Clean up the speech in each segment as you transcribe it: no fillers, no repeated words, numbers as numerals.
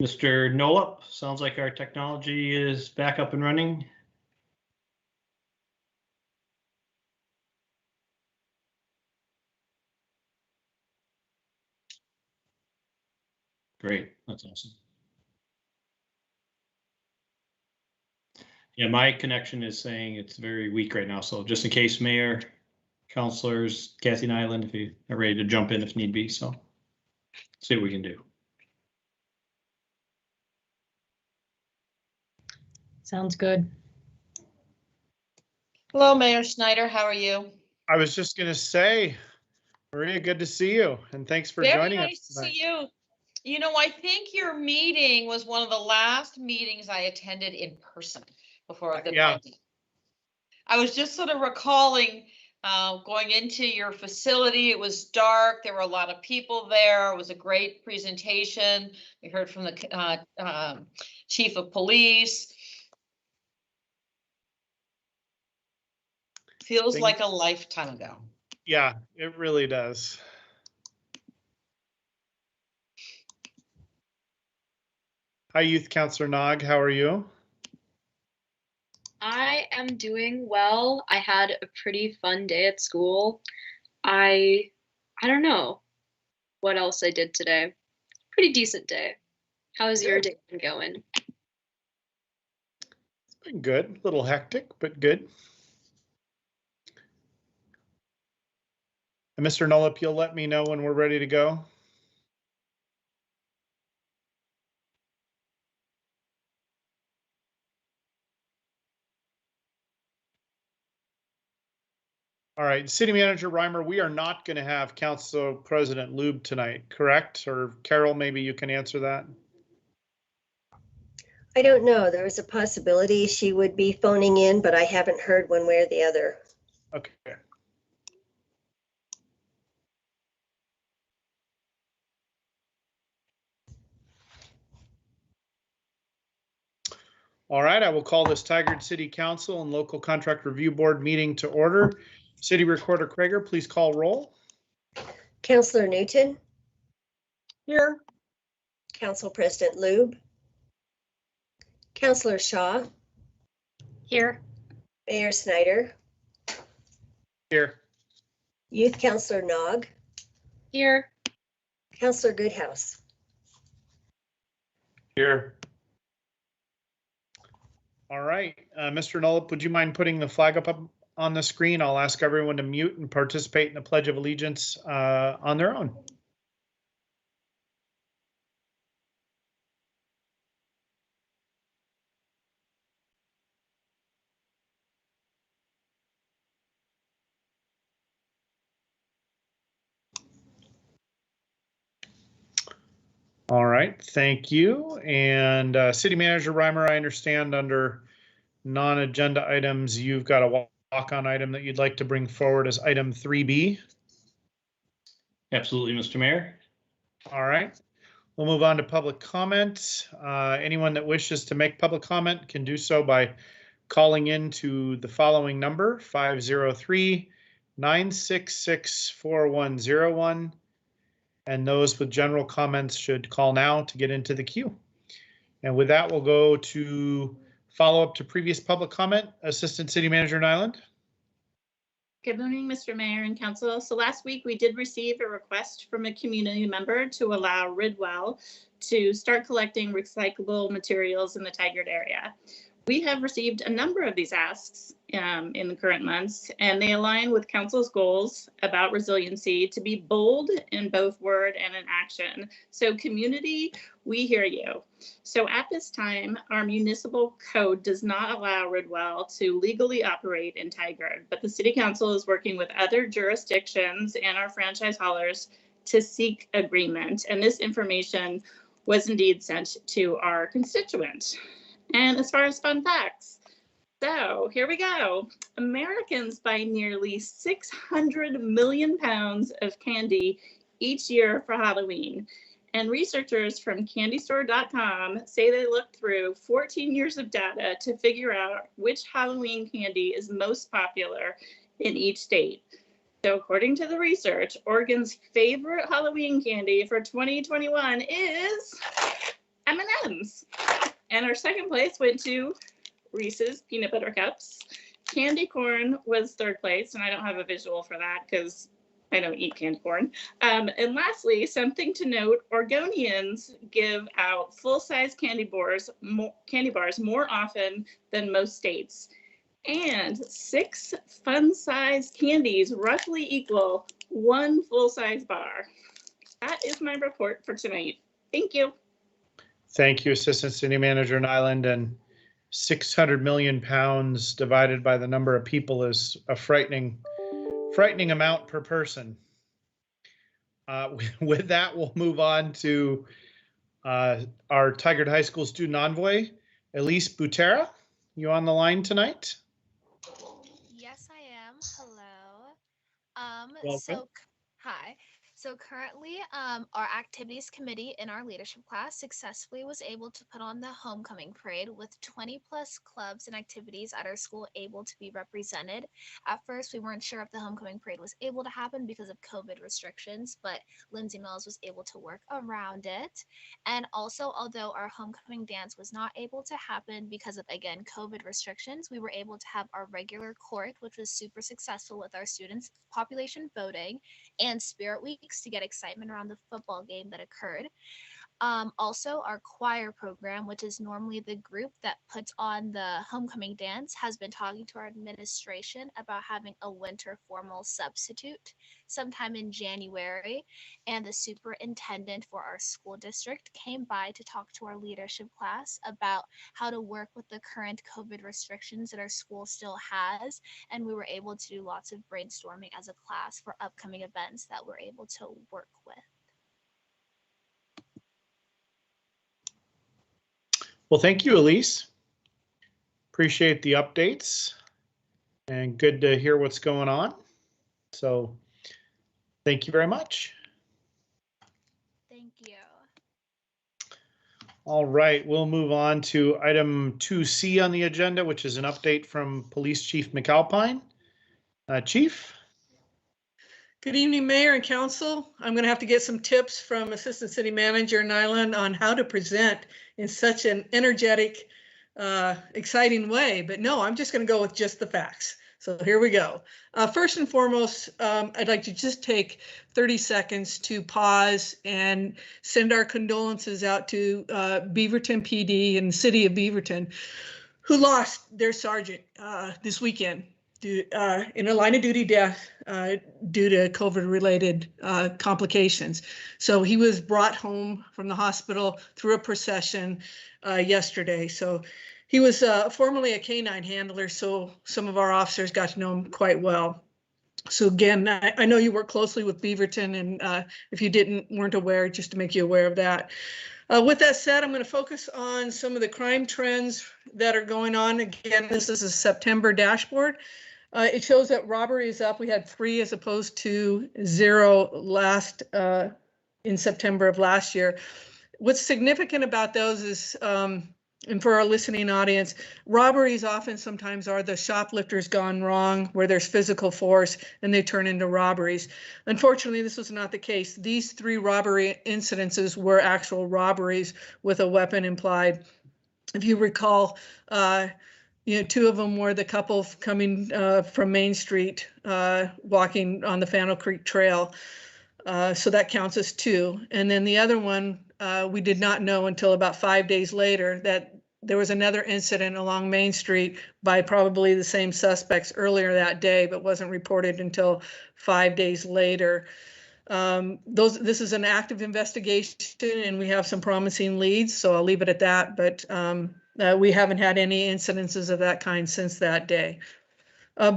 Mr. Nolip, sounds like our technology is back up and running. Great, that's awesome. Yeah, my connection is saying it's very weak right now, so just in case, Mayor, councilors, Kathy and Nyland, if you are ready to jump in if need be, so see what we can do. Sounds good. Hello, Mayor Schneider. How are you? I was just going to say, Maria, good to see you, and thanks for joining us. Very nice to see you. You know, I think your meeting was one of the last meetings I attended in person before the pandemic. I was just sort of recalling going into your facility. It was dark. There were a lot of people there. It was a great presentation. We heard from the chief of police. Feels like a lifetime ago. Yeah, it really does. Hi, Youth Councilor Nog. How are you? I am doing well. I had a pretty fun day at school. I don't know what else I did today. Pretty decent day. How's your day been going? It's been good. A little hectic, but good. And Mr. Nolip, you'll let me know when we're ready to go. All right, City Manager Reimer, we are not going to have Council President Lube tonight, correct? Or Carol, maybe you can answer that. I don't know. There was a possibility she would be phoning in, but I haven't heard one way or the other. Okay. All right, I will call this Tigard City Council and Local Contract Review Board meeting to order. City Recorder Krager, please call roll. Councillor Newton. Here. Council President Lube. Councillor Shaw. Here. Mayor Snyder. Here. Youth Councillor Nog. Here. Councillor Goodhouse. Here. All right, Mr. Nolip, would you mind putting the flag up on the screen? I'll ask everyone to mute and participate in the Pledge of Allegiance on their own. All right, thank you. And City Manager Reimer, I understand under non-agenda items, you've got a walk-on item that you'd like to bring forward as item 3B. Absolutely, Mr. Mayor. All right, we'll move on to public comment. Anyone that wishes to make public comment can do so by calling in to the following number, 503-966-4101. And those with general comments should call now to get into the queue. And with that, we'll go to follow up to previous public comment. Assistant City Manager Nyland. Good morning, Mr. Mayor and Council. So last week we did receive a request from a community member to allow Ridwell to start collecting recyclable materials in the Tigard area. We have received a number of these asks in the current months, and they align with Council's goals about resiliency to be bold in both word and in action. So community, we hear you. So at this time, our municipal code does not allow Ridwell to legally operate in Tigard, but the City Council is working with other jurisdictions and our franchise haulers to seek agreement. And this information was indeed sent to our constituent. And as far as fun facts, so here we go. Americans buy nearly 600 million pounds of candy each year for Halloween. And researchers from candystore.com say they looked through 14 years of data to figure out which Halloween candy is most popular in each state. So according to the research, Oregon's favorite Halloween candy for 2021 is M&Ms. And our second place went to Reese's Peanut Butter Cups. Candy corn was third place, and I don't have a visual for that because I don't eat candy corn. And lastly, something to note, Oregonians give out full-size candy bars more often than most states. And 6 fun-sized candies roughly equal 1 full-size bar. That is my report for tonight. Thank you. Thank you, Assistant City Manager Nyland. And 600 million pounds divided by the number of people is a frightening amount per person. With that, we'll move on to our Tigard High School student envoy, Elise Butera. You on the line tonight? Yes, I am. Hello. Welcome. Hi. So currently, our activities committee in our leadership class successfully was able to put on the homecoming parade with 20+ clubs and activities at our school able to be represented. At first, we weren't sure if the homecoming parade was able to happen because of COVID restrictions, but Lindsay Mills was able to work around it. And also, although our homecoming dance was not able to happen because of, again, COVID restrictions, we were able to have our regular court, which was super successful with our students' population voting, and Spirit Weeks to get excitement around the football game that occurred. Also, our choir program, which is normally the group that puts on the homecoming dance, has been talking to our administration about having a winter formal substitute sometime in January. And the superintendent for our school district came by to talk to our leadership class about how to work with the current COVID restrictions that our school still has. And we were able to do lots of brainstorming as a class for upcoming events that we're able to work with. Well, thank you, Elise. Appreciate the updates and good to hear what's going on. So thank you very much. Thank you. All right, we'll move on to item 2C on the agenda, which is an update from Police Chief McAlpine. Chief? Good evening, Mayor and Council. I'm going to have to get some tips from Assistant City Manager Nyland on how to present in such an energetic, exciting way. But no, I'm just going to go with just the facts. So here we go. First and foremost, I'd like to just take 30 seconds to pause and send our condolences out to Beaverton PD and the city of Beaverton, who lost their sergeant this weekend in a line of duty death due to COVID-related complications. So he was brought home from the hospital through a procession yesterday. So he was formerly a canine handler, so some of our officers got to know him quite well. So again, I know you work closely with Beaverton, and if you weren't aware, just to make you aware of that. With that said, I'm going to focus on some of the crime trends that are going on. Again, this is a September dashboard. It shows that robbery is up. We had 3 as opposed to 0 in September of last year. What's significant about those is, and for our listening audience, robberies sometimes are the shoplifters gone wrong, where there's physical force and they turn into robberies. Unfortunately, this was not the case. These 3 robbery incidences were actual robberies with a weapon implied. If you recall, 2 of them were the couple coming from Main Street, walking on the Fannel Creek Trail. So that counts as 2. And then the other one, we did not know until about 5 days later that there was another incident along Main Street by probably the same suspects earlier that day, but wasn't reported until 5 days later. This is an active investigation and we have some promising leads, so I'll leave it at that. But we haven't had any incidences of that kind since that day.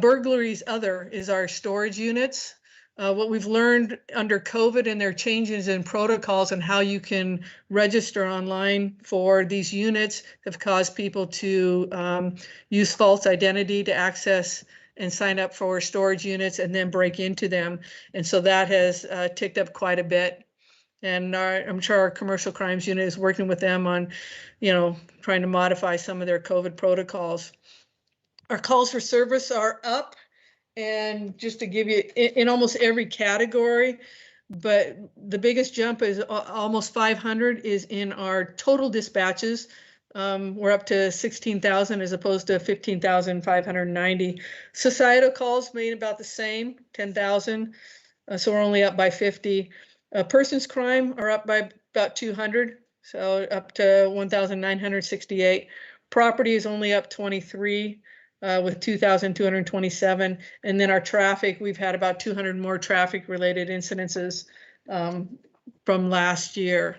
Burglaries other is our storage units. What we've learned under COVID and their changes in protocols and how you can register online for these units have caused people to use false identity to access and sign up for storage units and then break into them. And so that has ticked up quite a bit. And I'm sure our commercial crimes unit is working with them on, trying to modify some of their COVID protocols. Our calls for service are up. And just to give you, in almost every category, but the biggest jump is almost 500 is in our total dispatches. We're up to 16,000 as opposed to 15,590. Societal calls made about the same, 10,000. So we're only up by 50. Persons crime are up by about 200, so up to 1,968. Property is only up 23 with 2,227. And then our traffic, we've had about 200 more traffic related incidences from last year.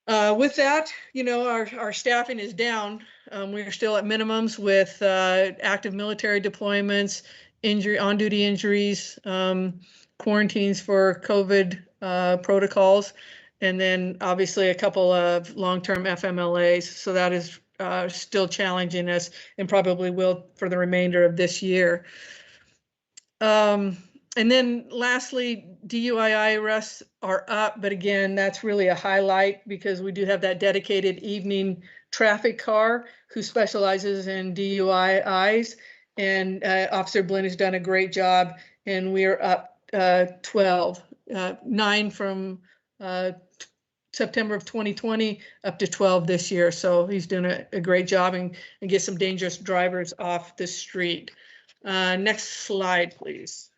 With that, you know, our staffing is down. We're still at minimums with active military deployments, on-duty injuries, quarantines for COVID protocols, and then obviously a couple of long-term FMLAs. So that is still challenging us and probably will for the remainder of this year. And then lastly, DUI arrests are up, but again, that's really a highlight because we do have that dedicated evening traffic car who specializes in DUIs, and Officer Blinn has done a great job, and we are up 12, 9 from September of 2020 up to 12 this year. So he's doing a great job and get some dangerous drivers off the street. Next slide, please.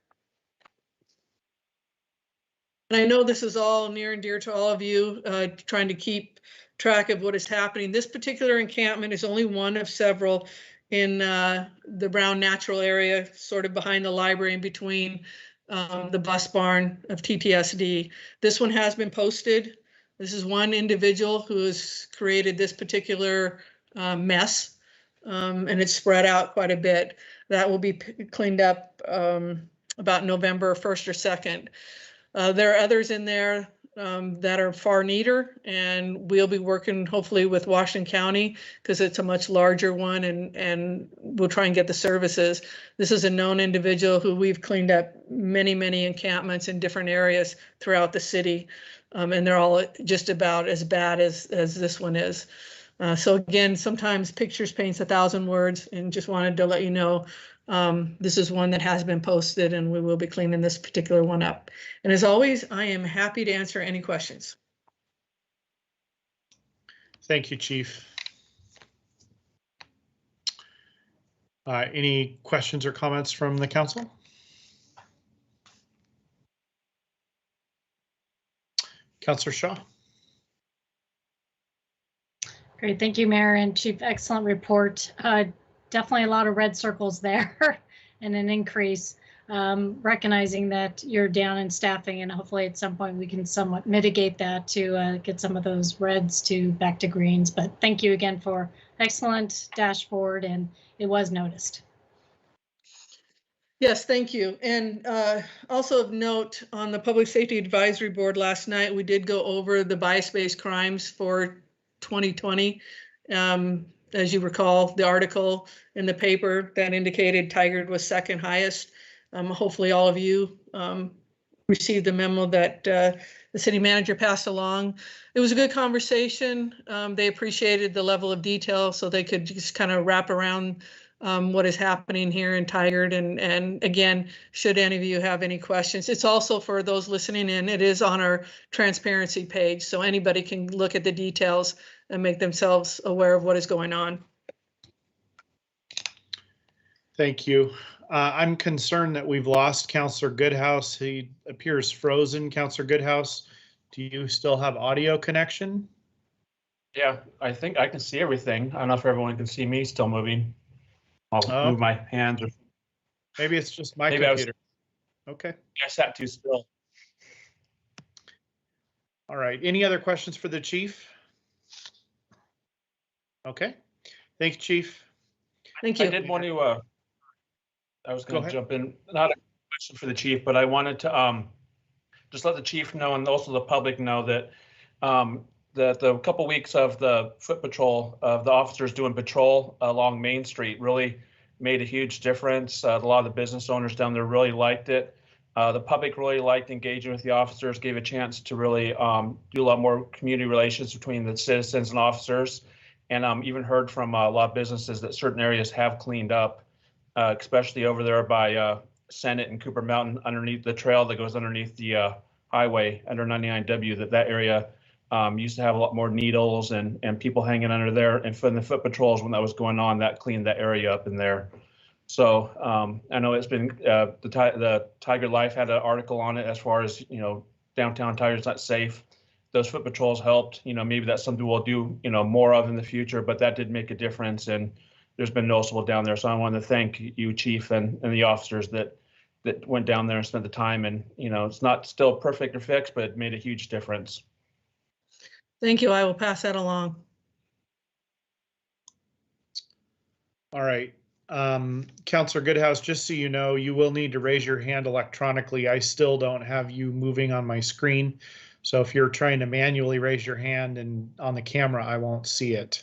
And I know this is all near and dear to all of you, trying to keep track of what is happening. This particular encampment is only one of several in the Brown Natural area, sort of behind the library and between the bus barn of TTSD. This one has been posted. This is one individual who has created this particular mess, and it's spread out quite a bit. That will be cleaned up about November 1st or 2nd. There are others in there that are far neater, and we'll be working hopefully with Washington County because it's a much larger one, and we'll try and get the services. This is a known individual who we've cleaned up many encampments in different areas throughout the city, and they're all just about as bad as this one is. So again, sometimes pictures paints 1,000 words, and just wanted to let you know this is one that has been posted, and we will be cleaning this particular one up. And as always, I am happy to answer any questions. Thank you, Chief. Any questions or comments from the council? Councillor Shaw. Great, thank you, Mayor and Chief. Excellent report. Definitely a lot of red circles there and an increase. Recognizing that you're down in staffing, and hopefully at some point we can somewhat mitigate that to get some of those reds back to greens. But thank you again for excellent dashboard, and it was noticed. Yes, thank you. And also of note, on the Public Safety Advisory Board last night, we did go over the bias-based crimes for 2020. As you recall, the article in the paper that indicated Tigard was second highest. Hopefully all of you received the memo that the city manager passed along. It was a good conversation. They appreciated the level of detail so they could just kind of wrap around what is happening here in Tigard. And again, should any of you have any questions, it's also for those listening in, it is on our transparency page, so anybody can look at the details and make themselves aware of what is going on. Thank you. I'm concerned that we've lost Councillor Goodhouse. He appears frozen. Councillor Goodhouse, do you still have audio connection? Yeah, I think I can see everything. I don't know if everyone can see me still moving. I'll move my hands. Or maybe it's just my computer. Okay. I sat too still. All right. Any other questions for the chief? Okay. Thanks, Chief. Thank you. I did want to. I was going to jump in. Not a question for the chief, but I wanted to just let the chief know, and also the public know, that the couple weeks of the foot patrol of the officers doing patrol along Main Street really made a huge difference. A lot of the business owners down there really liked it. The public really liked engaging with the officers, gave a chance to really do a lot more community relations between the citizens and officers. And even heard from a lot of businesses that certain areas have cleaned up, especially over there by Senate and Cooper Mountain underneath the trail that goes underneath the highway under 99W, that area used to have a lot more needles and people hanging under there. And from the foot patrols, when that was going on, that cleaned that area up in there. So I know it's been the Tiger Life had an article on it as far as, you know, downtown Tiger's not safe. Those foot patrols helped. You know, maybe that's something we'll do, you know, more of in the future, but that did make a difference, and there's been noticeable down there. So I want to thank you, Chief, and the officers that went down there and spent the time. And, you know, it's not still perfect or fixed, but it made a huge difference. Thank you. I will pass that along. All right. Counselor Goodhouse, just so you know, you will need to raise your hand electronically. I still don't have you moving on my screen. So if you're trying to manually raise your hand and on the camera, I won't see it.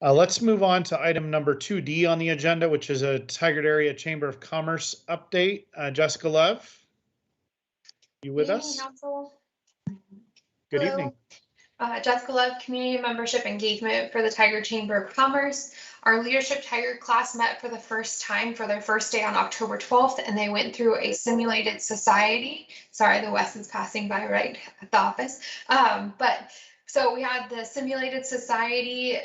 Let's move on to item number 2D on the agenda, which is a Tigard Area Chamber of Commerce update. Jessica Love, you with us? Council. Good Hello. evening. Jessica Love, Community Membership Engagement for the Tigard Chamber of Commerce. Our Leadership Tigard class met for the first time for their first day on October 12th, and they went through a simulated society. Sorry, the West is passing by right at the office. So we had the simulated society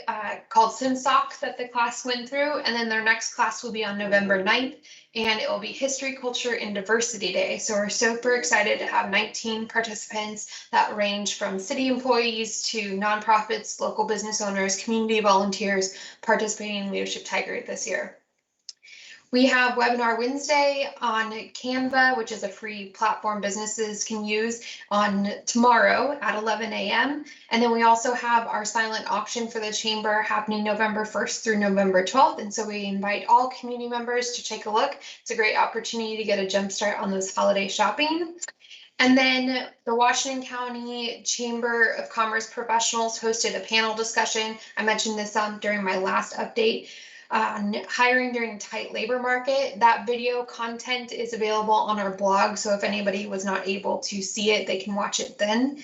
called SimSoc that the class went through, and then their next class will be on November 9th, and it will be History, Culture, and Diversity Day. So we're super excited to have 19 participants that range from city employees to nonprofits, local business owners, community volunteers participating in Leadership Tigard this year. We have Webinar Wednesday on Canva, which is a free platform businesses can use, on tomorrow at 11 a.m. And then we also have our silent auction for the chamber happening November 1st through November 12th. And so we invite all community members to take a look. It's a great opportunity to get a jump start on those holiday shopping. And then the Washington County Chamber of Commerce professionals hosted a panel discussion. I mentioned this during my last update. Hiring during a tight labor market. That video content is available on our blog, so if anybody was not able to see it, they can watch it then.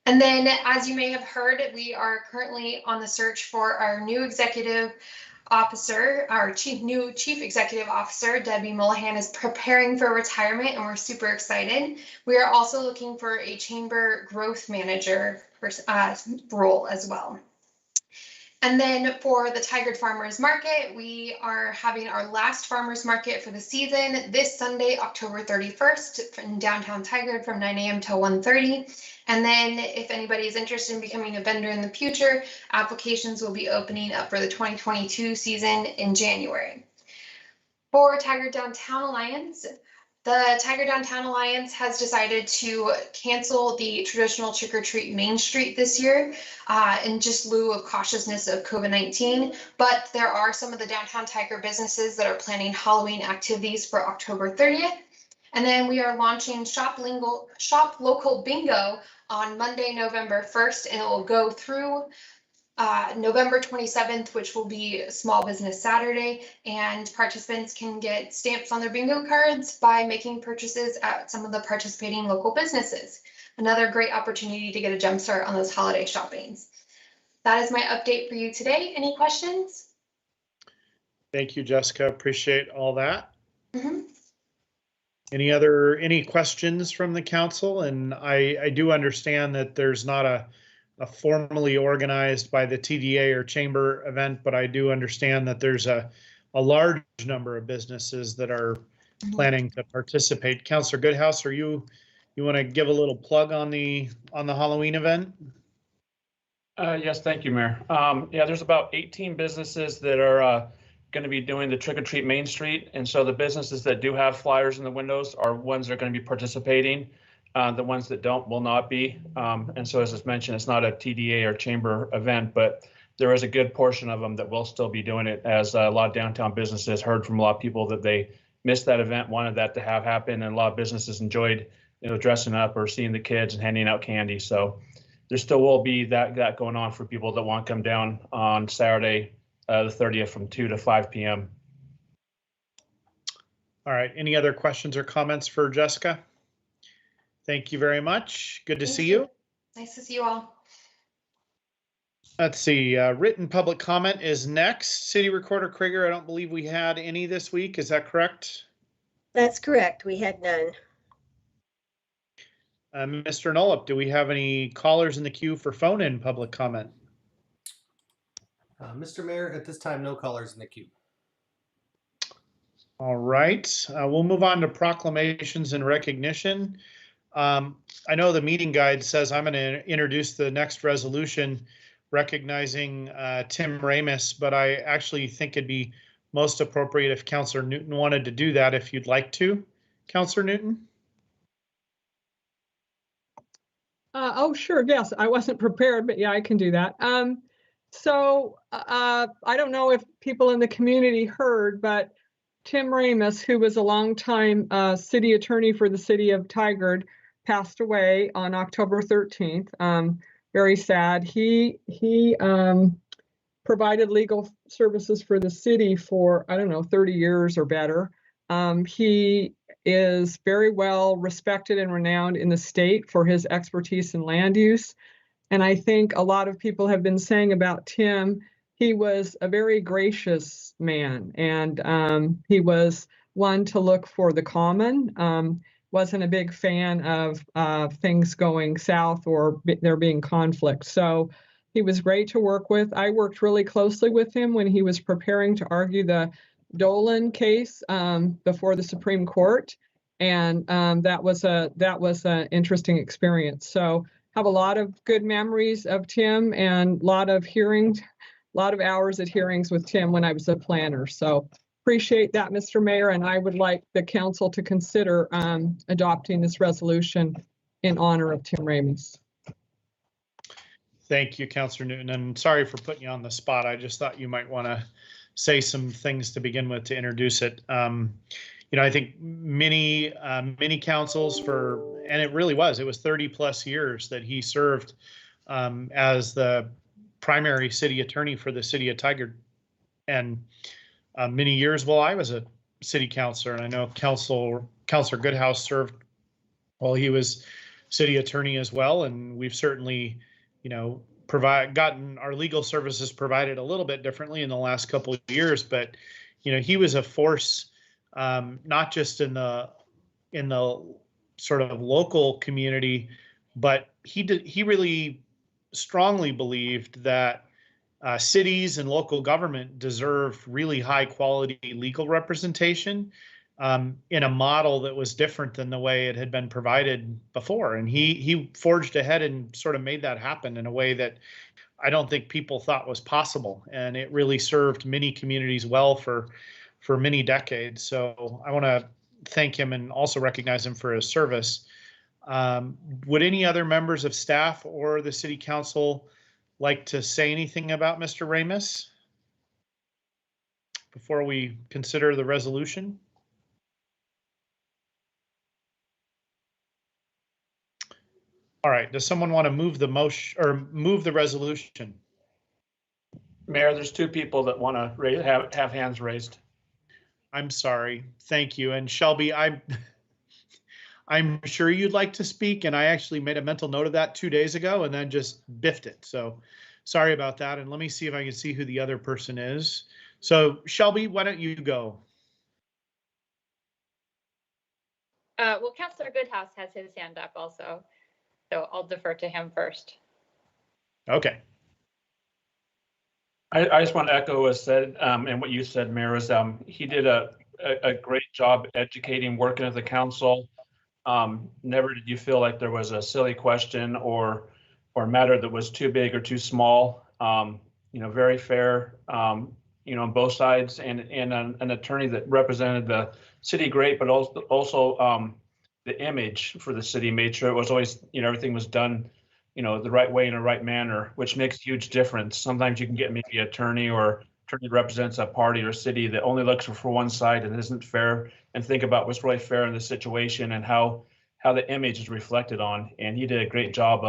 And then, as you may have heard, we are currently on the search for our new executive officer. Our new chief executive officer, Debbie Mullahan, is preparing for retirement, and we're super excited. We are also looking for a chamber growth manager role as well. And then for the Tigard Farmers Market, we are having our last farmers market for the season this Sunday, October 31st in downtown Tigard from 9 a.m. till 1:30. And then if anybody is interested in becoming a vendor in the future, applications will be opening up for the 2022 season in January. For Tigard Downtown Alliance, the Tigard Downtown Alliance has decided to cancel the traditional trick-or-treat Main Street this year in just lieu of cautiousness of COVID-19. But there are some of the downtown Tigard businesses that are planning Halloween activities for October 30th. And then we are launching Shop Local Bingo on Monday, November 1st, and it will go through November 27th, which will be Small Business Saturday, and participants can get stamps on their bingo cards by making purchases at some of the participating local businesses. Another great opportunity to get a jump start on those holiday shoppings. That is my update for you today. Any questions? Thank you, Jessica. Appreciate all that. Mm-hmm. Any questions from the council? And I do understand that there's not a formally organized by the TDA or chamber event, but I do understand that there's a large number of businesses that are planning to participate. Councilor Goodhouse, you want to give a little plug on the Halloween event? Yes, thank you, Mayor. Yeah, there's about 18 businesses that are going to be doing the Trick or Treat Main Street, and so the businesses that do have flyers in the windows are ones that are going to be participating. The ones that don't will not be. And so, as it's mentioned, it's not a TDA or chamber event, but there is a good portion of them that will still be doing it, as a lot of downtown businesses heard from a lot of people that they missed that event, wanted that to have happen, and a lot of businesses enjoyed, dressing up or seeing the kids and handing out candy. So there still will be that going on for people that want to come down on Saturday, the 30th from 2 to 5 p.m. All right. Any other questions or comments for Jessica? Thank you very much. Good to see you. Nice to see you all. Let's see, written public comment is next. City Recorder Krieger, I don't believe we had any this week. Is that correct? That's correct. We had none. Mr. Nolip, do we have any callers in the queue for phone-in public comment? Mr. Mayor, at this time, no callers in the queue. All right, we'll move on to proclamations and recognition. I know the meeting guide says I'm going to introduce the next resolution recognizing Tim Ramus, but I actually think it'd be most appropriate if Councillor Newton wanted to do that, if you'd like to. Councillor Newton? Oh, sure. Yes, I wasn't prepared, but yeah, I can do that. I don't know if people in the community heard, but Tim Ramus, who was a longtime city attorney for the city of Tigard, passed away on October 13th. Very sad. He provided legal services for the city for, I don't know, 30 years or better. He is very well respected and renowned in the state for his expertise in land use. And I think a lot of people have been saying about Tim, he was a very gracious man, and he was one to look for the common. Wasn't a big fan of things going south or there being conflict. So he was great to work with. I worked really closely with him when he was preparing to argue the Dolan case before the Supreme Court, and that was an interesting experience. So have a lot of good memories of Tim and a lot of hearings, a lot of hours at hearings with Tim when I was a planner. So appreciate that, Mr. Mayor, and I would like the council to consider adopting this resolution in honor of Tim Ramus. Thank you, Councillor Newton, and sorry for putting you on the spot. I just thought you might want to say some things to begin with to introduce it. I think many councils and it was 30 plus years that he served as the primary city attorney for the city of Tigard, and many years while I was a city councilor, and I know Councillor Goodhouse served while he was city attorney as well, and we've certainly, gotten our legal services provided a little bit differently in the last couple of years, but he was a force not just in the sort of local community, but he really strongly believed that cities and local government deserve really high quality legal representation in a model that was different than the way it had been provided before. And he forged ahead and sort of made that happen in a way that I don't think people thought was possible. And it really served many communities well for many decades. So I want to thank him and also recognize him for his service. Would any other members of staff or the city council like to say anything about Mr. Ramus before we consider the resolution? All right, does someone want to move the motion or move the resolution? Mayor, there's two people that want to have hands raised. I'm sorry. Thank you. And Shelby, I'm sure you'd like to speak, and I actually made a mental note of that 2 days ago and then just biffed it. So sorry about that. And let me see if I can see who the other person is. So Shelby, why don't you go? Well, Councillor Goodhouse has his hand up also, so I'll defer to him first. Okay. I just want to echo what said and what you said, Mayor, is he did a great job educating, working with the council. Never did you feel like there was a silly question or matter that was too big or too small. Very fair, on both sides, and an attorney that represented the city great, but also the image for the city, made sure it was always, everything was done the right way in a right manner, which makes a huge difference. Sometimes you can get maybe an attorney that represents a party or city that only looks for one side and isn't fair, and think about what's really fair in the situation and how the image is reflected on. And he did a great job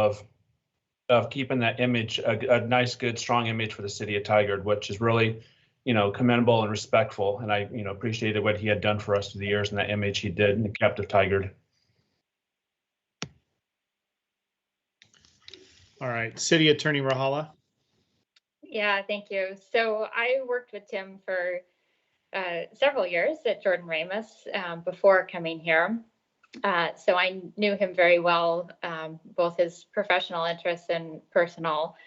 of keeping that image, a nice, good, strong image for the city of Tigard, which is really, commendable and respectful. And I, appreciated what he had done for us through the years and that image he did and kept of Tigard. All right, City Attorney Rahala. Yeah, thank you. So I worked with Tim for several years at Jordan Ramus before coming here. So I knew him very well, both his professional interests and personal.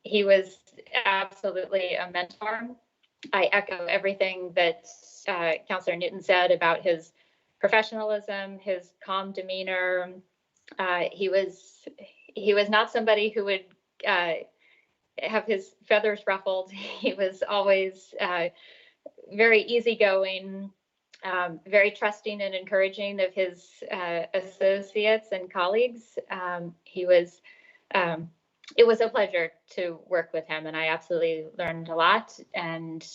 He was absolutely a mentor. I echo everything that Councillor Newton said about his professionalism, his calm demeanor. He was not somebody who would have his feathers ruffled. He was always very easygoing, very trusting and encouraging of his associates and colleagues. It was a pleasure to work with him, and I absolutely learned a lot. And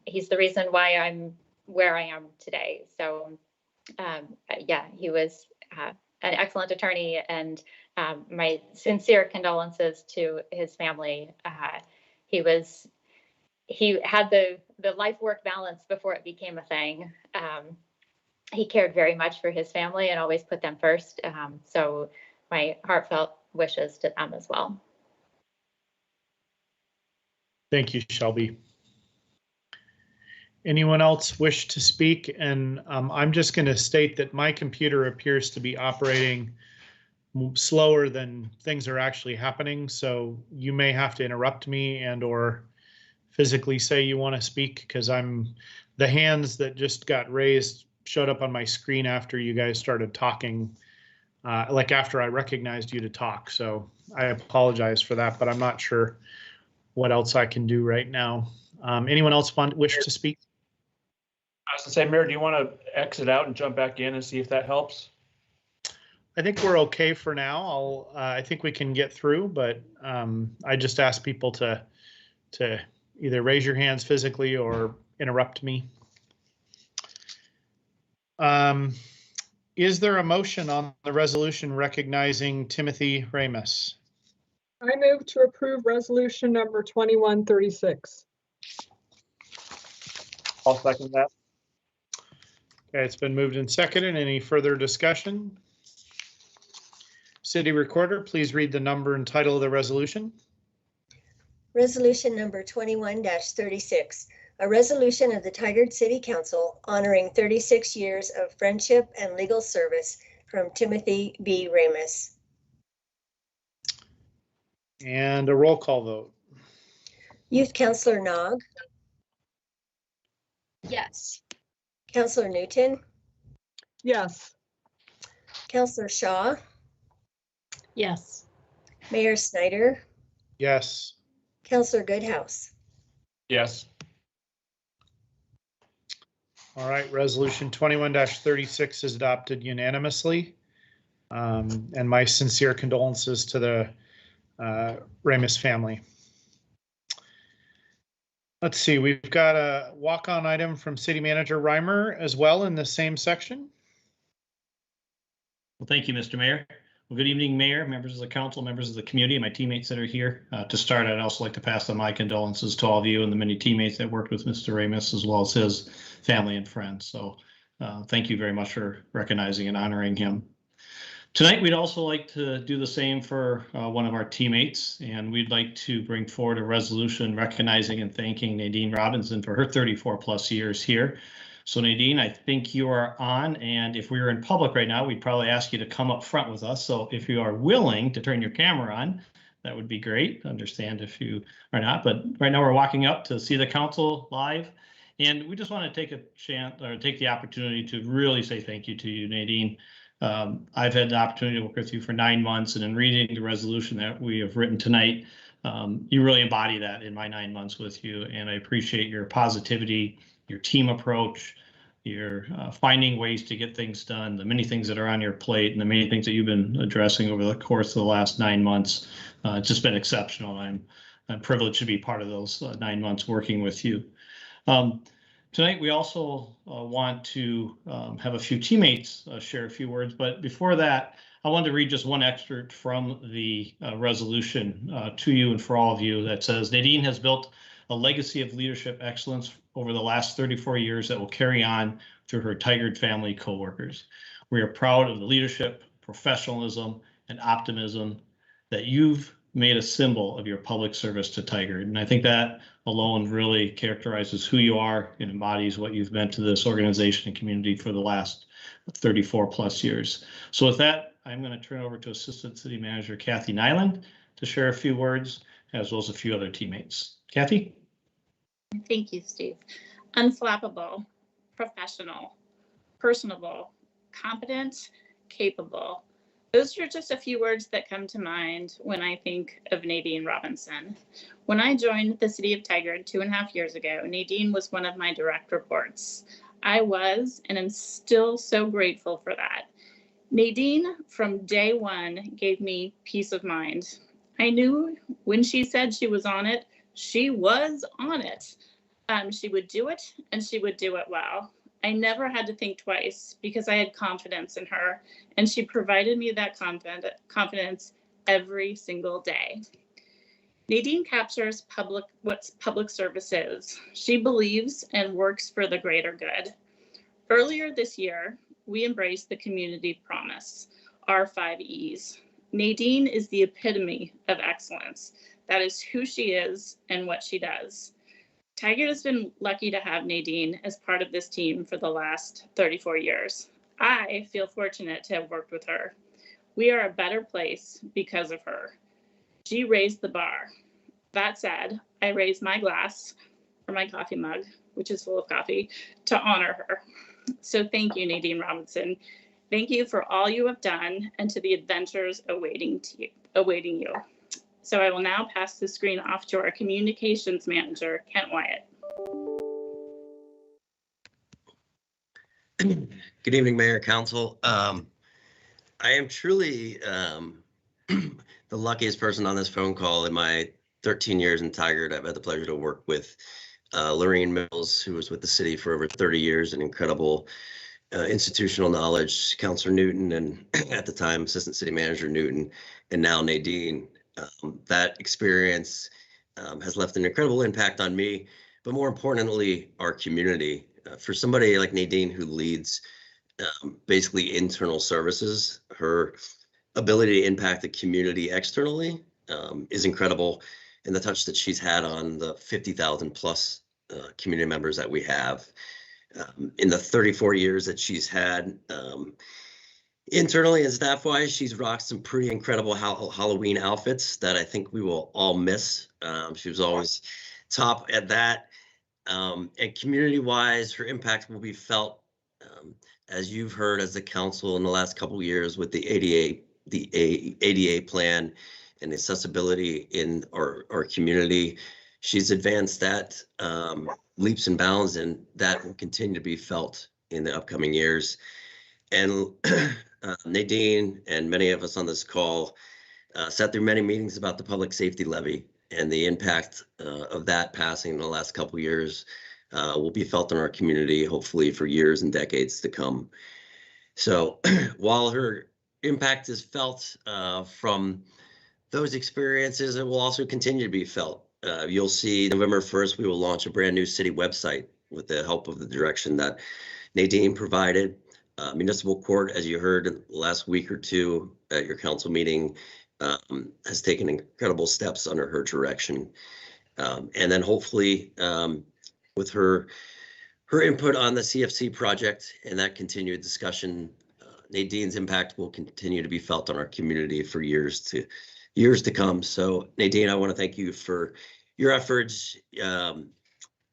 he's the reason why I'm where I am today. So yeah, he was an excellent attorney, and my sincere condolences to his family. He had the life-work balance before it became a thing. He cared very much for his family and always put them first. So my heartfelt wishes to them as well. Thank you, Shelby. Anyone else wish to speak? And I'm just going to state that my computer appears to be operating slower than things are actually happening. So you may have to interrupt me and or physically say you want to speak, because the hands that just got raised showed up on my screen after you guys started talking, like after I recognized you to talk. So I apologize for that, but I'm not sure what else I can do right now. Anyone else wish to speak? I was gonna say, Mayor, do you want to exit out and jump back in and see if that helps? I think we're okay for now. I think we can get through, but I just ask people to either raise your hands physically or interrupt me. Is there a motion on the resolution recognizing Timothy Ramus? I move to approve resolution number 2136. I'll second that. Okay, it's been moved and seconded. Any further discussion? City Recorder, please read the number and title of the resolution. Resolution number 21-36, a resolution of the Tigard City Council honoring 36 years of friendship and legal service from Timothy B. Ramus. And a roll call vote. Youth Councillor Nog. Yes. Councillor Newton. Yes. Councillor Shaw. Yes. Mayor Snyder. Yes. Councillor Goodhouse. Yes. All right, resolution 21-36 is adopted unanimously. And my sincere condolences to the Ramus family. Let's see, we've got a walk-on item from City Manager Reimer as well in the same section. Well, thank you, Mr. Mayor. Well, good evening, Mayor, members of the council, members of the community, and my teammates that are here. To start, I'd also like to pass on my condolences to all of you and the many teammates that worked with Mr. Ramus, as well as his family and friends. So thank you very much for recognizing and honoring him. Tonight, we'd also like to do the same for one of our teammates, and we'd like to bring forward a resolution recognizing and thanking Nadine Robinson for her 34 plus years here. So Nadine, I think you are on, and if we were in public right now, we'd probably ask you to come up front with us. So if you are willing to turn your camera on, that would be great. Understand if you are not, but right now we're walking up to see the council live. And we just want to take a chance or take the opportunity to really say thank you to you, Nadine. I've had the opportunity to work with you for 9 months, and in reading the resolution that we have written tonight, you really embody that in my 9 months with you. And I appreciate your positivity, your team approach, your finding ways to get things done, the many things that are on your plate, and the many things that you've been addressing over the course of the last 9 months. It's just been exceptional. I'm privileged to be part of those 9 months working with you. Tonight, we also want to have a few teammates share a few words, but before that, I wanted to read just one excerpt from the resolution to you and for all of you that says, Nadine has built a legacy of leadership excellence over the last 34 years that will carry on through her Tigard family coworkers. We are proud of the leadership, professionalism, and optimism that you've made a symbol of your public service to Tigard. And I think that alone really characterizes who you are and embodies what you've meant to this organization and community for the last 34 plus years. So with that, I'm going to turn over to Assistant City Manager Kathy Nyland to share a few words, as well as a few other teammates. Kathy? Thank you, Steve. Unflappable, professional, personable, competent, capable. Those are just a few words that come to mind when I think of Nadine Robinson. When I joined the city of Tigard 2.5 years ago, Nadine was one of my direct reports. I was and am still so grateful for that. Nadine, from day one, gave me peace of mind. I knew when she said she was on it, she was on it. She would do it, and she would do it well. I never had to think twice because I had confidence in her, and she provided me that confidence every single day. Nadine captures what public service is. She believes and works for the greater good. Earlier this year, we embraced the community promise, our 5 E's. Nadine is the epitome of excellence. That is who she is and what she does. Tigard has been lucky to have Nadine as part of this team for the last 34 years. I feel fortunate to have worked with her. We are a better place because of her. She raised the bar. That said, I raised my glass, or my coffee mug, which is full of coffee, to honor her. So thank you, Nadine Robinson. Thank you for all you have done and to the adventures awaiting you. So I will now pass the screen off to our communications manager, Kent Wyatt. Good evening, Mayor, Council. I am truly the luckiest person on this phone call. In my 13 years in Tigard, I've had the pleasure to work with Lorraine Mills, who was with the city for over 30 years, an incredible institutional knowledge, Councilor Newton, and at the time, Assistant City Manager Newton, and now Nadine. That experience has left an incredible impact on me, but more importantly, our community. For somebody like Nadine, who leads basically internal services, her ability to impact the community externally is incredible, and the touch that she's had on the 50,000 plus community members that we have. In the 34 years that she's had internally and staff-wise, she's rocked some pretty incredible Halloween outfits that I think we will all miss. She was always top at that. And community-wise, her impact will be felt, as you've heard as the council in the last couple of years with the ADA plan and accessibility in our community. She's advanced that leaps and bounds, and that will continue to be felt in the upcoming years. And Nadine and many of us on this call sat through many meetings about the public safety levy, and the impact of that passing in the last couple of years will be felt in our community, hopefully for years and decades to come. So while her impact is felt from those experiences, it will also continue to be felt. You'll see November 1st, we will launch a brand new city website with the help of the direction that Nadine provided. Municipal Court, as you heard last week or two at your council meeting, has taken incredible steps under her direction. And then hopefully with her input on the CFC project and that continued discussion, Nadine's impact will continue to be felt on our community for years to come. So Nadine, I want to thank you for your efforts, the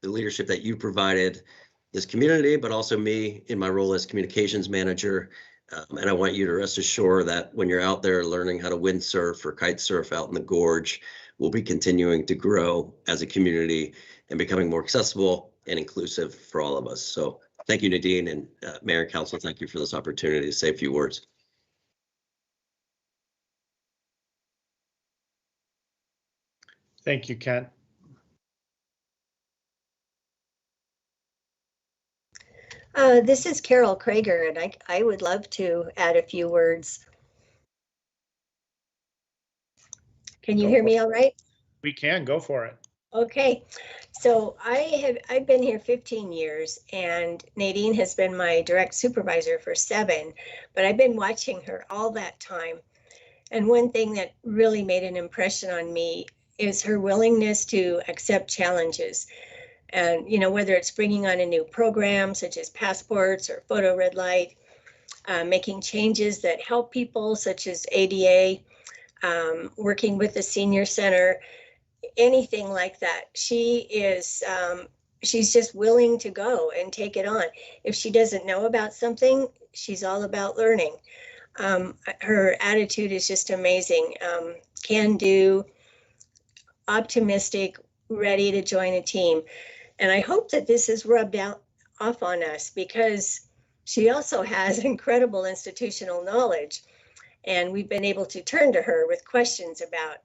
leadership that you provided this community, but also me in my role as communications manager. And I want you to rest assured that when you're out there learning how to windsurf or kite surf out in the gorge, we'll be continuing to grow as a community and becoming more accessible and inclusive for all of us. So thank you, Nadine, and Mayor and Council, thank you for this opportunity to say a few words. Thank you, Kent. This is Carol Krager, and I would love to add a few words. Can you hear me all right? We can, go for it. Okay, so I've been here 15 years, and Nadine has been my direct supervisor for 7, but I've been watching her all that time. And one thing that really made an impression on me is her willingness to accept challenges. And, you know, whether it's bringing on a new program such as passports or photo red light, making changes that help people such as ADA, working with the senior center, anything like that. She is, she's just willing to go and take it on. If she doesn't know about something, she's all about learning. Her attitude is just amazing. Can do, optimistic, ready to join a team. And I hope that this is rubbed off on us, because she also has incredible institutional knowledge. And we've been able to turn to her with questions about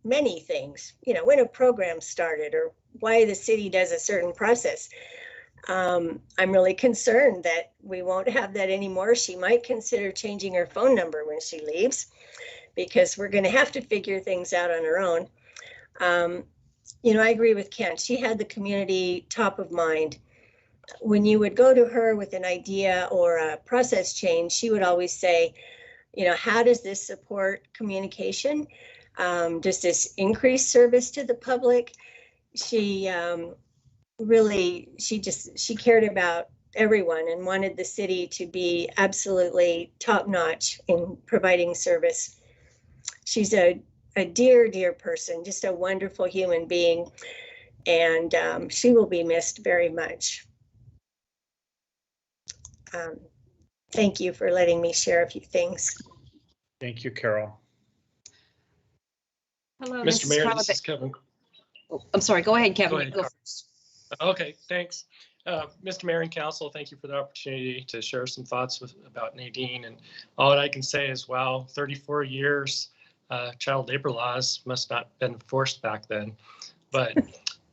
many things, you know, when a program started or why the city does a certain process. I'm really concerned that we won't have that anymore. She might consider changing her phone number when she leaves, because we're going to have to figure things out on her own. You know, I agree with Kent. She had the community top of mind. When you would go to her with an idea or a process change, she would always say, you know, how does this support communication? Does this increase service to the public? She really, she cared about everyone and wanted the city to be absolutely top notch in providing service. She's a dear, dear person, just a wonderful human being, and she will be missed very much. Thank you for letting me share a few things. Thank you, Carol. Hello, Mr. Mayor, this is Kevin. Oh, I'm sorry, go ahead, Kevin. Go ahead, okay, thanks. Mr. Mayor and Council, thank you for the opportunity to share some thoughts about Nadine. And all that I can say is, wow, 34 years, child labor laws must not have been enforced back then. But,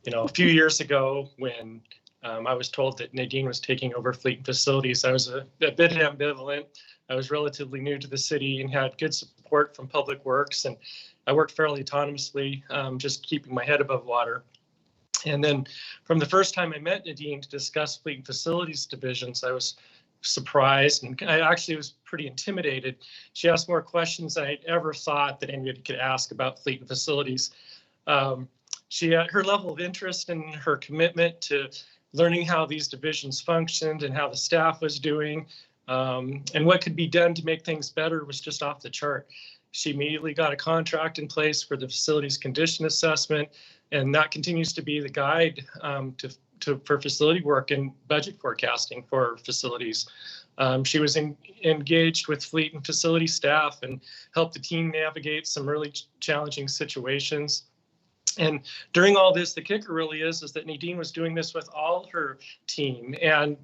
you know, a few years ago when I was told that Nadine was taking over Fleet and Facilities, I was a bit ambivalent. I was relatively new to the city and had good support from Public Works, and I worked fairly autonomously, just keeping my head above water. And then from the first time I met Nadine to discuss Fleet and Facilities divisions, I was surprised, and I actually was pretty intimidated. She asked more questions than I'd ever thought that anybody could ask about Fleet and Facilities. Her level of interest and her commitment to learning how these divisions functioned and how the staff was doing, and what could be done to make things better was just off the chart. She immediately got a contract in place for the facilities condition assessment, and that continues to be the guide for facility work and budget forecasting for facilities. She was engaged with Fleet and Facility staff and helped the team navigate some really challenging situations. And during all this, the kicker really is that Nadine was doing this with all her team and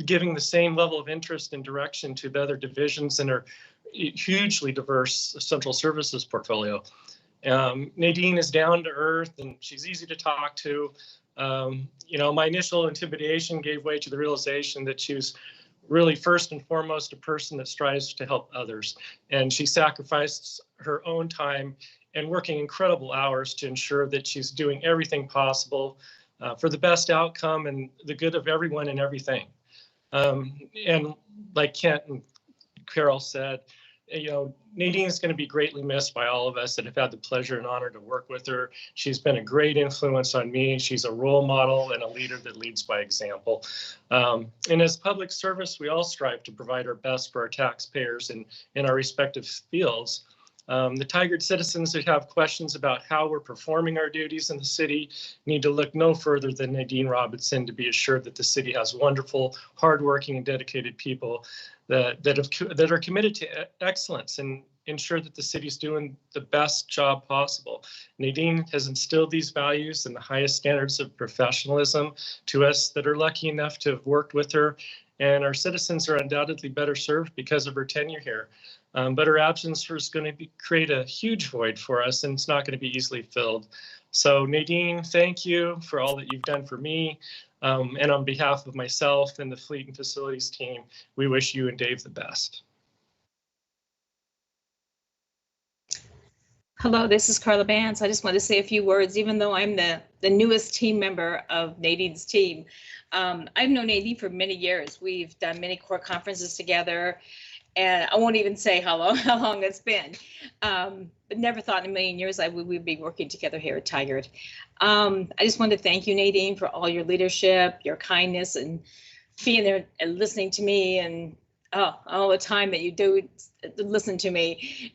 giving the same level of interest and direction to the other divisions in her hugely diverse central services portfolio. Nadine is down to earth and she's easy to talk to. You know, my initial intimidation gave way to the realization that she was really first and foremost a person that strives to help others. And she sacrificed her own time and working incredible hours to ensure that she's doing everything possible for the best outcome and the good of everyone and everything. And like Kent and Carol said, you know, Nadine is going to be greatly missed by all of us that have had the pleasure and honor to work with her. She's been a great influence on me. She's a role model and a leader that leads by example. And as public service, we all strive to provide our best for our taxpayers in our respective fields. The Tigard citizens that have questions about how we're performing our duties in the city need to look no further than Nadine Robinson to be assured that the city has wonderful, hardworking, and dedicated people that are committed to excellence and ensure that the city's doing the best job possible. Nadine has instilled these values and the highest standards of professionalism to us that are lucky enough to have worked with her, and our citizens are undoubtedly better served because of her tenure here. But her absence is going to create a huge void for us, and it's not going to be easily filled. So Nadine, thank you for all that you've done for me. And on behalf of myself and the Fleet and Facilities team, we wish you and Dave the best. Hello, this is Carla Bance. I just want to say a few words, even though I'm the newest team member of Nadine's team. I've known Nadine for many years. We've done many core conferences together. And I won't even say how long it's been. But never thought in a million years we would be working together here at Tigard. I just want to thank you, Nadine, for all your leadership, your kindness, and being there and listening to me, and all the time that you do listen to me.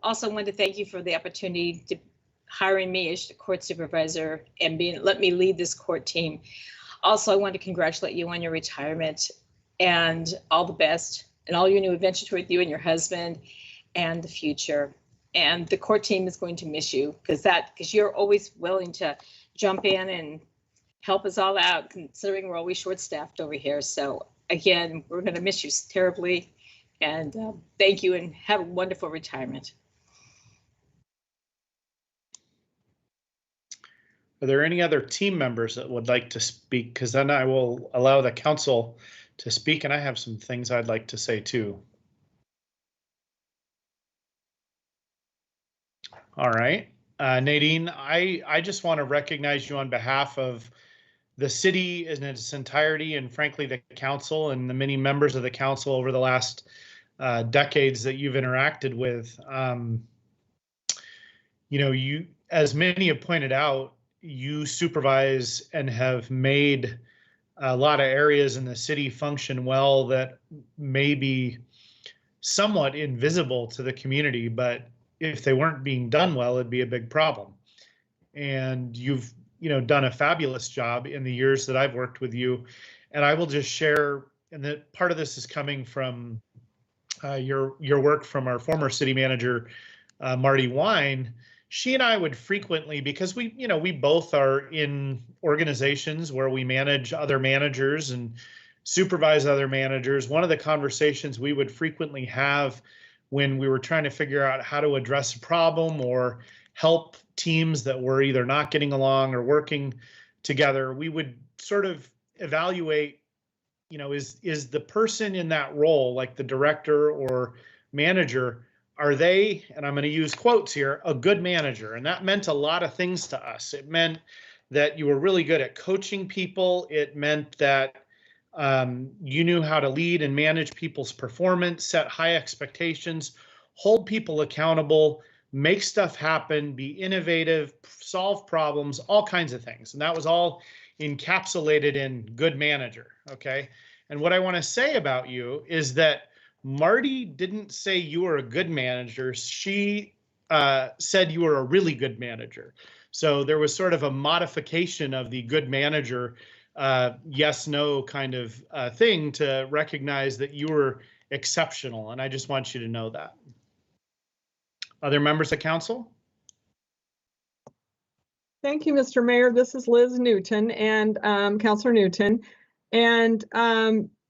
Also want to thank you for the opportunity to hiring me as the court supervisor and let me lead this court team. Also, I want to congratulate you on your retirement and all the best and all your new adventures with you and your husband and the future. And the court team is going to miss you because you're always willing to jump in and help us all out, considering we're always short-staffed over here. So again, we're going to miss you terribly. And thank you, and have a wonderful retirement. Are there any other team members that would like to speak? Because then I will allow the council to speak, and I have some things I'd like to say too. All right, Nadine, I just want to recognize you on behalf of the city in its entirety, and frankly, the council and the many members of the council over the last decades that you've interacted with. You know, you, as many have pointed out, you supervise and have made a lot of areas in the city function well that may be somewhat invisible to the community, but if they weren't being done well, it'd be a big problem. And you've, done a fabulous job in the years that I've worked with you. And I will just share, and that part of this is coming from your work from our former city manager, Marty Wine. She and I would frequently, because we both are in organizations where we manage other managers and supervise other managers. One of the conversations we would frequently have when we were trying to figure out how to address a problem or help teams that were either not getting along or working together, we would sort of evaluate, is the person in that role, like the director or manager, are they, and I'm going to use quotes here, a good manager? And that meant a lot of things to us. It meant that you were really good at coaching people. It meant that you knew how to lead and manage people's performance, set high expectations, hold people accountable, make stuff happen, be innovative, solve problems, all kinds of things. And that was all encapsulated in good manager, okay? And what I want to say about you is that Marty didn't say you were a good manager. She said you were a really good manager. So there was sort of a modification of the good manager, yes, no kind of thing to recognize that you were exceptional. And I just want you to know that. Other members of council? Thank you, Mr. Mayor. This is Liz Newton and Councilor Newton. And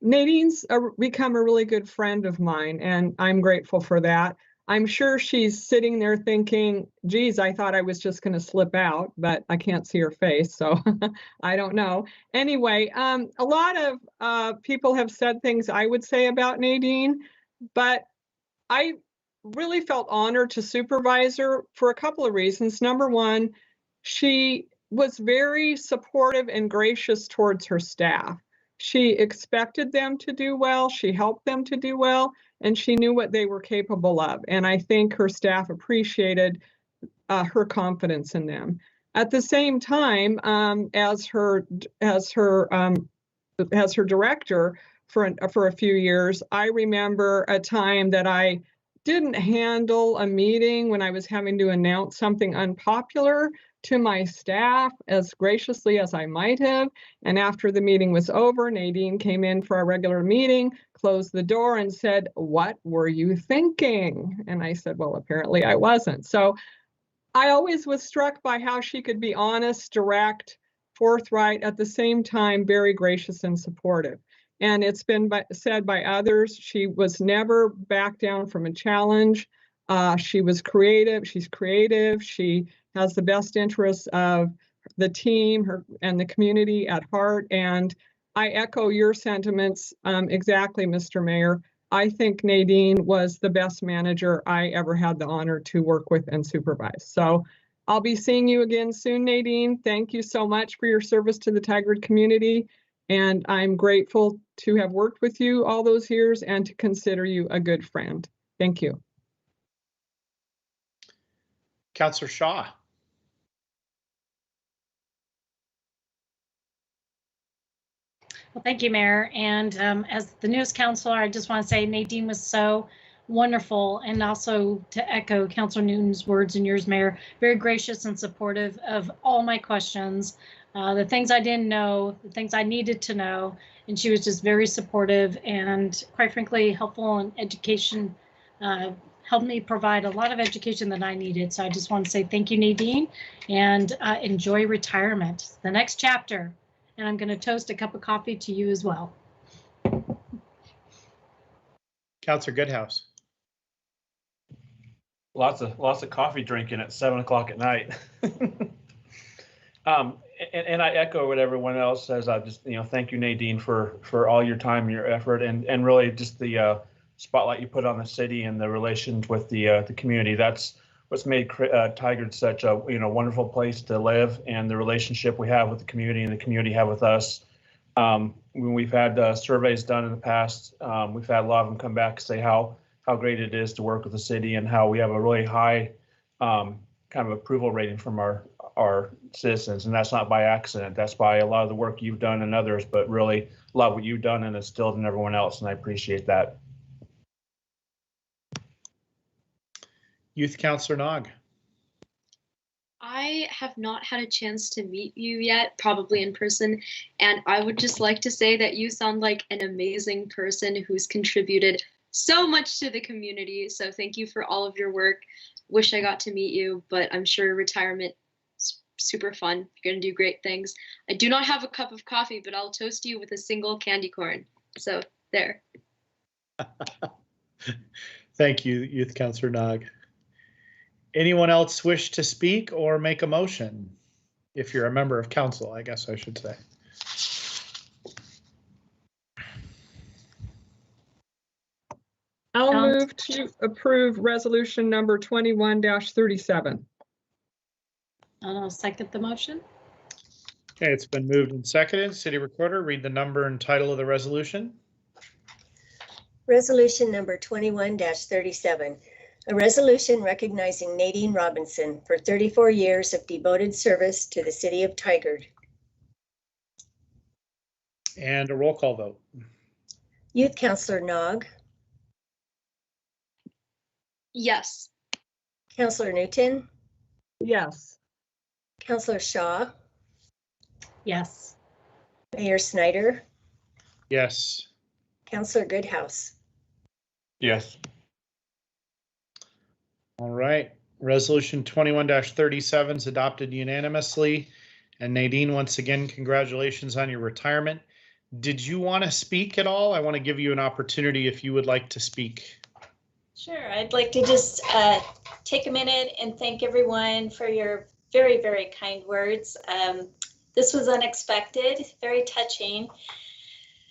Nadine's become a really good friend of mine, and I'm grateful for that. I'm sure she's sitting there thinking, geez, I thought I was just going to slip out, but I can't see her face, so I don't know. Anyway, a lot of people have said things I would say about Nadine, but I really felt honored to supervise her for a couple of reasons. Number one, she was very supportive and gracious towards her staff. She expected them to do well, she helped them to do well, and she knew what they were capable of. And I think her staff appreciated her confidence in them. At the same time, as her director for a few years, I remember a time that I didn't handle a meeting when I was having to announce something unpopular to my staff as graciously as I might have. And after the meeting was over, Nadine came in for our regular meeting, closed the door and said, "What were you thinking?" And I said, well, apparently I wasn't. So I always was struck by how she could be honest, direct, forthright, at the same time, very gracious and supportive. And it's been said by others, she was never backed down from a challenge. She was creative. She's creative. She has the best interests of the team and the community at heart. And I echo your sentiments exactly, Mr. Mayor. I think Nadine was the best manager I ever had the honor to work with and supervise. So I'll be seeing you again soon, Nadine. Thank you so much for your service to the Tigard community. And I'm grateful to have worked with you all those years and to consider you a good friend. Thank you. Councillor Shaw. Well, thank you, Mayor. And as the newest councilor, I just want to say Nadine was so wonderful, and also to echo Councilor Newton's words and yours, Mayor, very gracious and supportive of all my questions, the things I didn't know, the things I needed to know, and she was just very supportive and quite frankly helpful in education, helped me provide a lot of education that I needed. So I just want to say thank you, Nadine, and enjoy retirement, the next chapter. And I'm going to toast a cup of coffee to you as well. Councillor Goodhouse. Lots of coffee drinking at 7 o'clock at night. And I echo what everyone else says. I just, thank you, Nadine, for all your time and your effort, and really just the spotlight you put on the city and the relations with the community. That's what's made Tigard such a wonderful place to live, and the relationship we have with the community and the community have with us. When we've had surveys done in the past, we've had a lot of them come back and say how great it is to work with the city, and how we have a really high kind of approval rating from our citizens. And that's not by accident. That's by a lot of the work you've done and others, but really a lot of what you've done and instilled in everyone else. And I appreciate that. Youth Councillor Nog. I have not had a chance to meet you yet, probably in person, and I would just like to say that you sound like an amazing person who's contributed so much to the community. So thank you for all of your work. Wish I got to meet you, but I'm sure retirement is super fun. You're gonna do great things. I do not have a cup of coffee, but I'll toast you with a single candy corn. So there. Thank you, Youth Councillor Nog. Anyone else wish to speak or make a motion? If you're a member of council, I guess I should say. I'll move to approve resolution number 21-37. I'll second the motion. Okay, it's been moved and seconded. City Recorder, read the number and title of the resolution. Resolution number 21-37. A resolution recognizing Nadine Robinson for 34 years of devoted service to the city of Tigard. And a roll call vote. Youth Councillor Nog. Yes. Councillor Newton. Yes. Councillor Shaw. Yes. Mayor Snyder. Yes. Councillor Goodhouse. Yes. All right. Resolution 21-37 is adopted unanimously. And Nadine, once again, congratulations on your retirement. Did you want to speak at all? I want to give you an opportunity if you would like to speak. Sure. I'd like to just take a minute and thank everyone for your very, very kind words. This was unexpected, very touching.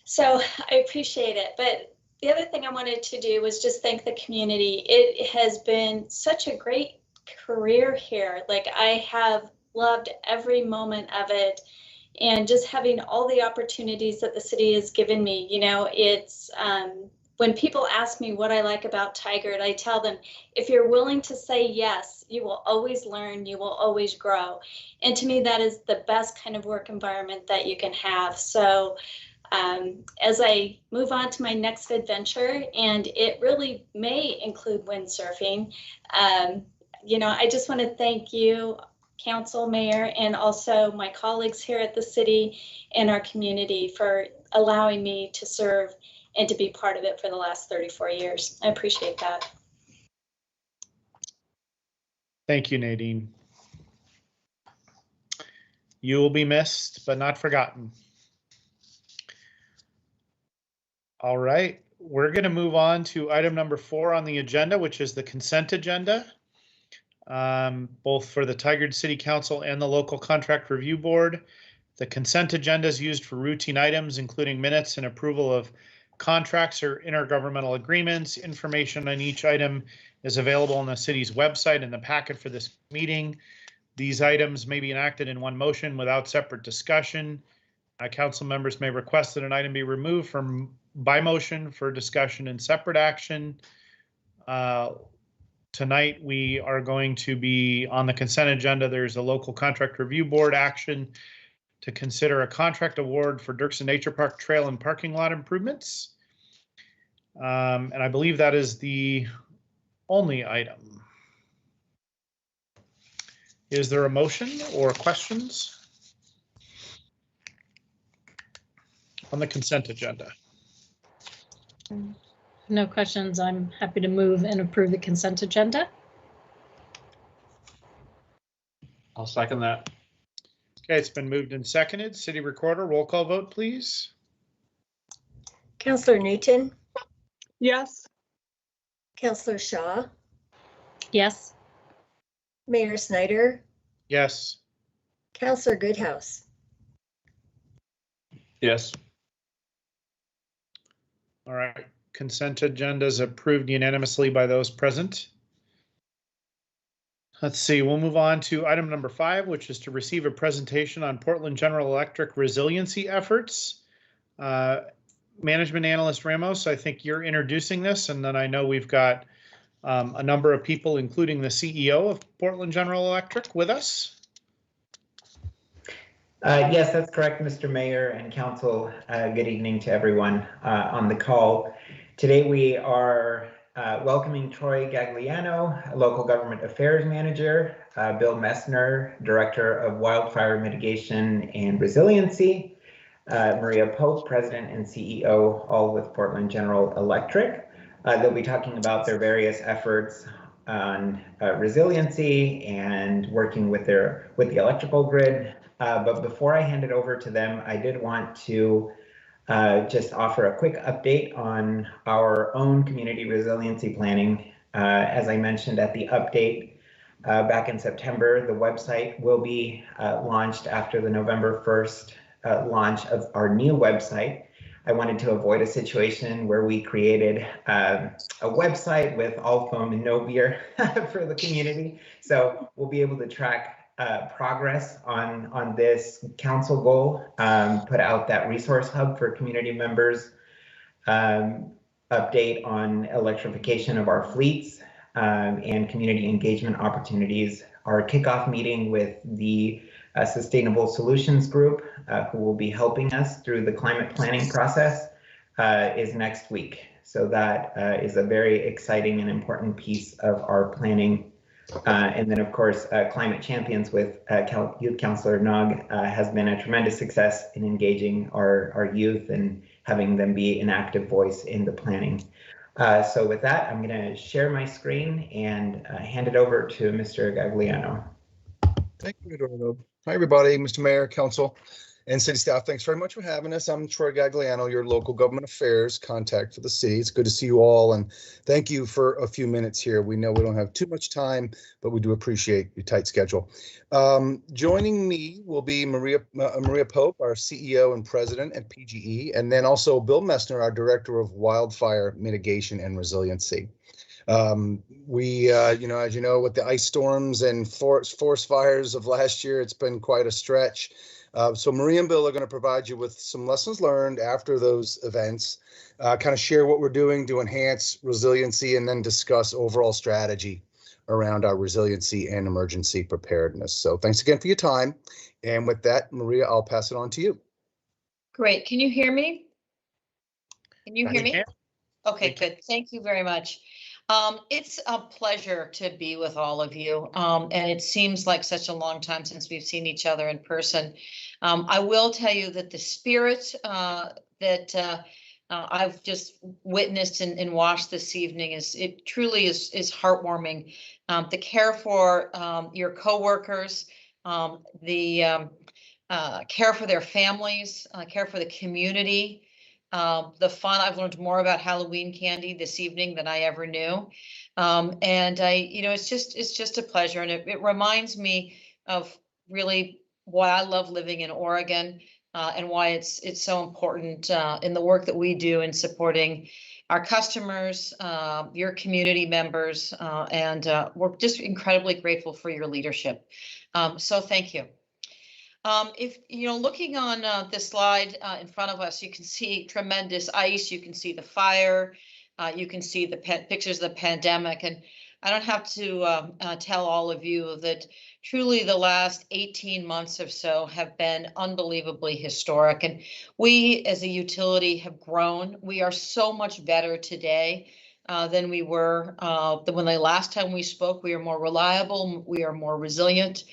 So I appreciate it. But the other thing I wanted to do was just thank the community. It has been such a great career here. Like, I have loved every moment of it, and just having all the opportunities that the city has given me. It's when people ask me what I like about Tigard, I tell them, if you're willing to say yes, you will always learn, you will always grow. And to me, that is the best kind of work environment that you can have. So as I move on to my next adventure, and it really may include windsurfing, I just want to thank you, council, mayor, and also my colleagues here at the city and our community for allowing me to serve and to be part of it for the last 34 years. I appreciate that. Thank you, Nadine. You will be missed, but not forgotten. All right, we're going to move on to item number 4 on the agenda, which is the consent agenda, both for the Tigard City Council and the Local Contract Review Board. The consent agenda is used for routine items, including minutes and approval of contracts or intergovernmental agreements. Information on each item is available on the city's website in the packet for this meeting. These items may be enacted in one motion without separate discussion. Council members may request that an item be removed from by motion for discussion and separate action. Tonight, we are going to be on the consent agenda. There's a local contract review board action to consider a contract award for Dirksen Nature Park trail and parking lot improvements. And I believe that is the only item. Is there a motion or questions on the consent agenda? No questions. I'm happy to move and approve the consent agenda. I'll second that. Okay, it's been moved and seconded. City Recorder, roll call vote, please. Counselor Newton, Yes. Counselor Shaw, Yes. Mayor Snyder, Yes. Counselor Goodhouse. Yes. All right, consent agenda is approved unanimously by those present. Let's see, we'll move on to item number 5, which is to receive a presentation on Portland General Electric resiliency efforts. Management Analyst Ramos, I think you're introducing this, and then I know we've got a number of people, including the CEO of Portland General Electric, with us. Yes, that's correct, Mr. Mayor and Council. Good evening to everyone on the call. Today we are welcoming Troy Gagliano, Local Government Affairs Manager, Bill Messner, Director of Wildfire Mitigation and Resiliency, Maria Pope, President and CEO, all with Portland General Electric. They'll be talking about their various efforts on resiliency and working with the electrical grid. But before I hand it over to them, I did want to just offer a quick update on our own community resiliency planning. As I mentioned at the update back in September, the website will be launched after the November 1st launch of our new website. I wanted to avoid a situation where we created a website with all foam and no beer for the community. So we'll be able to track progress on this council goal, put out that resource hub for community members, update on electrification of our fleets, and community engagement opportunities. Our kickoff meeting with the Sustainable Solutions Group, who will be helping us through the climate planning process, is next week. So that is a very exciting and important piece of our planning. And then, of course, Climate Champions with Youth Councilor Nog has been a tremendous success in engaging our youth and having them be an active voice in the planning. So with that, I'm going to share my screen and hand it over to Mr. Gagliano. Thank you, Eduardo. Hi, everybody, Mr. Mayor, Council, and City staff. Thanks very much for having us. I'm Troy Gagliano, your local government affairs contact for the city. It's good to see you all, and thank you for a few minutes here. We know we don't have too much time, but we do appreciate your tight schedule. Joining me will be Maria Pope, our CEO and president at PGE, and then also Bill Messner, our director of wildfire mitigation and resiliency. As you know, with the ice storms and forest fires of last year, it's been quite a stretch. So Maria and Bill are going to provide you with some lessons learned after those events, kind of share what we're doing to enhance resiliency, and then discuss overall strategy around our resiliency and emergency preparedness. So thanks again for your time. And with that, Maria, I'll pass it on to you. Great. Can you hear me? Can you hear me? Can. Okay, good. Thank you very much. It's a pleasure to be with all of you, and it seems like such a long time since we've seen each other in person. I will tell you that the spirit that I've just witnessed and watched this evening truly is heartwarming. The care for your coworkers, the care for their families, care for the community. The fun. I've learned more about Halloween candy this evening than I ever knew, and it's just a pleasure, and it reminds me of really why I love living in Oregon, and why it's so important in the work that we do in supporting our customers, your community members, and we're just incredibly grateful for your leadership. So thank you. If, looking on this slide in front of us, you can see tremendous ice, you can see the fire, you can see the pictures of the pandemic. And I don't have to tell all of you that truly the last 18 months or so have been unbelievably historic. And we as a utility have grown. We are so much better today than we were when the last time we spoke. We are more reliable, we are more resilient,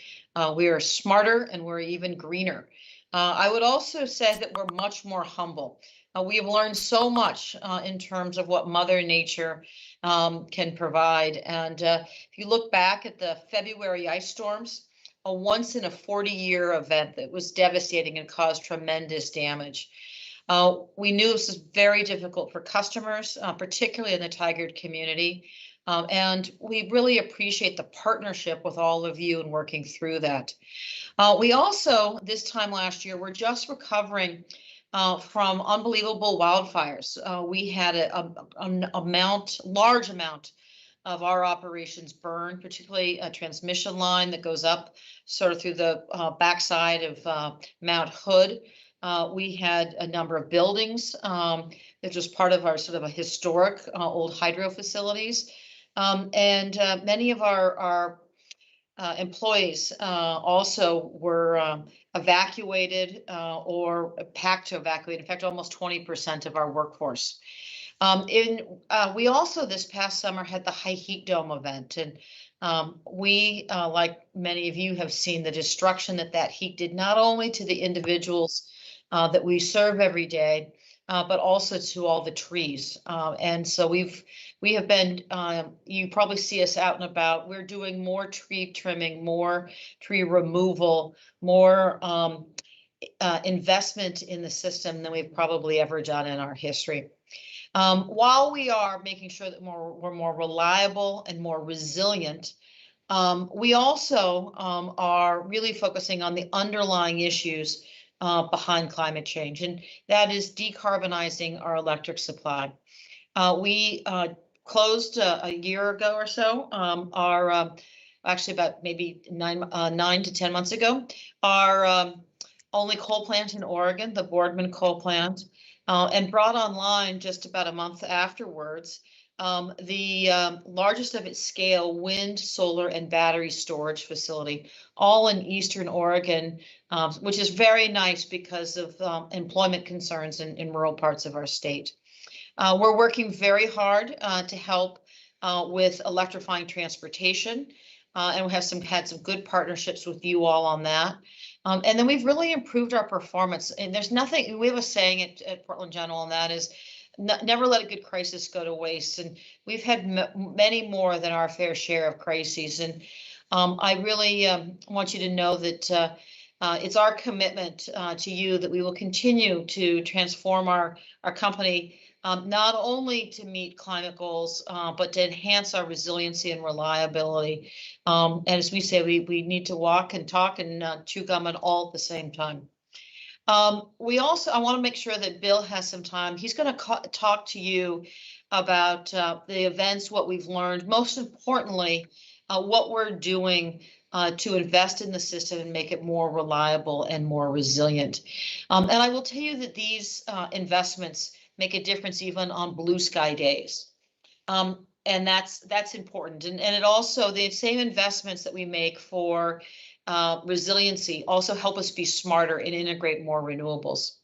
we are smarter, and we're even greener. I would also say that we're much more humble. We have learned so much in terms of what Mother Nature can provide. And if you look back at the February ice storms, a once in a 40-year event that was devastating and caused tremendous damage. We knew this was very difficult for customers, particularly in the Tigard community. And we really appreciate the partnership with all of you in working through that. We also, this time last year, we're just recovering from unbelievable wildfires. We had a large amount of our operations burned, particularly a transmission line that goes up sort of through the backside of Mount Hood. We had a number of buildings that was part of our sort of a historic old hydro facilities. And many of our employees also were evacuated or packed to evacuate. In fact, almost 20% of our workforce. We also this past summer had the high heat dome event, and we, like many of you, have seen the destruction that heat did, not only to the individuals that we serve every day, but also to all the trees. And so we have been, you probably see us out and about. We're doing more tree trimming, more tree removal, more investment in the system than we've probably ever done in our history. While we are making sure that we're more reliable and more resilient, we also are really focusing on the underlying issues behind climate change, and that is decarbonizing our electric supply. We closed a year ago or so, actually about maybe 9 to 10 months ago, our only coal plant in Oregon, the Boardman coal plant, and brought online just about a month afterwards the largest of its scale wind, solar, and battery storage facility, all in Eastern Oregon, which is very nice because of employment concerns in rural parts of our state. We're working very hard to help with electrifying transportation, and we have had some good partnerships with you all on that. And then we've really improved our performance. And there's nothing, we have a saying at Portland General, and that is, never let a good crisis go to waste. And we've had many more than our fair share of crises. And I really want you to know that it's our commitment to you that we will continue to transform our company, not only to meet climate goals, but to enhance our resiliency and reliability. And as we say, we need to walk and talk and chew gum all at the same time. I want to make sure that Bill has some time. He's going to talk to you about the events, what we've learned, most importantly, what we're doing to invest in the system and make it more reliable and more resilient. And I will tell you that these investments make a difference even on blue sky days. And that's important. And it also, the same investments that we make for resiliency also help us be smarter and integrate more renewables.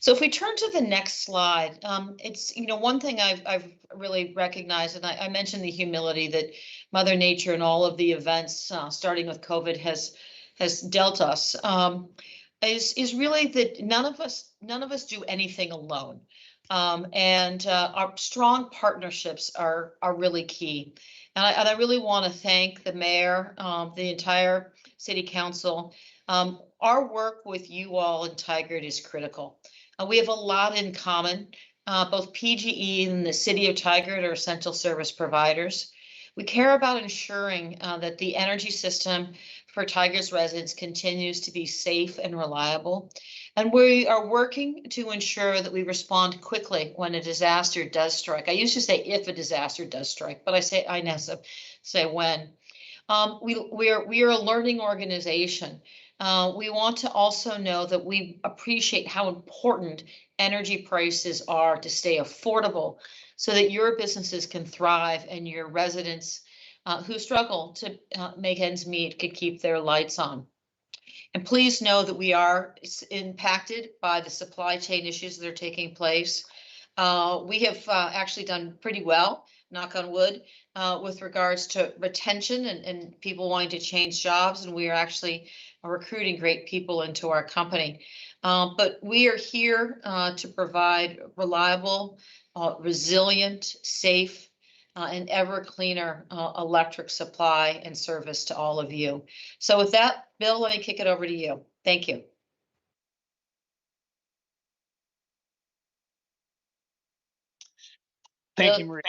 So if we turn to the next slide, it's, one thing I've really recognized, and I mentioned the humility that Mother Nature and all of the events, starting with COVID, has dealt us, is really that none of us do anything alone. And our strong partnerships are really key. And I really want to thank the mayor, the entire city council. Our work with you all in Tigard is critical. We have a lot in common. Both PGE and the city of Tigard are essential service providers. We care about ensuring that the energy system for Tigard's residents continues to be safe and reliable. And we are working to ensure that we respond quickly when a disaster does strike. I used to say if a disaster does strike, but I now say when. We are a learning organization. We want to also know that we appreciate how important energy prices are to stay affordable so that your businesses can thrive and your residents who struggle to make ends meet could keep their lights on. And please know that we are impacted by the supply chain issues that are taking place. We have actually done pretty well, knock on wood, with regards to retention and people wanting to change jobs. And we are actually recruiting great people into our company. But we are here to provide reliable, resilient, safe, and ever cleaner electric supply and service to all of you. So with that, Bill, let me kick it over to you. Thank you. Thank you, Maria.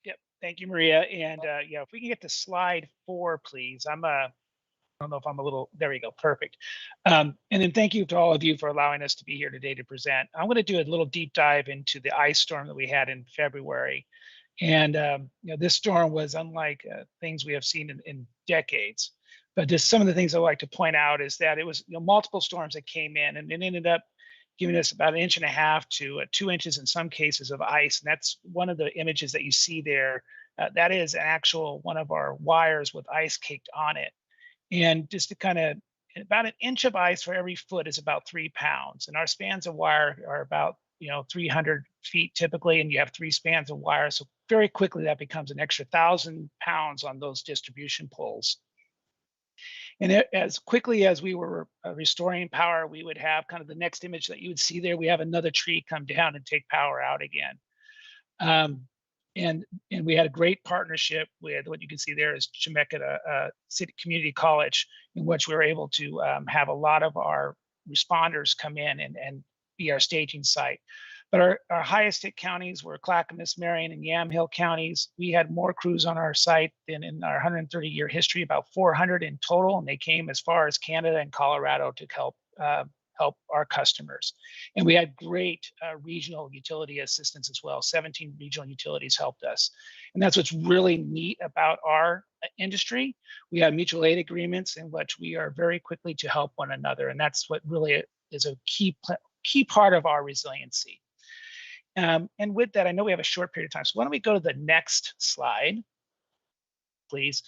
Yep. Thank you, Maria. And yeah, if we can get to slide 4, please. I don't know if I'm a little, there we go, perfect. And then thank you to all of you for allowing us to be here today to present. I'm going to do a little deep dive into the ice storm that we had in February. And this storm was unlike things we have seen in decades. But just some of the things I like to point out is that it was multiple storms that came in, and it ended up giving us about 1.5 inches to 2 inches in some cases of ice. And that's one of the images that you see there. That is an actual one of our wires with ice caked on it. And just to kind of, about 1 inch of ice for every foot is about 3 pounds. And our spans of wire are about 300 feet typically, and you have 3 spans of wire. So very quickly that becomes an extra 1,000 pounds on those distribution poles. And as quickly as we were restoring power, we would have kind of the next image that you would see there. We have another tree come down and take power out again. And we had a great partnership with what you can see there is Chemeketa City Community College, in which we were able to have a lot of our responders come in and be our staging site. But our highest hit counties were Clackamas, Marion, and Yamhill counties. We had more crews on our site than in our 130-year history, about 400 in total, and they came as far as Canada and Colorado to help our customers. And we had great regional utility assistance as well. 17 regional utilities helped us. And that's what's really neat about our industry. We have mutual aid agreements in which we are very quickly to help one another. And that's what really is a key part of our resiliency. And with that, I know we have a short period of time. So why don't we go to the next slide, please?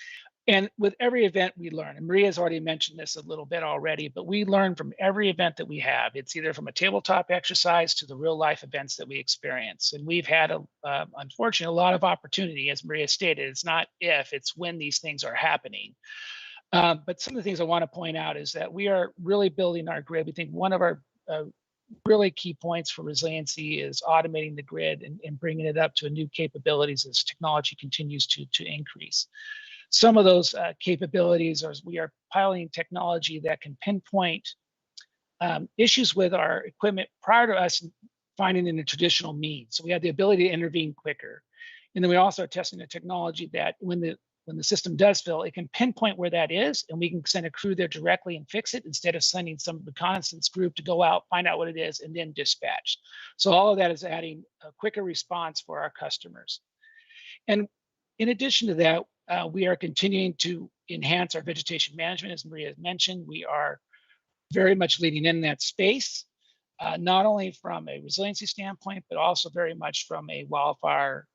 And with every event we learn, and Maria's already mentioned this a little bit already, but we learn from every event that we have. It's either from a tabletop exercise to the real life events that we experience. And we've had, unfortunately, a lot of opportunity, as Maria stated. It's not if, it's when these things are happening. But some of the things I want to point out is that we are really building our grid. We think one of our really key points for resiliency is automating the grid and bringing it up to new capabilities as technology continues to increase. Some of those capabilities are we are piloting technology that can pinpoint issues with our equipment prior to us finding in a traditional means. So we have the ability to intervene quicker. And then we also are testing a technology that when the system does fail, it can pinpoint where that is, and we can send a crew there directly and fix it instead of sending some reconnaissance group to go out, find out what it is, and then dispatch. So all of that is adding a quicker response for our customers. And in addition to that, we are continuing to enhance our vegetation management. As Maria mentioned, we are very much leading in that space, not only from a resiliency standpoint, but also very much from a wildfire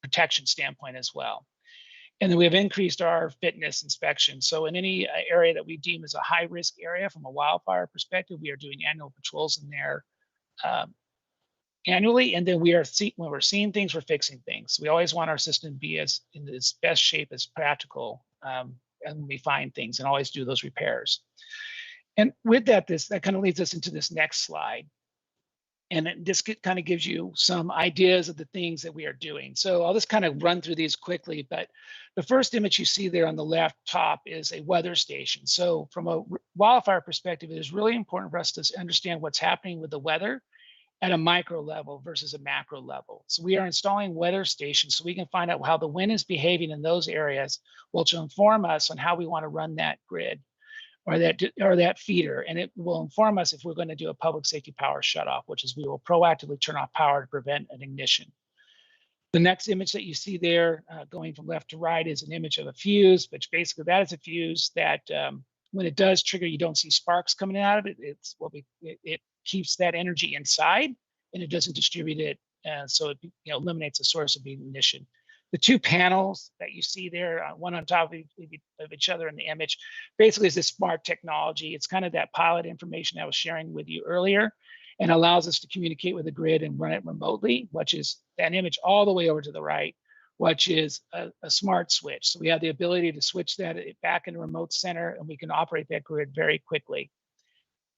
protection standpoint as well. And then we have increased our fitness inspection. So in any area that we deem as a high risk area from a wildfire perspective, we are doing annual patrols in there annually. And then we are when we're seeing things, we're fixing things. We always want our system to be as in its best shape as practical and when we find things, and always do those repairs. And with that, that kind of leads us into this next slide. And this kind of gives you some ideas of the things that we are doing. So I'll just kind of run through these quickly, but the first image you see there on the left top is a weather station. So from a wildfire perspective, it is really important for us to understand what's happening with the weather at a micro level versus a macro level. So we are installing weather stations so we can find out how the wind is behaving in those areas, which will inform us on how we want to run that grid or that feeder. And it will inform us if we're going to do a public safety power shutoff, which is we will proactively turn off power to prevent an ignition. The next image that you see there going from left to right is an image of a fuse, which basically that is a fuse that When it does trigger, you don't see sparks coming out of it. It's what it keeps that energy inside, and it doesn't distribute it, so it eliminates the source of ignition. The two panels that you see there, one on top of each other in the image, basically is this smart technology. It's kind of that pilot information I was sharing with you earlier, and allows us to communicate with the grid and run it remotely, which is that image all the way over to the right, which is a smart switch. So we have the ability to switch that back in a remote center, and we can operate that grid very quickly.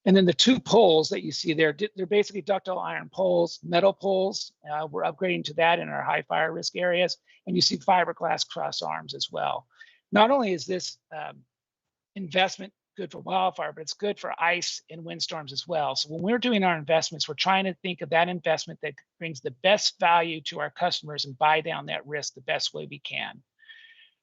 And then the two poles that you see there, they're basically ductile iron poles, metal poles. We're upgrading to that in our high fire risk areas. And you see fiberglass cross arms as well. Not only is this investment good for wildfire, but it's good for ice and windstorms as well. So when we're doing our investments, we're trying to think of that investment that brings the best value to our customers and buy down that risk the best way we can.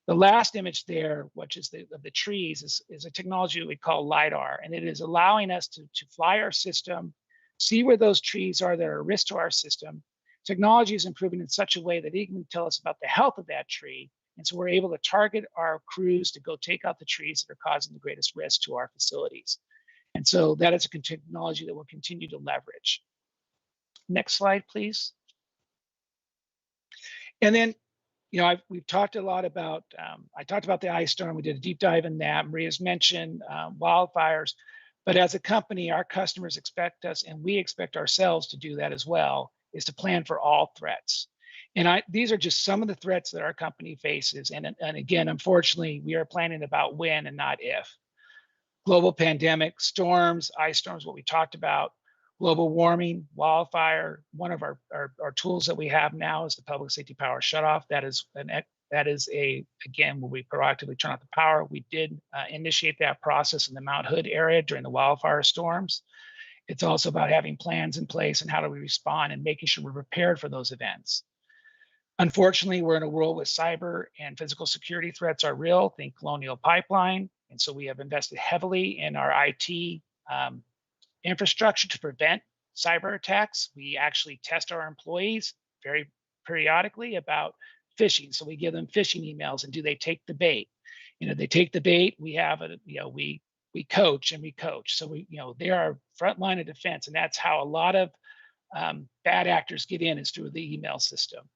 The last image there, which is of the trees, is a technology we call LiDAR, and it is allowing us to fly our system, see where those trees are that are a risk to our system. Technology is improving in such a way that it can tell us about the health of that tree, and so we're able to target our crews to go take out the trees that are causing the greatest risk to our facilities. And so that is a technology that we'll continue to leverage. Next slide, please. And then, we've talked a lot about, I talked about the ice storm. We did a deep dive in that. Maria's mentioned wildfires. But as a company, our customers expect us, and we expect ourselves to do that as well, is to plan for all threats. And these are just some of the threats that our company faces. And again, unfortunately, we are planning about when and not if. Global pandemic, storms, ice storms, what we talked about, global warming, wildfire. One of our tools that we have now is the public safety power shutoff. That is again, where we proactively turn off the power. We did initiate that process in the Mount Hood area during the wildfire storms. It's also about having plans in place and how do we respond and making sure we're prepared for those events. Unfortunately, we're in a world where cyber and physical security threats are real. Think Colonial Pipeline. And so we have invested heavily in our IT infrastructure to prevent cyber attacks. We actually test our employees very periodically about phishing. So we give them phishing emails, and do they take the bait? They take the bait. We have we coach and we coach. So they are front line of defense, and that's how a lot of bad actors get in, is through the email system.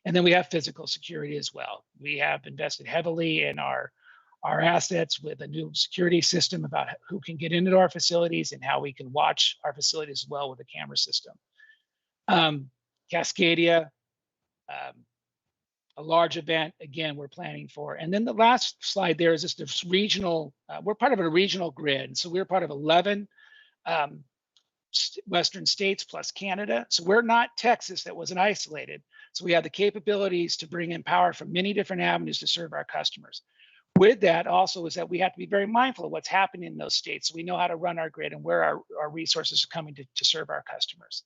And then we have physical security as well. We have invested heavily in our assets with a new security system about who can get into our facilities and how we can watch our facilities as well with a camera system. Cascadia, a large event, again, we're planning for. And then the last slide there is just this regional, we're part of a regional grid. So we're part of 11 Western states plus Canada. So we're not Texas that wasn't isolated. So we have the capabilities to bring in power from many different avenues to serve our customers. With that also is that we have to be very mindful of what's happening in those states, so we know how to run our grid and where our resources are coming to serve our customers.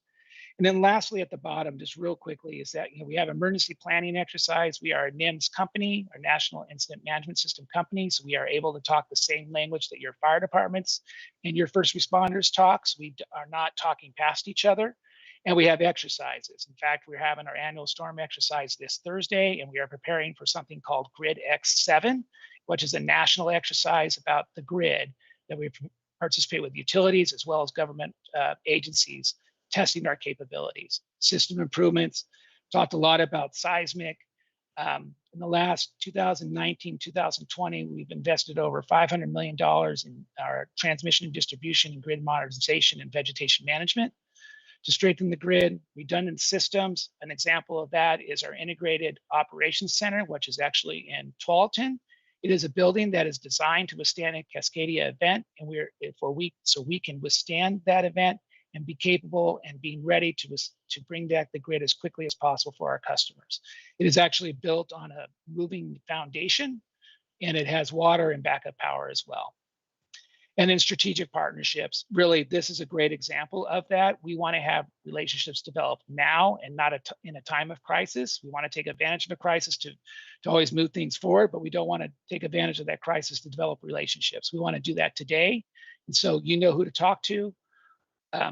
And then lastly, at the bottom, just real quickly, is that we have emergency planning exercise. We are a NIMS company, our National Incident Management System company, so we are able to talk the same language that your fire departments and your first responders talk. So we are not talking past each other. And we have exercises. In fact, we're having our annual storm exercise this Thursday, and we are preparing for something called Grid X7, which is a national exercise about the grid that we participate with utilities as well as government agencies, testing our capabilities. System improvements, talked a lot about seismic. In the last 2019, 2020, we've invested over $500 million in our transmission and distribution and grid modernization and vegetation management to strengthen the grid. Redundant systems, an example of that is our Integrated Operations Center, which is actually in Tualatin. It is a building that is designed to withstand a Cascadia event, and so we can withstand that event and be capable and being ready to bring back the grid as quickly as possible for our customers. It is actually built on a moving foundation, and it has water and backup power as well. And then strategic partnerships. Really, this is a great example of that. We want to have relationships developed now and not in a time of crisis. We want to take advantage of a crisis to always move things forward, but we don't want to take advantage of that crisis to develop relationships. We want to do that today. And so you know who to talk to,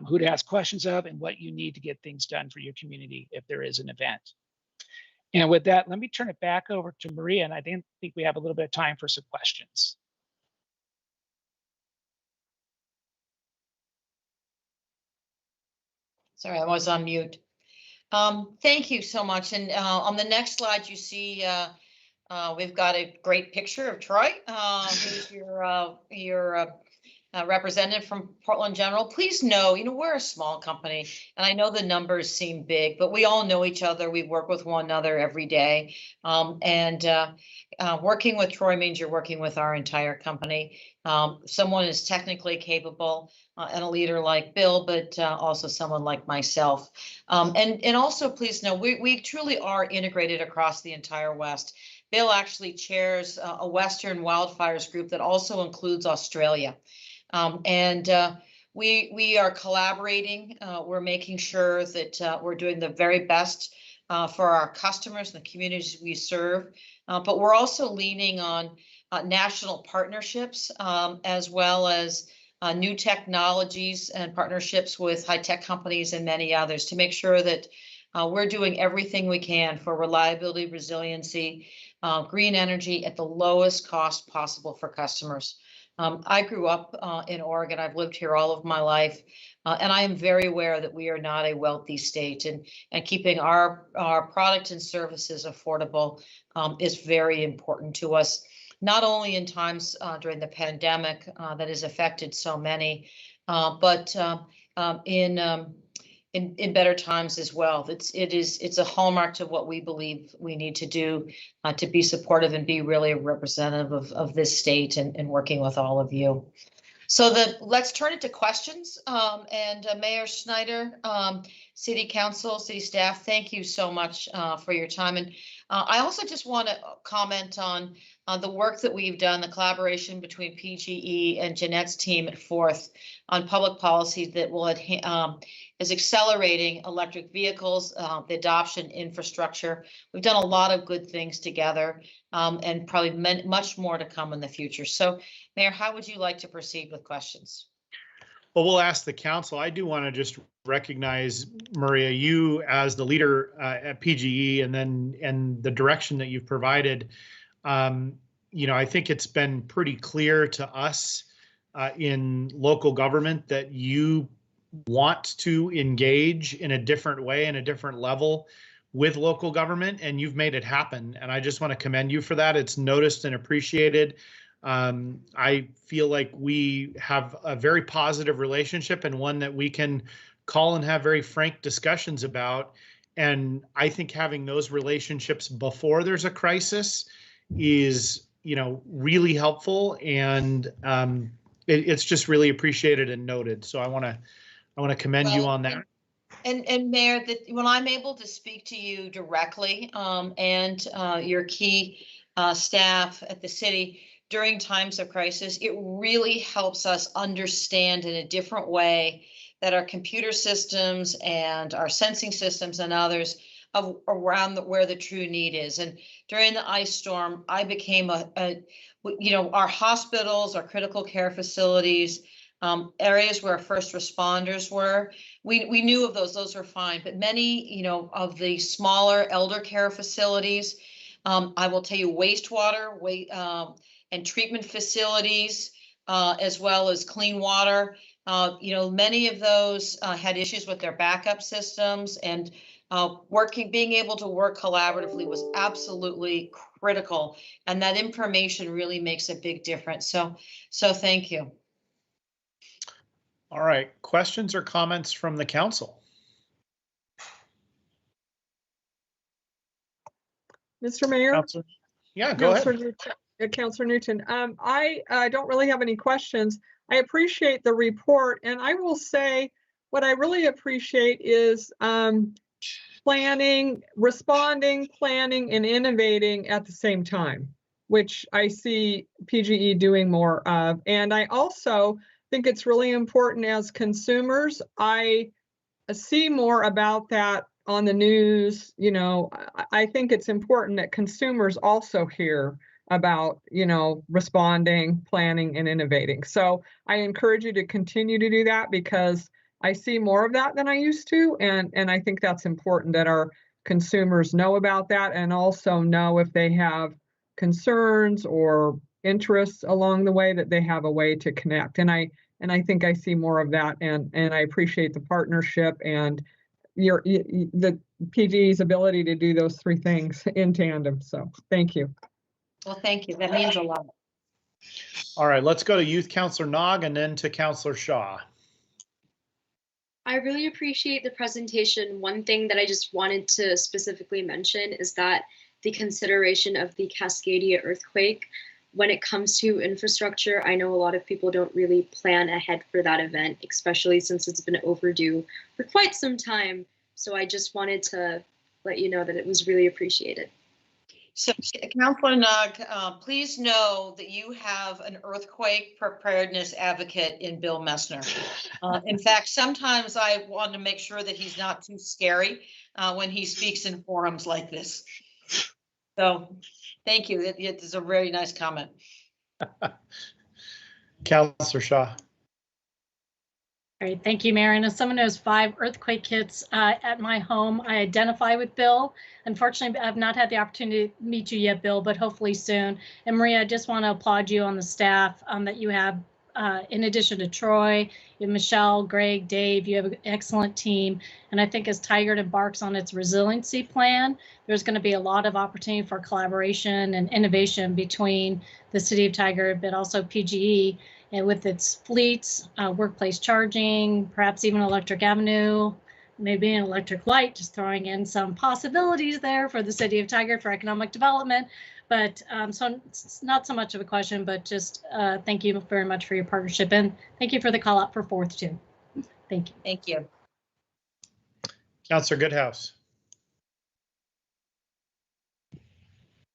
who to ask questions of, and what you need to get things done for your community if there is an event. And with that, let me turn it back over to Maria, and I think we have a little bit of time for some questions. Sorry, I was on mute. Thank you so much. And on the next slide, you see we've got a great picture of Troy, who's your representative from Portland General. Please know, we're a small company, and I know the numbers seem big, but we all know each other. We work with one another every day. Working with Troy means you're working with our entire company. Someone is technically capable and a leader like Bill, but also someone like myself. And also, please know, we truly are integrated across the entire West. Bill actually chairs a Western wildfires group that also includes Australia. We are collaborating. We're making sure that we're doing the very best for our customers and the communities we serve. But we're also leaning on national partnerships as well as new technologies and partnerships with high-tech companies and many others to make sure that we're doing everything we can for reliability, resiliency, green energy at the lowest cost possible for customers. I grew up in Oregon. I've lived here all of my life, and I am very aware that we are not a wealthy state, and keeping our product and services affordable is very important to us, not only in times during the pandemic that has affected so many, but in better times as well. It's a hallmark to what we believe we need to do to be supportive and be really a representative of this state and working with all of you. So let's turn it to questions. And Mayor Schneider, City Council, City staff, thank you so much for your time. And I also just want to comment on the work that we've done, the collaboration between PGE and Jeanette's team at Fourth on public policy that will is accelerating electric vehicles, the adoption infrastructure. We've done a lot of good things together and probably much more to come in the future. So, Mayor, how would you like to proceed with questions? Well, we'll ask the council. I do want to just recognize, Maria, you as the leader at PGE and the direction that you've provided. I think it's been pretty clear to us in local government that you want to engage in a different way, in a different level with local government, and you've made it happen. And I just want to commend you for that. It's noticed and appreciated. I feel like we have a very positive relationship and one that we can call and have very frank discussions about. And I think having those relationships before there's a crisis is, really helpful, and it's just really appreciated and noted. So I want to commend you on that. And Mayor, when I'm able to speak to you directly and your key staff at the city during times of crisis, it really helps us understand in a different way that our computer systems and our sensing systems and others around where the true need is. And during the ice storm, I became our hospitals, our critical care facilities, areas where first responders were, we knew of those were fine, but many, of the smaller elder care facilities, I will tell you, wastewater, and treatment facilities, as well as clean water, many of those had issues with their backup systems, and being able to work collaboratively was absolutely critical, and that information really makes a big difference. So thank you. All right, questions or comments from the council? Mr. Mayor? Councilor, yeah, go ahead. Councilor Newton, I don't really have any questions. I appreciate the report, and I will say what I really appreciate is responding, planning, and innovating at the same time, which I see PGE doing more of. And I also think it's really important as consumers. I see more about that on the news. I think it's important that consumers also hear about, responding, planning, and innovating. So I encourage you to continue to do that, because I see more of that than I used to. And I think that's important that our consumers know about that, and also know if they have concerns or interests along the way, that they have a way to connect. And I think I see more of that, and I appreciate the partnership and the PGE's ability to do those three things in tandem. So thank you. Well, thank you. That means a lot. All right, let's go to Youth Counselor Nog and then to Counselor Shaw. I really appreciate the presentation. One thing that I just wanted to specifically mention is that the consideration of the Cascadia earthquake. When it comes to infrastructure, I know a lot of people don't really plan ahead for that event, especially since it's been overdue for quite some time. So I just wanted to let you know that it was really appreciated. So, Councilor Nog, please know that you have an earthquake preparedness advocate in Bill Messner. In fact, sometimes I want to make sure that he's not too scary when he speaks in forums like this. So, thank you. It is a very nice comment. Counselor Shaw. All right, thank you, Mayor. And as someone who has 5 earthquake kits at my home, I identify with Bill. Unfortunately, I've not had the opportunity to meet you yet, Bill, but hopefully soon. And Maria, I just want to applaud you on the staff that you have. In addition to Troy, you have Michelle, Greg, Dave, you have an excellent team. And I think as Tigard embarks on its resiliency plan, there's going to be a lot of opportunity for collaboration and innovation between the city of Tigard, but also PGE, and with its fleets, workplace charging, perhaps even Electric Avenue, maybe an electric light, just throwing in some possibilities there for the city of Tigard for economic development. But so it's not so much of a question, but just thank you very much for your partnership, and thank you for the call out for 4th too. Thank you. Thank you. Councilor Goodhouse.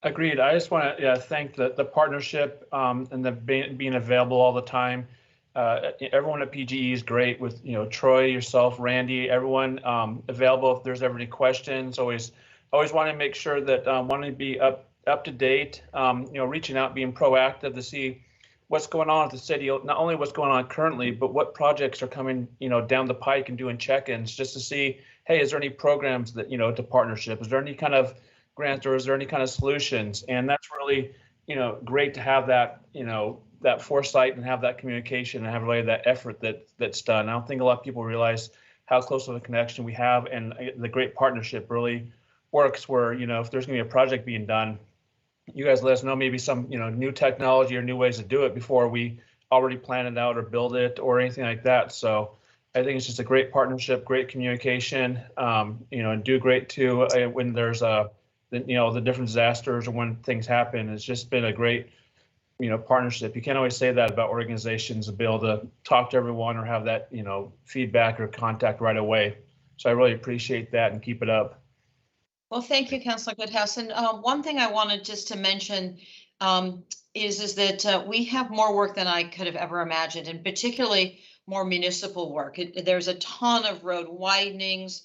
Agreed. I just want to thank the partnership and the being available all the time. Everyone at PGE is great with, Troy, yourself, Randy, everyone available if there's ever any questions. Always want to make sure that want to be up to date, reaching out, being proactive to see what's going on at the city, not only what's going on currently, but what projects are coming, down the pike, and doing check-ins just to see, hey, is there any programs that, to partnership? Is there any kind of grants, or is there any kind of solutions? And that's really, great to have that, that foresight and have that communication and have really that effort that's done. I don't think a lot of people realize how close of a connection we have, and the great partnership really works where, if there's gonna be a project being done, you guys let us know maybe some, new technology or new ways to do it before we already plan it out or build it or anything like that. So I think it's just a great partnership, great communication, and do great too when there's the different disasters or when things happen. It's just been a great, partnership. You can't always say that about organizations, to be able to talk to everyone or have that, feedback or contact right away. So I really appreciate that, and keep it up. Well, thank you, Councilor Goodhouse. And one thing I wanted just to mention is that we have more work than I could have ever imagined, and particularly more municipal work. There's a ton of road widenings.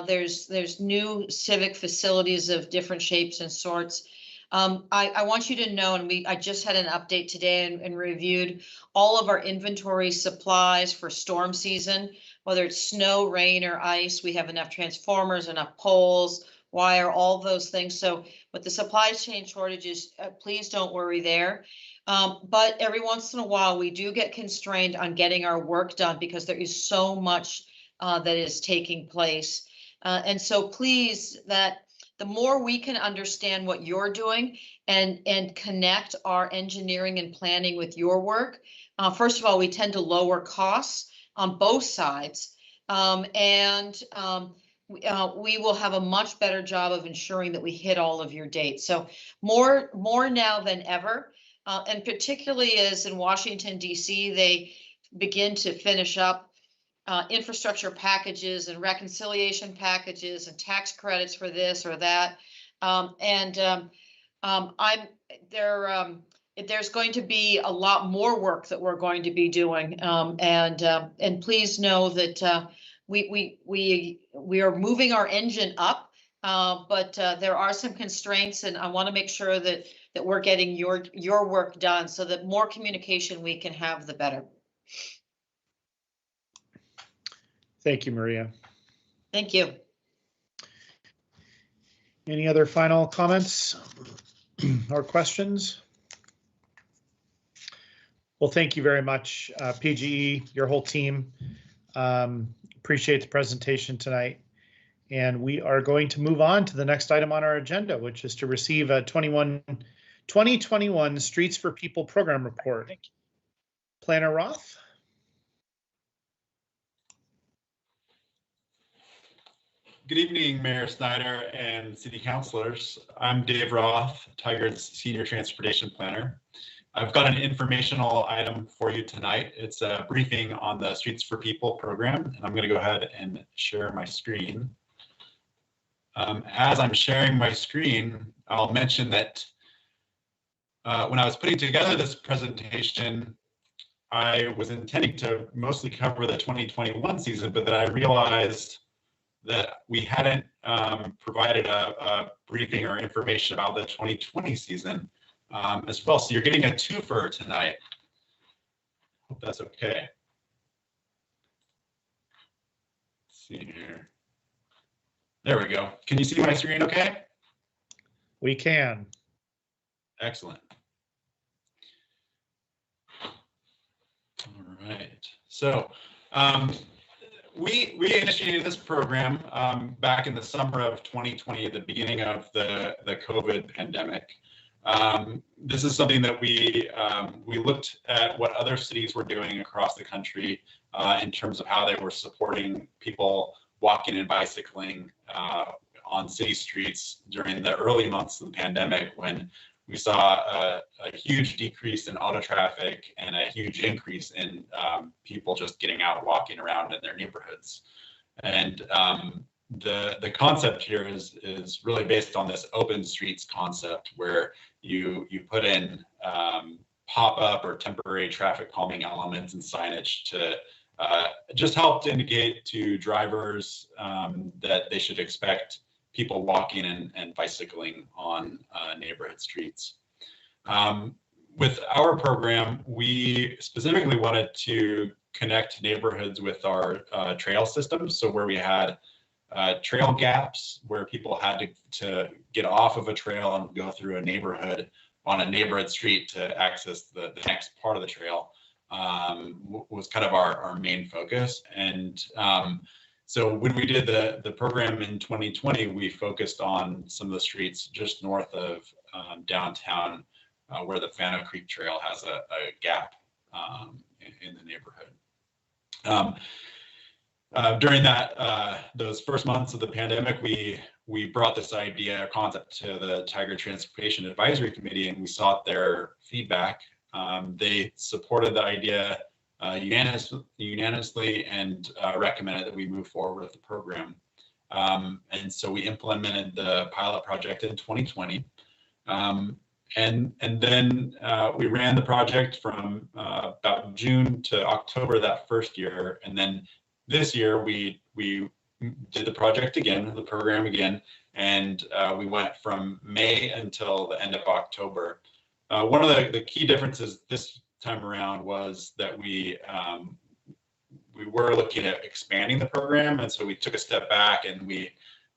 There's new civic facilities of different shapes and sorts. I want you to know, and I just had an update today and reviewed all of our inventory supplies for storm season, whether it's snow, rain, or ice. We have enough transformers, enough poles, wire, all those things. So with the supply chain shortages, please don't worry there. But every once in a while, we do get constrained on getting our work done because there is so much that is taking place. And so please, that the more we can understand what you're doing and connect our engineering and planning with your work, first of all, we tend to lower costs on both sides. We will have a much better job of ensuring that we hit all of your dates. So more now than ever, and particularly as in Washington, D.C., they begin to finish up infrastructure packages and reconciliation packages and tax credits for this or that. There's going to be a lot more work that we're going to be doing. And please know that we are moving our engine up, but there are some constraints, and I want to make sure that we're getting your work done, so that more communication we can have, the better. Thank you, Maria. Thank you. Any other final comments or questions? Well, thank you very much, PGE, your whole team. Appreciate the presentation tonight. And we are going to move on to the next item on our agenda, which is to receive a 2021 Streets for People program report. Planner Roth. Good evening, Mayor Snyder and City Councilors. I'm Dave Roth, Tigard's Senior Transportation Planner. I've got an informational item for you tonight. It's a briefing on the Streets for People program, and I'm going to go ahead and share my screen. As I'm sharing my screen, I'll mention that when I was putting together this presentation, I was intending to mostly cover the 2021 season, but then I realized that we hadn't provided a briefing or information about the 2020 season as well. So you're getting a twofer tonight. Hope that's okay. Let's see here. There we go. Can you see my screen okay? We can. Excellent. All right. So we initiated this program back in the summer of 2020 at the beginning of the COVID pandemic. This is something that we looked at what other cities were doing across the country in terms of how they were supporting people walking and bicycling on city streets during the early months of the pandemic, when we saw a huge decrease in auto traffic and a huge increase in people just getting out walking around in their neighborhoods. And the concept here is really based on this open streets concept, where you put in pop-up or temporary traffic calming elements and signage to just help to indicate to drivers that they should expect people walking and bicycling on neighborhood streets. With our program, we specifically wanted to connect neighborhoods with our trail systems. So where we had trail gaps, where people had to get off of a trail and go through a neighborhood on a neighborhood street to access the next part of the trail, was kind of our main focus. And so when we did the program in 2020, we focused on some of the streets just north of downtown, where the Fano Creek Trail has a gap in the neighborhood. During those first months of the pandemic, we brought this idea or concept to the Tigard Transportation Advisory Committee, and we sought their feedback. They supported the idea unanimously and recommended that we move forward with the program. And so we implemented the pilot project in 2020. And then we ran the project from about June to October that first year. And then this year we did the project again, the program again, and we went from May until the end of October. One of the key differences this time around was that we were looking at expanding the program, and so we took a step back and we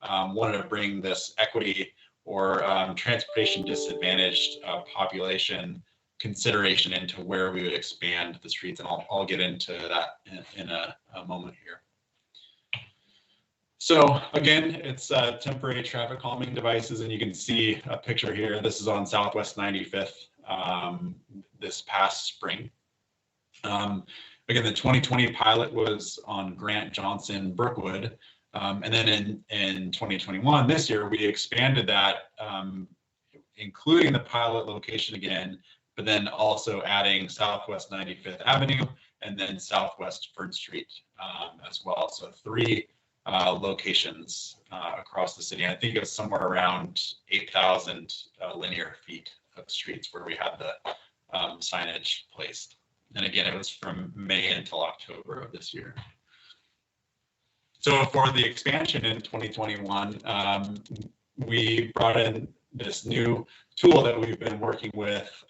wanted to bring this equity or transportation disadvantaged population consideration into where we would expand the streets, and I'll get into that in a moment here. So again, it's temporary traffic calming devices, and you can see a picture here. This is on Southwest 95th this past spring. Again, the 2020 pilot was on Grant, Johnson, Brookwood. And then in 2021, this year, we expanded that, including the pilot location again, but then also adding Southwest 95th Avenue and then Southwest 3rd Street as well. So 3 locations across the city. And I think it was somewhere around 8,000 linear feet of streets where we had the signage placed. And again, it was from May until October of this year. So for the expansion in 2021, we brought in this new tool that we've been working with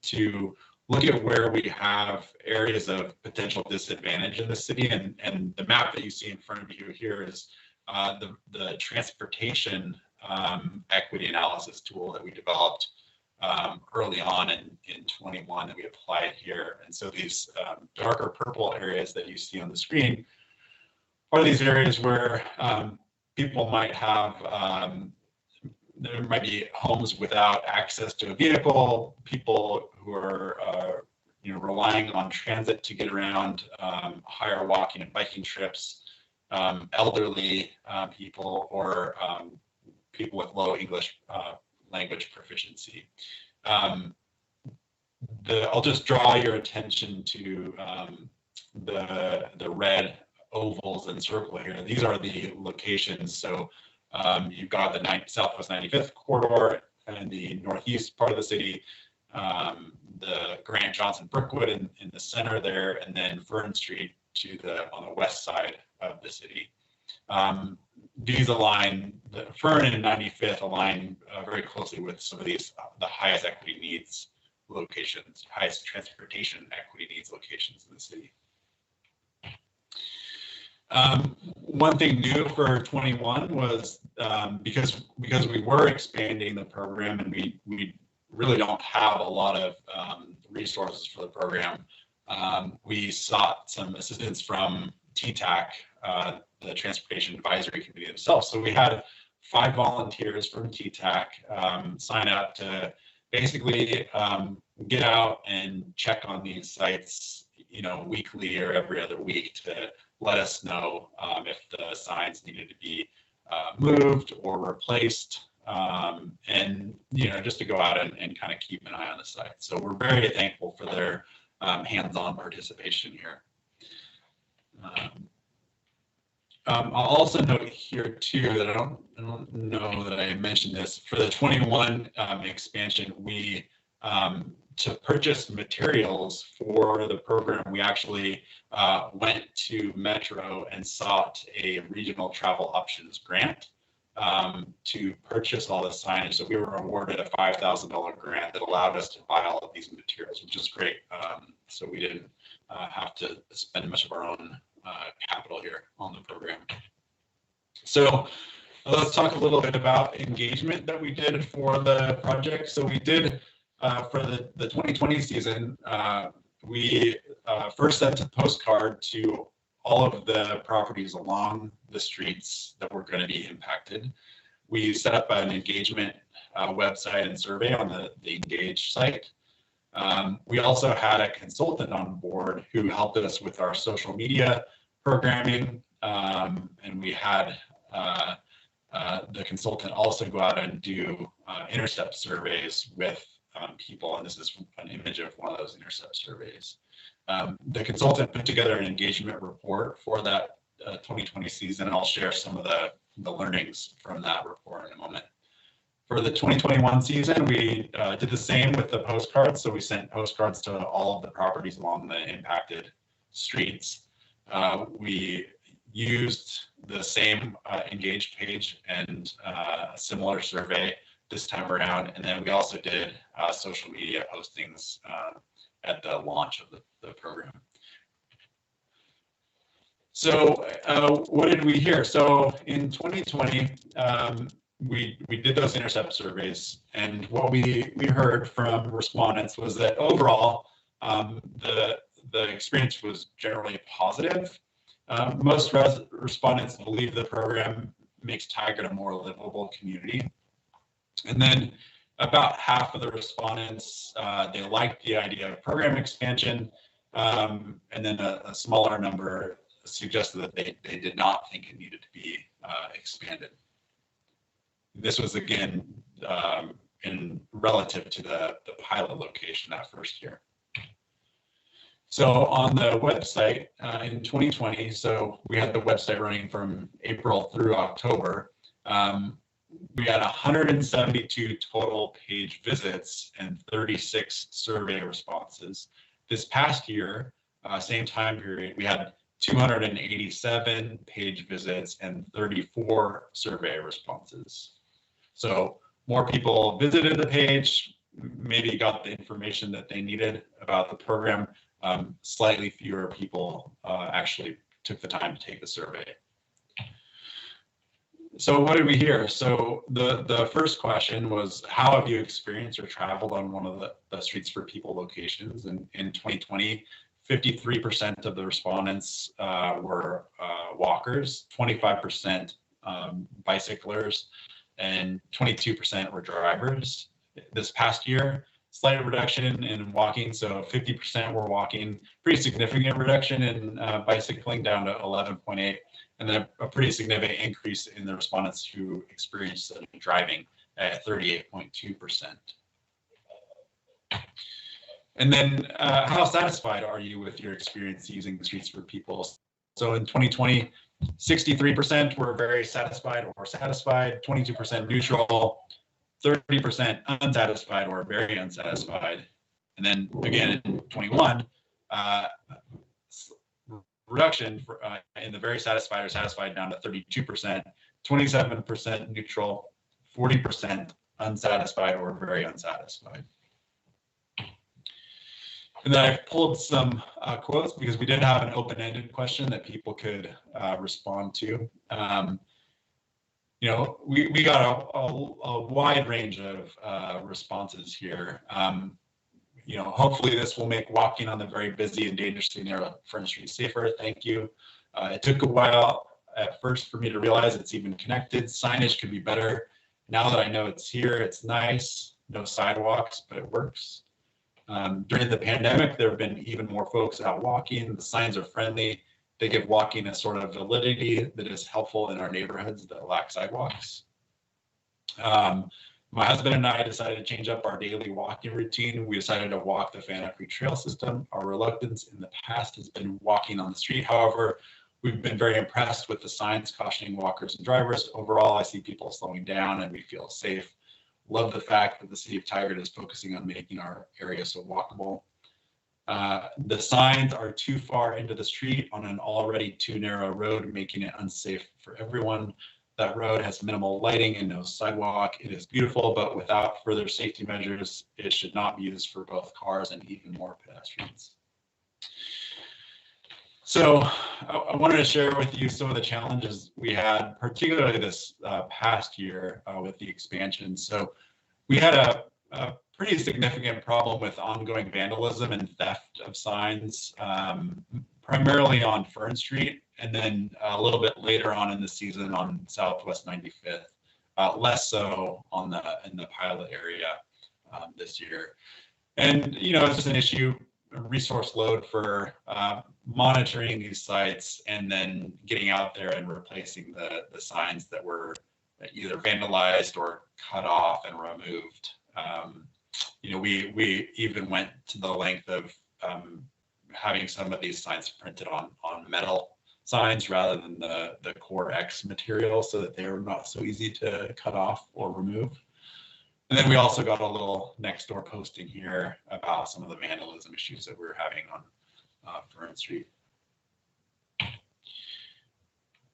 to look at where we have areas of potential disadvantage in the city. And the map that you see in front of you here is the transportation equity analysis tool that we developed early on in 21 that we applied here. And so these darker purple areas that you see on the screen are these areas where people might have, there might be homes without access to a vehicle, people who are relying on transit to get around, higher walking and biking trips, elderly people, or people with low English language proficiency. I'll just draw your attention to the red ovals and circle here. These are the locations. So you've got the Southwest 95th corridor and the northeast part of the city, the Grant Johnson Brookwood in the center there, and then Fern Street on the west side of the city. These align, the Fern and 95th align very closely with some of these, the highest equity needs locations, highest transportation equity needs locations in the city. One thing new for 21 was because we were expanding the program and we really don't have a lot of resources for the program, we sought some assistance from TTAC, the Transportation Advisory Committee themselves. So we had 5 volunteers from TTAC sign up to basically get out and check on these sites, weekly or every other week to let us know if the signs needed to be moved or replaced, and just to go out and kind of keep an eye on the site. So we're very thankful for their hands-on participation here. I'll also note here too that I don't know that I mentioned this. For the 21 expansion, we to purchase materials for the program, we actually went to Metro and sought a regional travel options grant to purchase all the signage. So we were awarded a $5,000 grant that allowed us to buy all of these materials, which is great. So we didn't have to spend much of our own capital here on the program. So let's talk a little bit about engagement that we did for the project. So we did for the 2020 season, we first sent a postcard to all of the properties along the streets that were going to be impacted. We set up an engagement website and survey on the Engage site. We also had a consultant on board who helped us with our social media programming, and we had the consultant also go out and do intercept surveys with people, and this is an image of one of those intercept surveys. The consultant put together an engagement report for that 2020 season, and I'll share some of the learnings from that report in a moment. For the 2021 season, we did the same with the postcards. So we sent postcards to all of the properties along the impacted streets. We used the same Engage page and a similar survey this time around. And then we also did social media postings at the launch of the program. So what did we hear? So in 2020, we did those intercept surveys, and what we heard from respondents was that overall, the experience was generally positive. Most respondents believe the program makes Tigard a more livable community. And then about half of the respondents, they liked the idea of program expansion, and then a smaller number suggested that they did not think it needed to be expanded. This was again in relative to the pilot location that first year. So on the website in 2020, so we had the website running from April through October. We had 172 total page visits and 36 survey responses. This past year, same time period, we had 287 page visits and 34 survey responses. So more people visited the page, maybe got the information that they needed about the program. Slightly fewer people actually took the time to take the survey. So what did we hear? So the first question was, how have you experienced or traveled on one of the Streets for People locations? And in 2020, 53% of the respondents were walkers, 25% bicyclers, and 22% were drivers. This past year, slight reduction in walking, so 50% were walking, pretty significant reduction in bicycling down to 11.8. And then a pretty significant increase in the respondents who experienced driving at 38.2%. And then how satisfied are you with your experience using the Streets for People? So in 2020, 63% were very satisfied or satisfied, 22% neutral, 30% unsatisfied or very unsatisfied. And then again in 21, reduction for, in the very satisfied or satisfied down to 32%, 27% neutral, 40% unsatisfied or very unsatisfied. And then I've pulled some quotes because we did have an open-ended question that people could respond to. You know, we got a wide range of responses here. You know, hopefully this will make walking on the very busy and dangerously narrow Fern Street safer. Thank you. It took a while at first for me to realize it's even connected. Signage could be better. Now that I know it's here, it's nice. No sidewalks, but it works. During the pandemic, there have been even more folks out walking. The signs are friendly. They give walking a sort of validity that is helpful in our neighborhoods that lack sidewalks. My husband and I decided to change up our daily walking routine. We decided to walk the Fana Creek Trail system. Our reluctance in the past has been walking on the street. However, we've been very impressed with the signs cautioning walkers and drivers. Overall, I see people slowing down and we feel safe. Love the fact that the city of Tigard is focusing on making our area so walkable. The signs are too far into the street on an already too narrow road, making it unsafe for everyone. That road has minimal lighting and no sidewalk. It is beautiful, but without further safety measures, it should not be used for both cars and even more pedestrians. So I wanted to share with you some of the challenges we had, particularly this past year with the expansion. So we had a pretty significant problem with ongoing vandalism and theft of signs, primarily on Fern Street, and then a little bit later on in the season on Southwest 95th, less so on in the pilot area this year. And, you know, it's just an issue, a resource load for monitoring these sites and then getting out there and replacing the signs that were either vandalized or cut off and removed. You know, we even went to the length of having some of these signs printed on metal signs rather than the Core X material so that they were not so easy to cut off or remove. And then we also got a little next door posting here about some of the vandalism issues that we were having on Fern Street.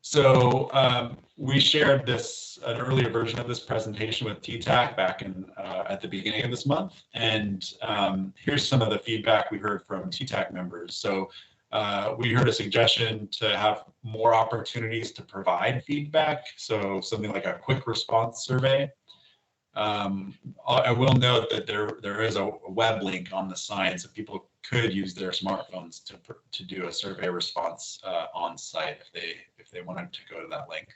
So we shared an earlier version of this presentation with TTAC back at the beginning of this month. And here's some of the feedback we heard from TTAC members. So we heard a suggestion to have more opportunities to provide feedback. So something like a quick response survey. I will note that there is a web link on the sign, so people could use their smartphones to do a survey response on site if they wanted to go to that link.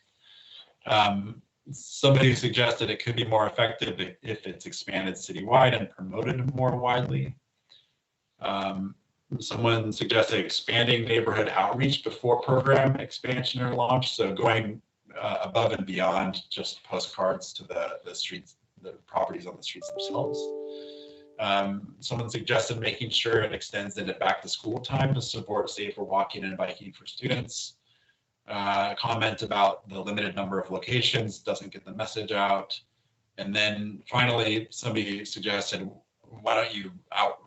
Somebody suggested it could be more effective if it's expanded citywide and promoted more widely. Someone suggested expanding neighborhood outreach before program expansion or launch, so going above and beyond just postcards to the streets, the properties on the streets themselves. Someone suggested making sure it extends into back to school time to support safer walking and biking for students. Comment about the limited number of locations doesn't get the message out. And then finally, somebody suggested, why don't you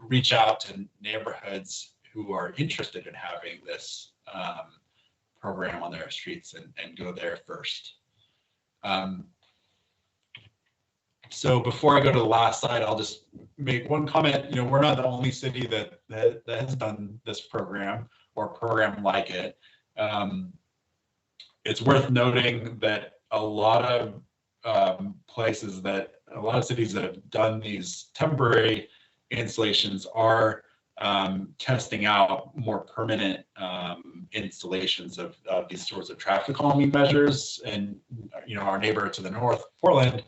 reach out to neighborhoods who are interested in having this program on their streets and go there first. So before I go to the last slide, I'll just make one comment. You know, we're not the only city that has done this program or a program like it. It's worth noting that a lot of places that a lot of cities that have done these temporary installations are testing out more permanent installations of these sorts of traffic calming measures. And our neighbor to the north, Portland,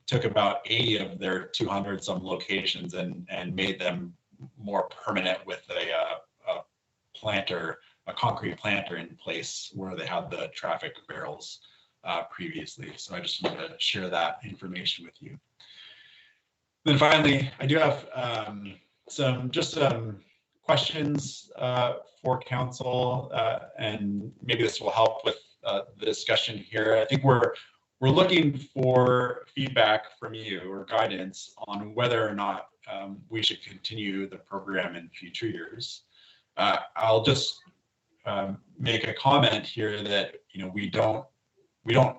took about 80 of their 200 some locations and made them more permanent with a concrete planter in place where they had the traffic barrels previously. So I just wanted to share that information with you. Then finally, I do have some questions for council, and maybe this will help with the discussion here. I think we're looking for feedback from you or guidance on whether or not we should continue the program in future years. I'll just make a comment here that we don't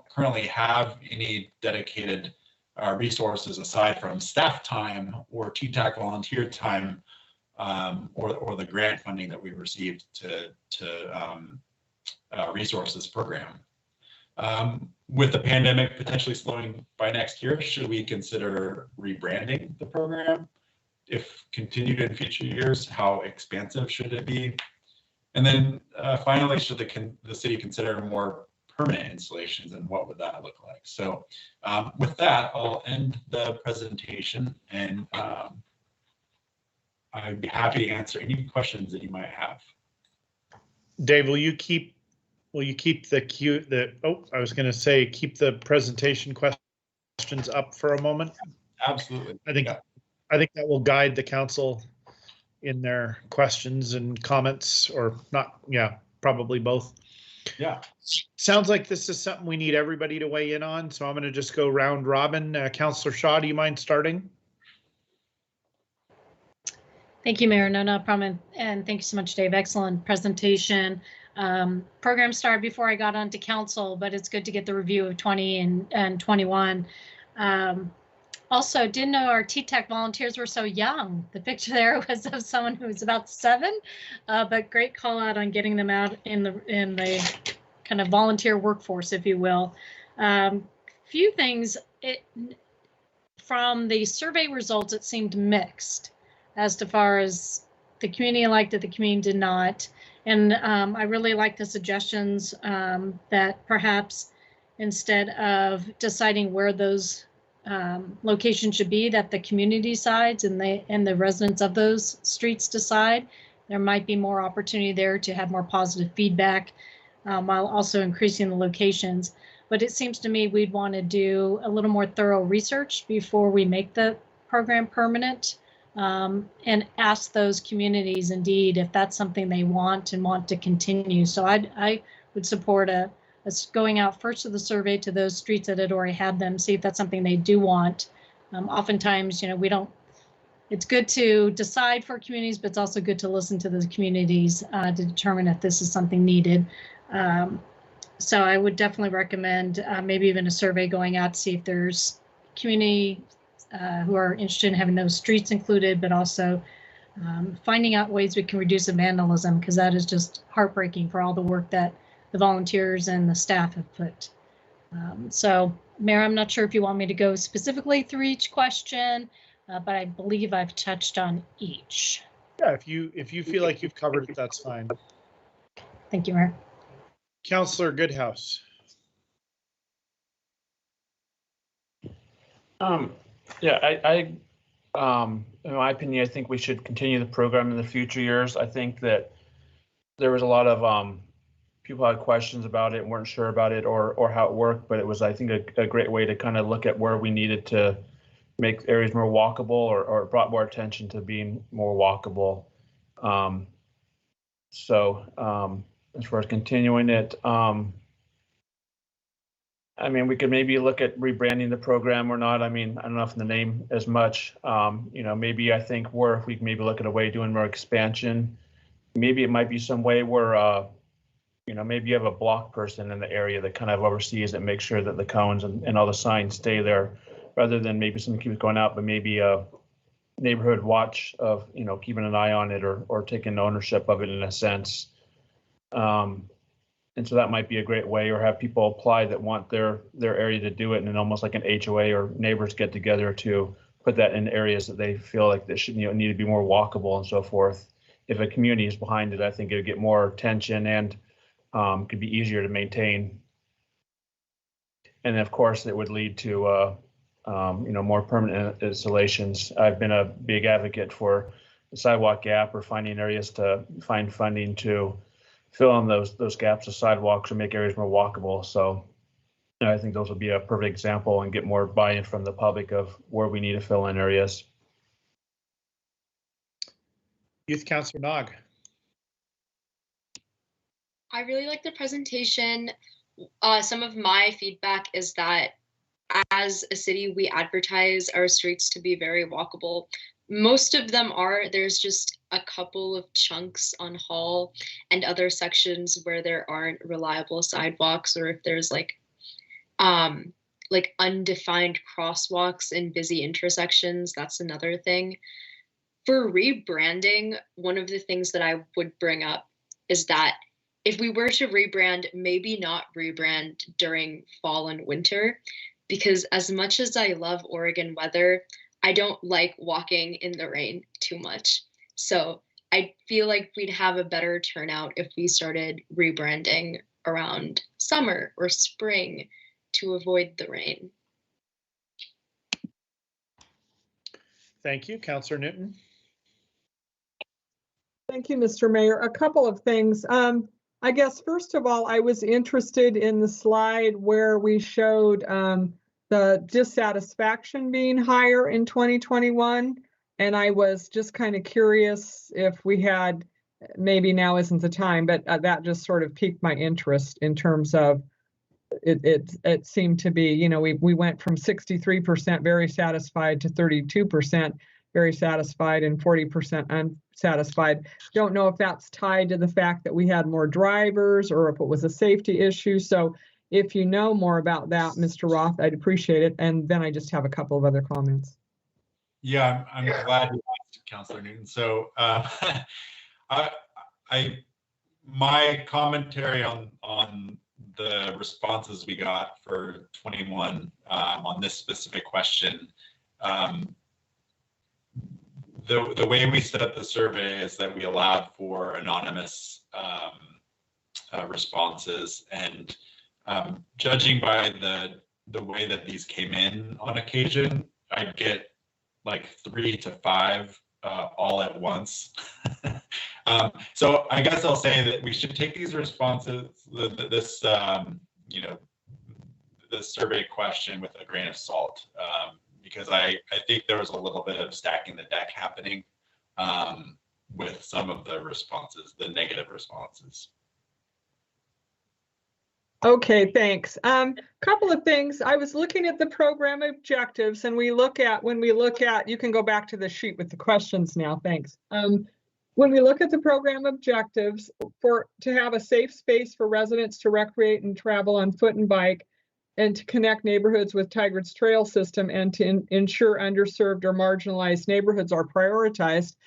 currently have any dedicated resources aside from staff time or TTAC volunteer time, or the grant funding that we received to resource this program. With the pandemic potentially slowing by next year, should we consider rebranding the program? If continued in future years, how expansive should it be? And then finally, should the city consider more permanent installations, and what would that look like? So with that, I'll end the presentation, and I'd be happy to answer any questions that you might have. Dave, will you keep keep the presentation questions up for a moment? Absolutely. I think that will guide the council in their questions and comments, or not. Yeah, probably both. Yeah. Sounds like this is something we need everybody to weigh in on. So I'm going to just go round robin. Councillor Shaw, do you mind starting? Thank you, Mayor. No problem. And thank you so much, Dave. Excellent presentation. Program started before I got onto council, but it's good to get the review of 20 and 21. Also, didn't know our TTAC volunteers were so young. The picture there was of someone who was about 7, but great call out on getting them out in the kind of volunteer workforce, if you will. Few things from the survey results, it seemed mixed as to far as the community liked it, the community did not. And I really like the suggestions that perhaps instead of deciding where those locations should be, that the community decides and the residents of those streets decide. There might be more opportunity there to have more positive feedback while also increasing the locations. But it seems to me we'd want to do a little more thorough research before we make the program permanent, and ask those communities indeed if that's something they want and want to continue. So I would support us going out first to the survey to those streets that had already had them, see if that's something they do want. Oftentimes, it's good to decide for communities, but it's also good to listen to the communities to determine if this is something needed. So I would definitely recommend maybe even a survey going out to see if there's community who are interested in having those streets included, but also finding out ways we can reduce the vandalism, because that is just heartbreaking for all the work that the volunteers and the staff have put. So, Mayor, I'm not sure if you want me to go specifically through each question, but I believe I've touched on each. Yeah, if you feel like you've covered it, that's fine. Thank you, Mayor. Councillor Goodhouse. Yeah, I in my opinion, I think we should continue the program in the future years. I think that there was a lot of people had questions about it and weren't sure about it or how it worked, but it was, I think, a great way to kind of look at where we needed to make areas more walkable, or brought more attention to being more walkable. So as far as continuing it, I mean, we could maybe look at rebranding the program or not. I mean, I don't know if the name as much, maybe I think where if we can maybe look at a way of doing more expansion, maybe it might be some way where, maybe you have a block person in the area that kind of oversees and makes sure that the cones and all the signs stay there, rather than maybe something keeps going out, but maybe a neighborhood watch of, keeping an eye on it or taking ownership of it in a sense. And so that might be a great way, or have people apply that want their area to do it, and then almost like an HOA or neighbors get together to put that in areas that they feel like they should, need to be more walkable and so forth. If a community is behind it, I think it would get more attention and could be easier to maintain. And of course, it would lead to more permanent installations. I've been a big advocate for the sidewalk gap, or finding areas to find funding to fill in those gaps of sidewalks or make areas more walkable. So I think those will be a perfect example and get more buy-in from the public of where we need to fill in areas. Youth Councilor Nog. I really like the presentation. Some of my feedback is that as a city, we advertise our streets to be very walkable. Most of them are. There's just a couple of chunks on Hall and other sections where there aren't reliable sidewalks, or if there's like undefined crosswalks in busy intersections. That's another thing. For rebranding, one of the things that I would bring up is that if we were to rebrand, maybe not rebrand during fall and winter, because as much as I love Oregon weather, I don't like walking in the rain too much. So I feel like we'd have a better turnout if we started rebranding around summer or spring to avoid the rain. Thank you, Councilor Newton. Thank you, Mr. Mayor. A couple of things. I guess, first of all, I was interested in the slide where we showed the dissatisfaction being higher in 2021. And I was just kind of curious if we had, maybe now isn't the time, but that just sort of piqued my interest in terms of it seemed to be, we went from 63% very satisfied to 32% very satisfied and 40% unsatisfied. Don't know if that's tied to the fact that we had more drivers or if it was a safety issue. So if you know more about that, Mr. Roth, I'd appreciate it. And then I just have a couple of other comments. Yeah, I'm glad you asked, Councilor Newton. So my commentary on the responses we got for 21 on this specific question, the way we set up the survey is that we allowed for anonymous responses, and judging by the way that these came in on occasion, I'd get like 3 to 5 all at once. So I guess I'll say that we should take these responses, this survey question with a grain of salt, because I think there was a little bit of stacking the deck happening with some of the responses, the negative responses. Okay, thanks. Couple of things. I was looking at the program objectives, and when we look at, you can go back to the sheet with the questions now, thanks. When we look at the program objectives to have a safe space for residents to recreate and travel on foot and bike, and to connect neighborhoods with Tigard's trail system, and to ensure underserved or marginalized neighborhoods are prioritized,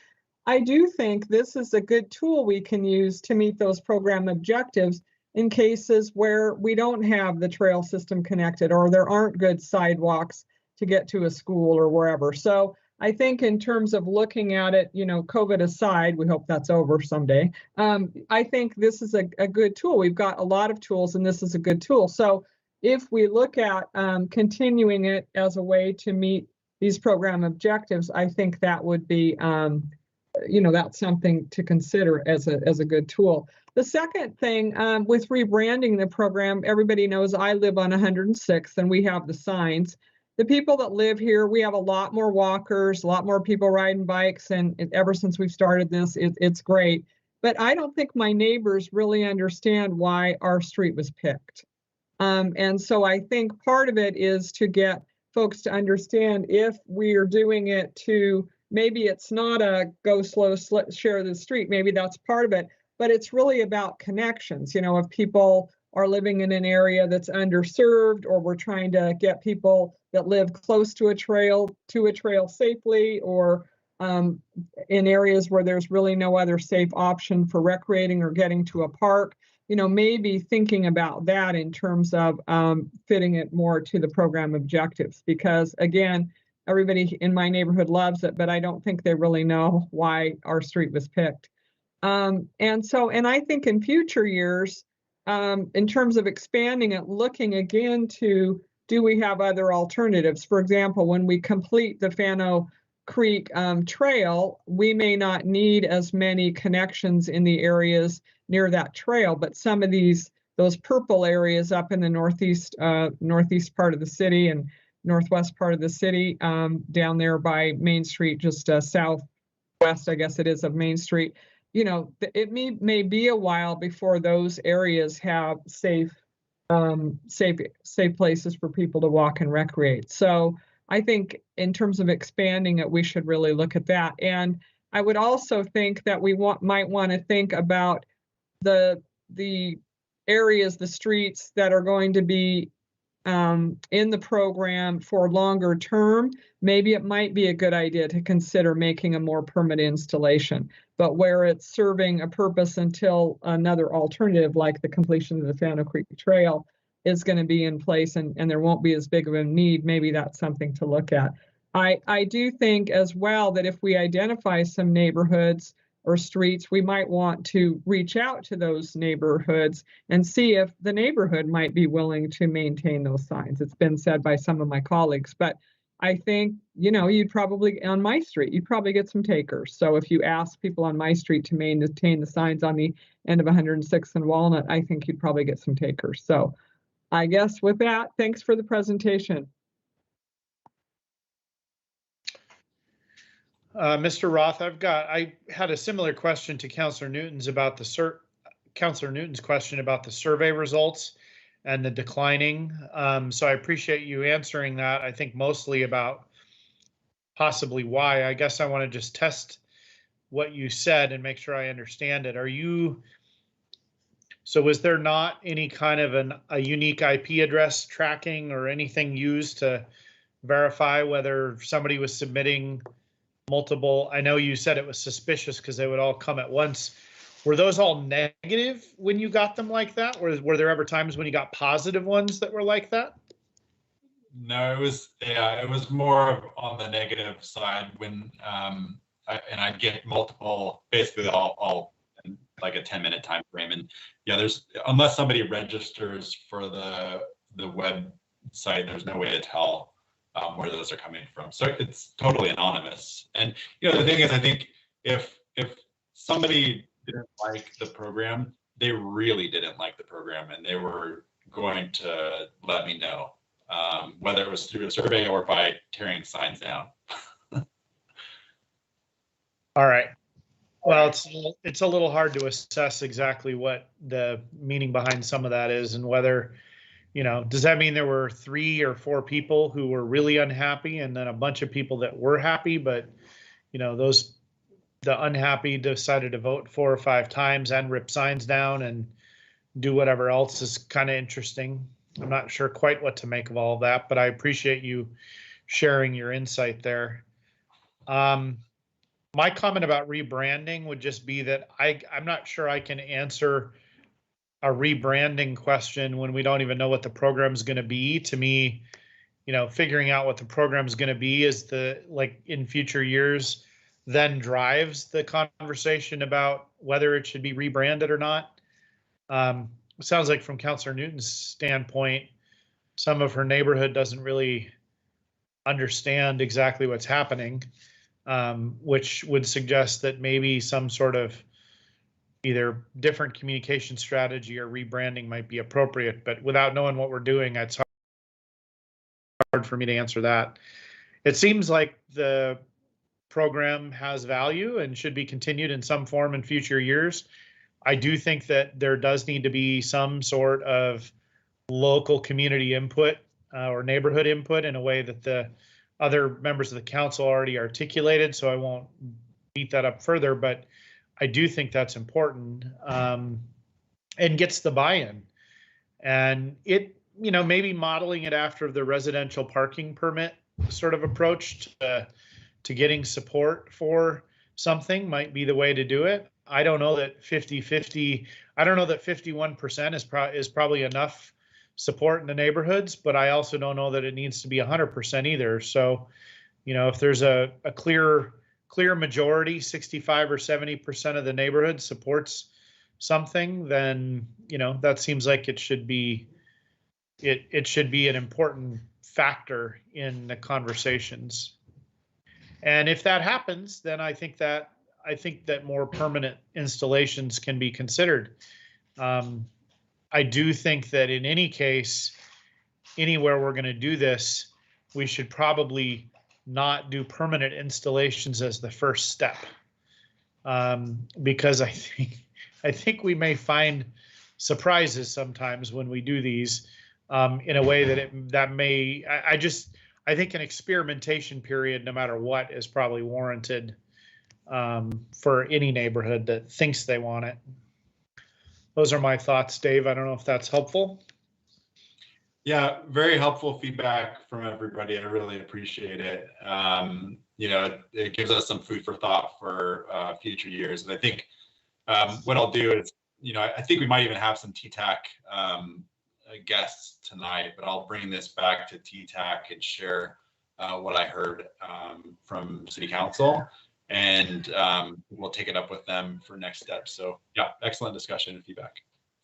I do think this is a good tool we can use to meet those program objectives in cases where we don't have the trail system connected, or there aren't good sidewalks to get to a school or wherever. So I think in terms of looking at it, COVID aside, we hope that's over someday. I think this is a good tool. We've got a lot of tools, and this is a good tool. So if we look at continuing it as a way to meet these program objectives, I think that would be, that's something to consider as a good tool. The second thing with rebranding the program, everybody knows I live on 106th and we have the signs. The people that live here, we have a lot more walkers, a lot more people riding bikes, and ever since we've started this, it's great. But I don't think my neighbors really understand why our street was picked. And so I think part of it is to get folks to understand, if we are doing it to, maybe it's not a go slow, share the street, maybe that's part of it, but it's really about connections. If people are living in an area that's underserved, or we're trying to get people that live close to a trail safely, or in areas where there's really no other safe option for recreating or getting to a park, maybe thinking about that in terms of fitting it more to the program objectives, because again, everybody in my neighborhood loves it, but I don't think they really know why our street was picked. And I think in future years, in terms of expanding it, looking again to, do we have other alternatives? For example, when we complete the Fano Creek trail, we may not need as many connections in the areas near that trail, but some of those purple areas up in the northeast part of the city and northwest part of the city, down there by Main Street, just southwest, I guess it is, of Main Street. It may be a while before those areas have safe places for people to walk and recreate. So I think in terms of expanding it, we should really look at that. And I would also think that we might want to think about the areas, the streets that are going to be in the program for longer term. Maybe it might be a good idea to consider making a more permanent installation, but where it's serving a purpose until another alternative like the completion of the Fano Creek Trail is going to be in place, and there won't be as big of a need, maybe that's something to look at. I do think as well that if we identify some neighborhoods or streets, we might want to reach out to those neighborhoods and see if the neighborhood might be willing to maintain those signs. It's been said by some of my colleagues, but I think, you'd probably, on my street, you'd probably get some takers. So if you ask people on my street to maintain the signs on the end of 106th and Walnut, I think you'd probably get some takers. So I guess with that, thanks for the presentation. Mr. Roth, I had a similar question to Councillor Newton's about Councillor Newton's question about the survey results and the declining. So I appreciate you answering that. I think mostly about possibly why. I guess I want to just test what you said and make sure I understand it. So was there not any kind of a unique IP address tracking or anything used to verify whether somebody was submitting multiple? I know you said it was suspicious because they would all come at once. Were those all negative when you got them like that? Or were there ever times when you got positive ones that were like that? No, it was more on the negative side when I'd get multiple, basically all in like a 10-minute time frame. And there's, unless somebody registers for the website, there's no way to tell where those are coming from. So it's totally anonymous. And the thing is, I think if somebody didn't like the program, they really didn't like the program, and they were going to let me know, whether it was through a survey or by tearing signs down. All right. Well, it's a little hard to assess exactly what the meaning behind some of that is, and whether, does that mean there were 3 or 4 people who were really unhappy and then a bunch of people that were happy, but the unhappy decided to vote 4 or 5 times and rip signs down and do whatever else is kind of interesting. I'm not sure quite what to make of all of that, but I appreciate you sharing your insight there. My comment about rebranding would just be that I'm not sure I can answer a rebranding question when we don't even know what the program is going to be. To me, figuring out what the program is going to be is in future years, then drives the conversation about whether it should be rebranded or not. It sounds like from Councillor Newton's standpoint, some of her neighborhood doesn't really understand exactly what's happening, which would suggest that maybe some sort of either different communication strategy or rebranding might be appropriate. But without knowing what we're doing, it's hard for me to answer that. It seems like the program has value and should be continued in some form in future years. I do think that there does need to be some sort of local community input or neighborhood input in a way that the other members of the council already articulated, so I won't beat that up further, but I do think that's important, and gets the buy-in. And it, maybe modeling it after the residential parking permit sort of approach to getting support for something might be the way to do it. I don't know that 50-50, I don't know that 51% is probably enough support in the neighborhoods, but I also don't know that it needs to be 100% either. So, you know, if there's a clear majority, 65 or 70% of the neighborhood supports something, then, you know, that seems like it should be an important factor in the conversations. And if that happens, then I think that more permanent installations can be considered. I do think that in any case, anywhere we're going to do this, we should probably not do permanent installations as the first step, because I think we may find surprises sometimes when we do these, in a way that may. I think an experimentation period, no matter what, is probably warranted, for any neighborhood that thinks they want it. Those are my thoughts, Dave. I don't know if that's helpful. Yeah, very helpful feedback from everybody. I really appreciate it. You know, it gives us some food for thought for future years. And I think what I'll do is, you know, I think we might even have some TTAC guests tonight, but I'll bring this back to TTAC and share what I heard from City Council, and we'll take it up with them for next steps. So yeah, excellent discussion and feedback.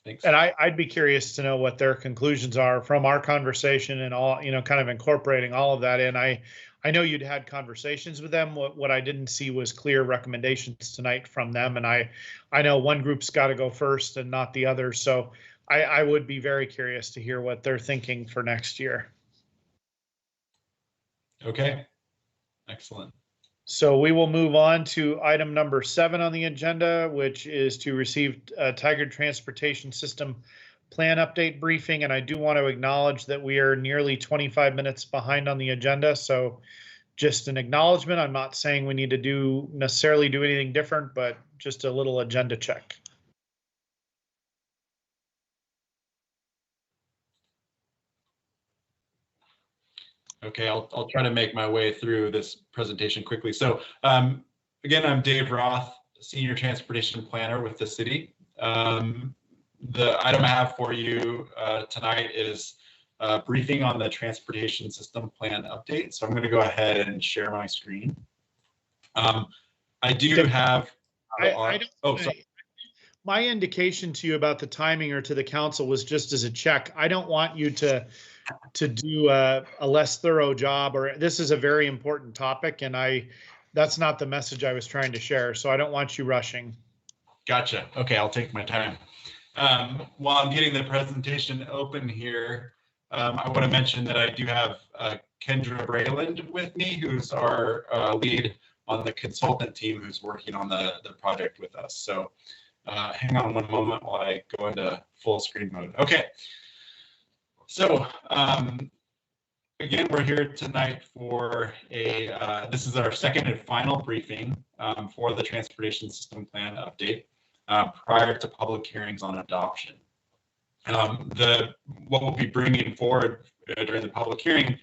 Thanks. And I'd be curious to know what their conclusions are from our conversation and all, you know, kind of incorporating all of that in. I know you'd had conversations with them. What I didn't see was clear recommendations tonight from them. And I know one group's got to go first and not the other. So I would be very curious to hear what they're thinking for next year. Okay, excellent. So we will move on to item number 7 on the agenda, which is to receive Tigard Transportation System Plan Update Briefing. And I do want to acknowledge that we are nearly 25 minutes behind on the agenda. So just an acknowledgement. I'm not saying we need to necessarily do anything different, but just a little agenda check. Okay, I'll try to make my way through this presentation quickly. So again, I'm Dave Roth, Senior Transportation Planner with the city. The item I have for you tonight is a briefing on the Transportation System Plan update. So I'm going to go ahead and share my screen. I do have. Sorry. My indication to you about the timing or to the council was just as a check. I don't want you to do a less thorough job, or this is a very important topic, and that's not the message I was trying to share. So I don't want you rushing. Gotcha. Okay, I'll take my time. While I'm getting the presentation open here, I want to mention that I do have Kendra Brayland with me, who's our lead on the consultant team who's working on the project with us. So hang on one moment while I go into full screen mode. Okay. So again, we're here tonight for this is our second and final briefing for the Transportation System Plan update prior to public hearings on adoption. What we'll be bringing forward during the public hearing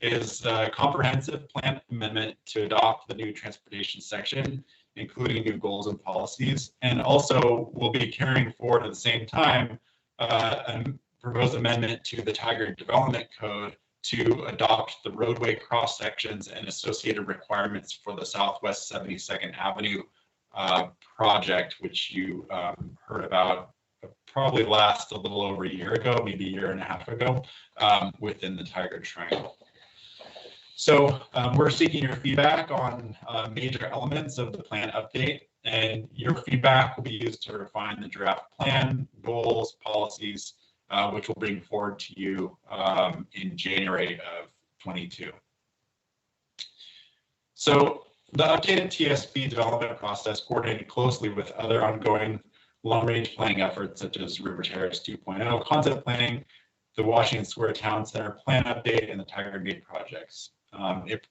is a comprehensive plan amendment to adopt the new transportation section, including new goals and policies. And also we'll be carrying forward at the same time a proposed amendment to the Tigard Development Code to adopt the roadway cross sections and associated requirements for the Southwest 72nd Avenue project, which you heard about probably last a little over a year ago, maybe a year and a half ago, within the Tigard Triangle. So we're seeking your feedback on major elements of the plan update, and your feedback will be used to refine the draft plan, goals, policies, which we'll bring forward to you in January of 22. So the updated TSP development process coordinated closely with other ongoing long-range planning efforts such as River Terrace 2.0 concept planning, the Washington Square Town Center plan update, and the Tigard Gate projects.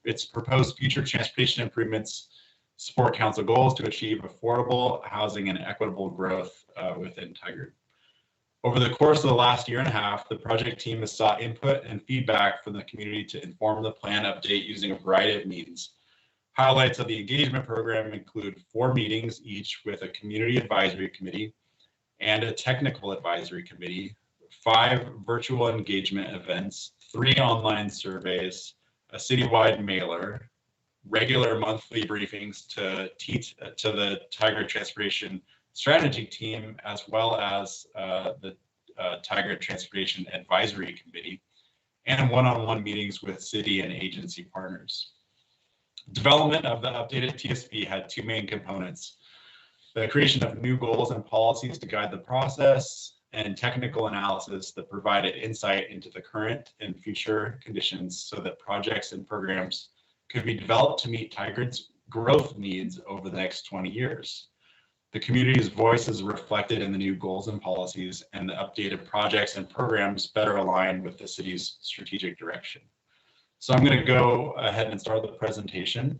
Its proposed future transportation improvements support council goals to achieve affordable housing and equitable growth within Tigard. Over the course of the last year and a half, the project team has sought input and feedback from the community to inform the plan update using a variety of means. Highlights of the engagement program include 4 meetings, each with a community advisory committee and a technical advisory committee, 5 virtual engagement events, 3 online surveys, a citywide mailer, regular monthly briefings to the Tigard Transportation Strategy Team, as well as the Tigard Transportation Advisory Committee, and one-on-one meetings with city and agency partners. Development of the updated TSP had 2 main components: the creation of new goals and policies to guide the process, and technical analysis that provided insight into the current and future conditions so that projects and programs could be developed to meet Tigard's growth needs over the next 20 years. The community's voice is reflected in the new goals and policies, and the updated projects and programs better align with the city's strategic direction. So I'm going to go ahead and start the presentation,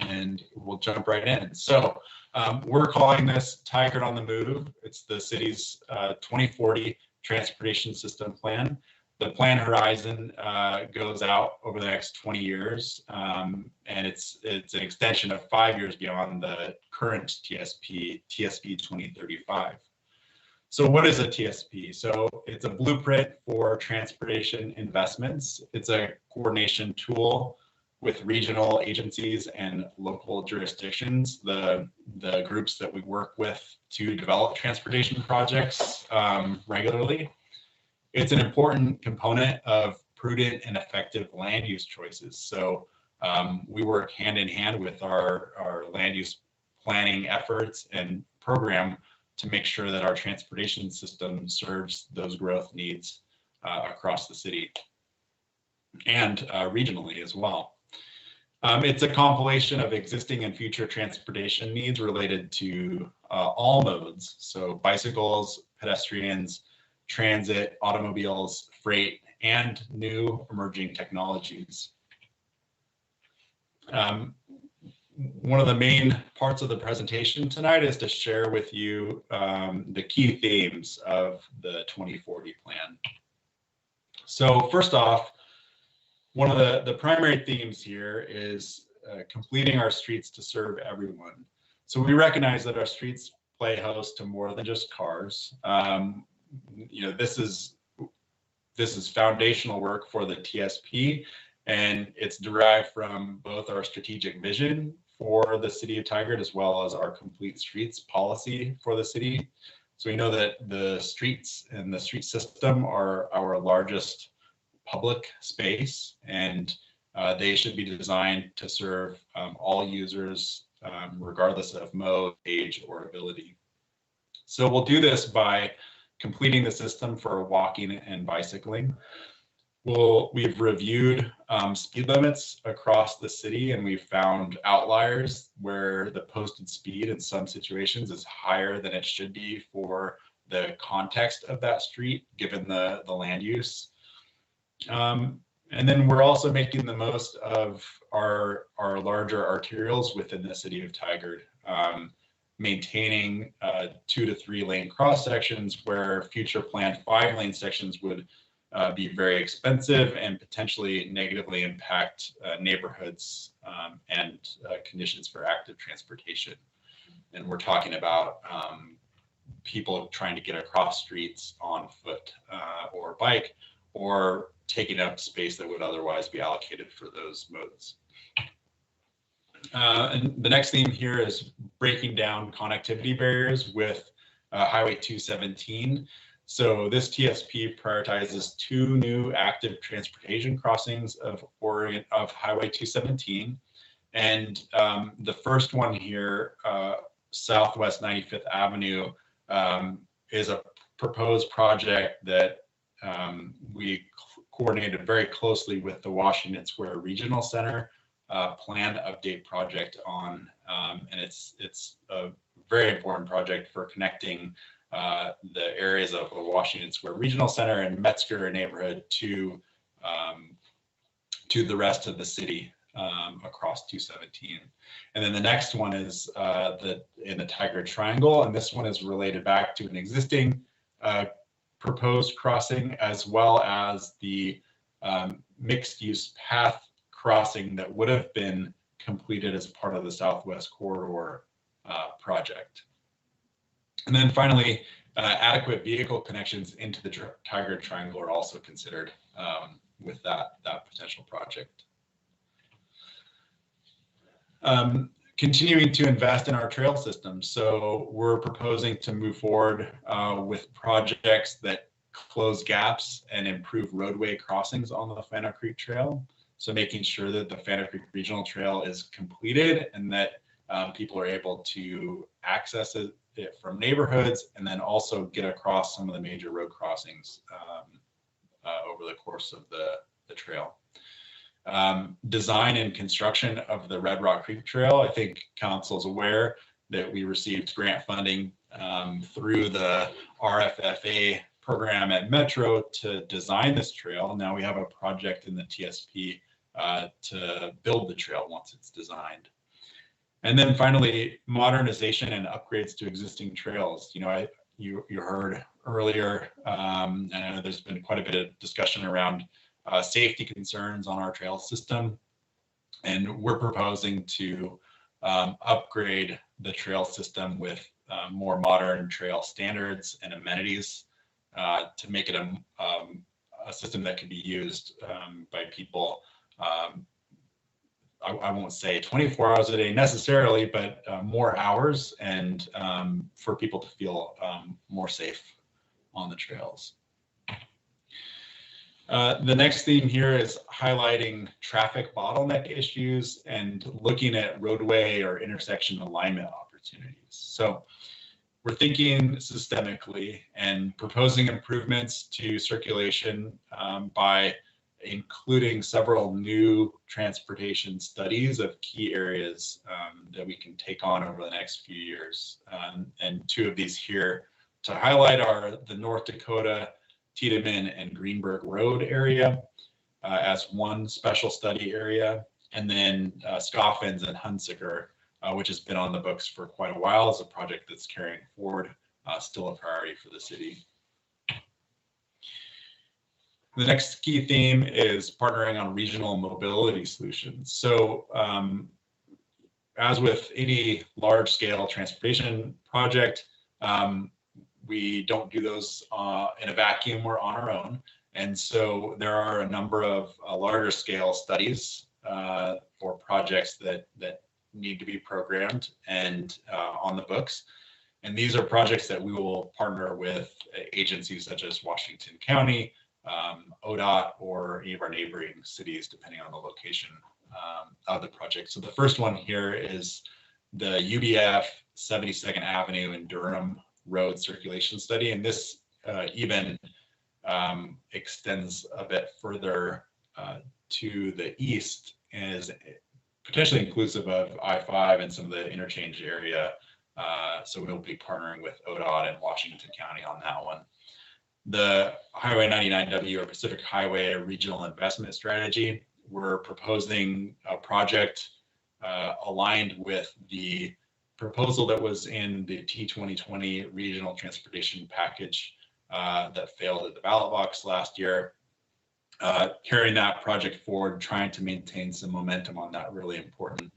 and we'll jump right in. So we're calling this Tigard on the Move. It's the city's 2040 transportation system plan. The plan horizon goes out over the next 20 years, and it's an extension of 5 years beyond the current TSP 2035. So what is a TSP? So it's a blueprint for transportation investments. It's a coordination tool with regional agencies and local jurisdictions, the groups that we work with to develop transportation projects regularly. It's an important component of prudent and effective land use choices. So we work hand in hand with our land use planning efforts and program to make sure that our transportation system serves those growth needs across the city and regionally as well. It's a compilation of existing and future transportation needs related to all modes. So bicycles, pedestrians, transit, automobiles, freight, and new emerging technologies. One of the main parts of the presentation tonight is to share with you the key themes of the 2040 plan. So first off, one of the primary themes here is completing our streets to serve everyone. So we recognize that our streets play host to more than just cars. You know, this is foundational work for the TSP, and it's derived from both our strategic vision for the city of Tigard as well as our complete streets policy for the city. So we know that the streets and the street system are our largest public space, and they should be designed to serve all users regardless of mode, age, or ability. So we'll do this by completing the system for walking and bicycling. We've reviewed speed limits across the city, and we've found outliers where the posted speed in some situations is higher than it should be for the context of that street, given the land use. And then we're also making the most of our larger arterials within the city of Tigard, maintaining 2 to 3 lane cross sections where future planned 5-lane sections would be very expensive and potentially negatively impact neighborhoods and conditions for active transportation. And we're talking about people trying to get across streets on foot or bike, or taking up space that would otherwise be allocated for those modes. And the next theme here is breaking down connectivity barriers with Highway 217. So this TSP prioritizes 2 new active transportation crossings of Highway 217. And the first one here, Southwest 95th Avenue, is a proposed project that we coordinated very closely with the Washington Square Regional Center plan update project on, and it's a very important project for connecting the areas of the Washington Square Regional Center and Metzger neighborhood to the rest of the city across 217. And then the next one is in the Tigard Triangle, and this one is related back to an existing proposed crossing, as well as the mixed use path crossing that would have been completed as part of the Southwest Corridor project. And then finally, adequate vehicle connections into the Tigard Triangle are also considered with that potential project. Continuing to invest in our trail system. So we're proposing to move forward with projects that close gaps and improve roadway crossings on the Fano Creek Trail. So making sure that the Fano Creek Regional Trail is completed and that people are able to access it from neighborhoods and then also get across some of the major road crossings over the course of the trail. Design and construction of the Red Rock Creek Trail. I think council is aware that we received grant funding through the RFFA program at Metro to design this trail. Now we have a project in the TSP to build the trail once it's designed. And then finally, modernization and upgrades to existing trails. You know, you heard earlier, and I know there's been quite a bit of discussion around safety concerns on our trail system, and we're proposing to upgrade the trail system with more modern trail standards and amenities to make it a system that can be used by people. I won't say 24 hours a day necessarily, but more hours, and for people to feel more safe on the trails. The next theme here is highlighting traffic bottleneck issues and looking at roadway or intersection alignment opportunities. So we're thinking systemically and proposing improvements to circulation by including several new transportation studies of key areas that we can take on over the next few years. And two of these here to highlight are the North Dakota, Tiedemann and Greenberg Road area as one special study area, and then Scoffins and Hunsicker, which has been on the books for quite a while as a project that's carrying forward, still a priority for the city. The next key theme is partnering on regional mobility solutions. So as with any large scale transportation project, we don't do those in a vacuum or on our own. And so there are a number of larger scale studies or projects that need to be programmed and on the books. And these are projects that we will partner with agencies such as Washington County, ODOT, or any of our neighboring cities, depending on the location of the project. So the first one here is the UBF 72nd Avenue and Durham Road Circulation Study. And this even extends a bit further to the east and is potentially inclusive of I-5 and some of the interchange area. So we'll be partnering with ODOT and Washington County on that one. The Highway 99W or Pacific Highway Regional Investment Strategy, we're proposing a project aligned with the proposal that was in the T2020 Regional Transportation Package that failed at the ballot box last year. Carrying that project forward, trying to maintain some momentum on that really important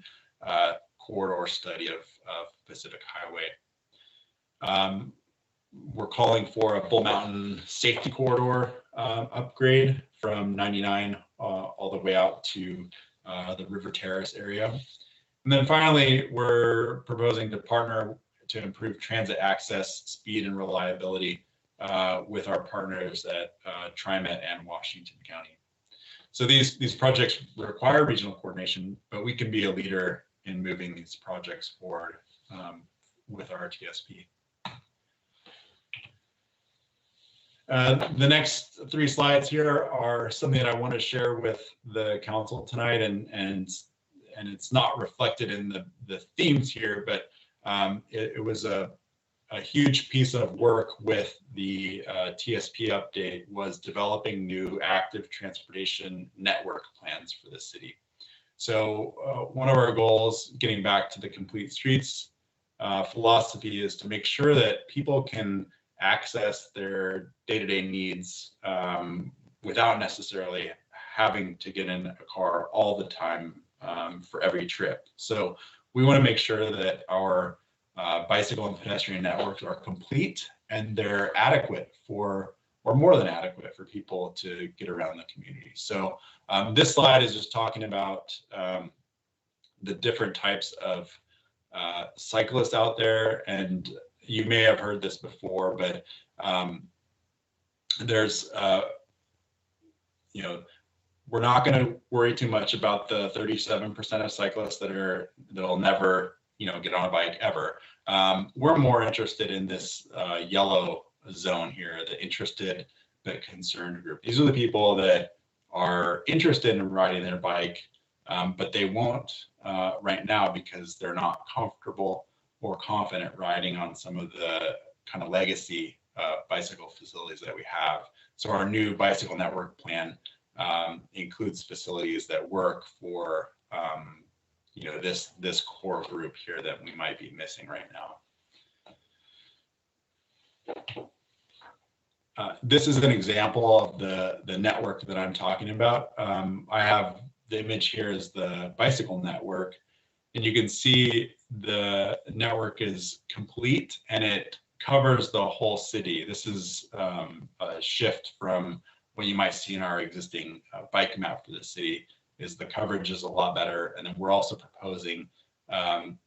corridor study of Pacific Highway. We're calling for a Bull Mountain Safety Corridor upgrade from 99 all the way out to the River Terrace area. And then finally, we're proposing to partner to improve transit access, speed, and reliability with our partners at TriMet and Washington County. So these projects require regional coordination, but we can be a leader in moving these projects forward with our TSP. The next three slides here are something that I want to share with the council tonight, and it's not reflected in the themes here, but it was a huge piece of work with the TSP update was developing new active transportation network plans for the city. So one of our goals, getting back to the complete streets philosophy, is to make sure that people can access their day-to-day needs without necessarily having to get in a car all the time for every trip. So we want to make sure that our bicycle and pedestrian networks are complete and they're adequate for, or more than adequate for people to get around the community. So this slide is just talking about the different types of cyclists out there, and you may have heard this before, but there's we're not going to worry too much about the 37% of cyclists that'll never get on a bike ever. We're more interested in this yellow zone here, the interested but concerned group. These are the people that are interested in riding their bike, but they won't right now because they're not comfortable or confident riding on some of the kind of legacy bicycle facilities that we have. So our new bicycle network plan includes facilities that work for this core group here that we might be missing right now. This is an example of the network that I'm talking about. I have the image here is the bicycle network, and you can see the network is complete and it covers the whole city. This is a shift from what you might see in our existing bike map for the city. Is the coverage is a lot better, and then we're also proposing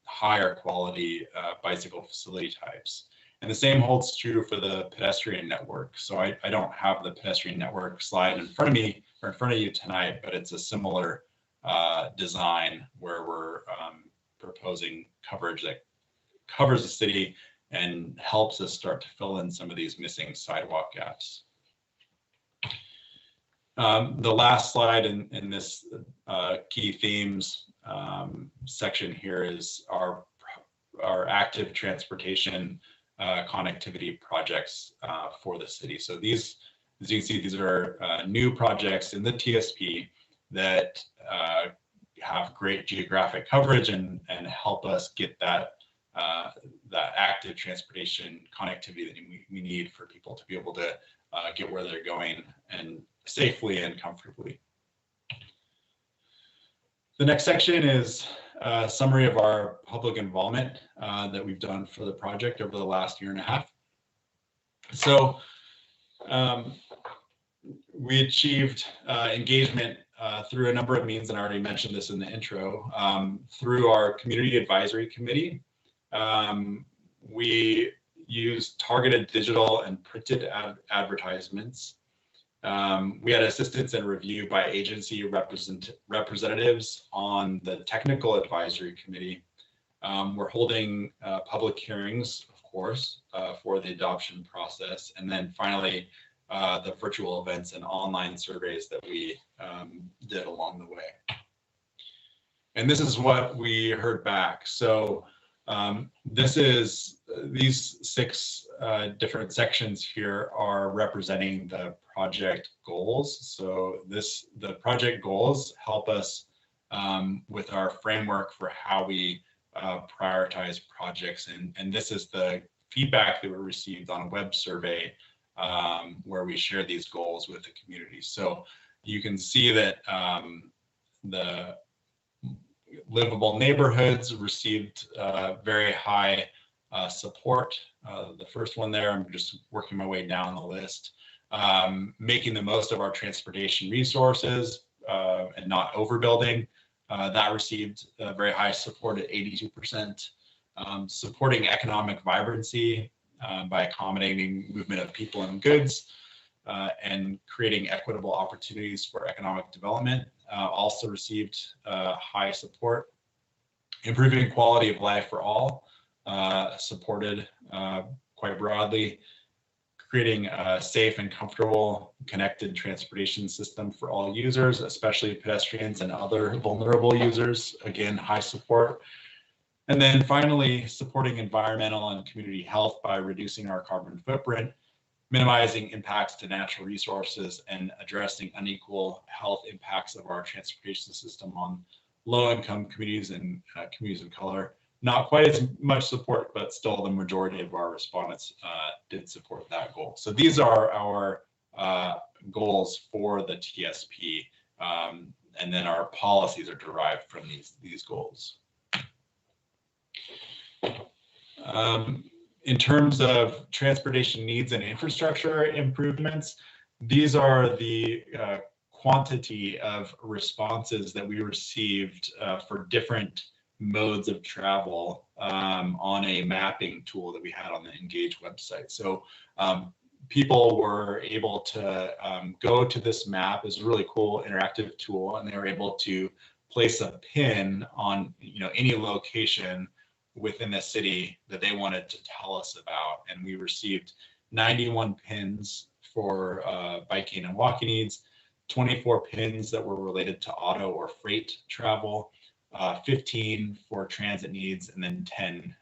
higher quality bicycle facility types. And the same holds true for the pedestrian network. So I don't have the pedestrian network slide in front of me or in front of you tonight, but it's a similar design where we're proposing coverage that covers the city and helps us start to fill in some of these missing sidewalk gaps. The last slide in this key themes section here is our active transportation connectivity projects for the city. So these, as you can see, these are new projects in the TSP that have great geographic coverage and help us get that active transportation connectivity that we need for people to be able to get where they're going and safely and comfortably. The next section is a summary of our public involvement that we've done for the project over the last year and a half. So we achieved engagement through a number of means, and I already mentioned this in the intro, through our community advisory committee. We used targeted digital and printed advertisements. We had assistance and review by agency representatives on the technical advisory committee. We're holding public hearings, of course, for the adoption process. And then finally, the virtual events and online surveys that we did along the way. And this is what we heard back. So these 6 different sections here are representing the project goals. So the project goals help us with our framework for how we prioritize projects. And this is the feedback that we received on a web survey where we share these goals with the community. So you can see that the livable neighborhoods received very high support. The first one there, I'm just working my way down the list. Making the most of our transportation resources and not overbuilding. That received very high support at 82%. Supporting economic vibrancy by accommodating movement of people and goods and creating equitable opportunities for economic development also received high support. Improving quality of life for all, supported quite broadly. Creating a safe and comfortable connected transportation system for all users, especially pedestrians and other vulnerable users. Again, high support. And then finally, supporting environmental and community health by reducing our carbon footprint, minimizing impacts to natural resources, and addressing unequal health impacts of our transportation system on low-income communities and communities of color. Not quite as much support, but still the majority of our respondents did support that goal. So these are our goals for the TSP, And then our policies are derived from these goals. In terms of transportation needs and infrastructure improvements, these are the quantity of responses that we received for different modes of travel on a mapping tool that we had on the Engage website. So people were able to go to this map. It's a really cool interactive tool, and they were able to place a pin on any location within the city that they wanted to tell us about. And we received 91 pins for biking and walking needs, 24 pins that were related to auto or freight travel, 15 for transit needs, and then 10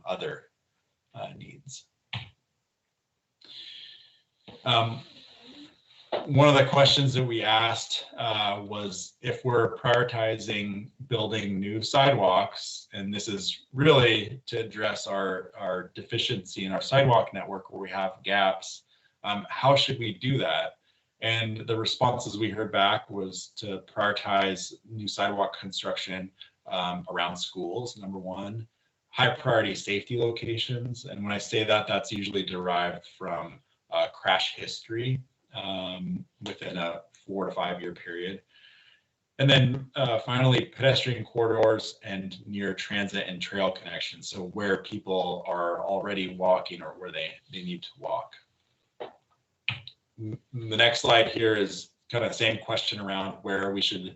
other needs. One of the questions that we asked was if we're prioritizing building new sidewalks, and this is really to address our deficiency in our sidewalk network where we have gaps, how should we do that? And the responses we heard back was to prioritize new sidewalk construction around schools, number one, high priority safety locations. And when I say that, that's usually derived from crash history within a 4 to 5 year period. And then finally, pedestrian corridors and near transit and trail connections. So where people are already walking or where they need to walk. The next slide here is kind of the same question around where we should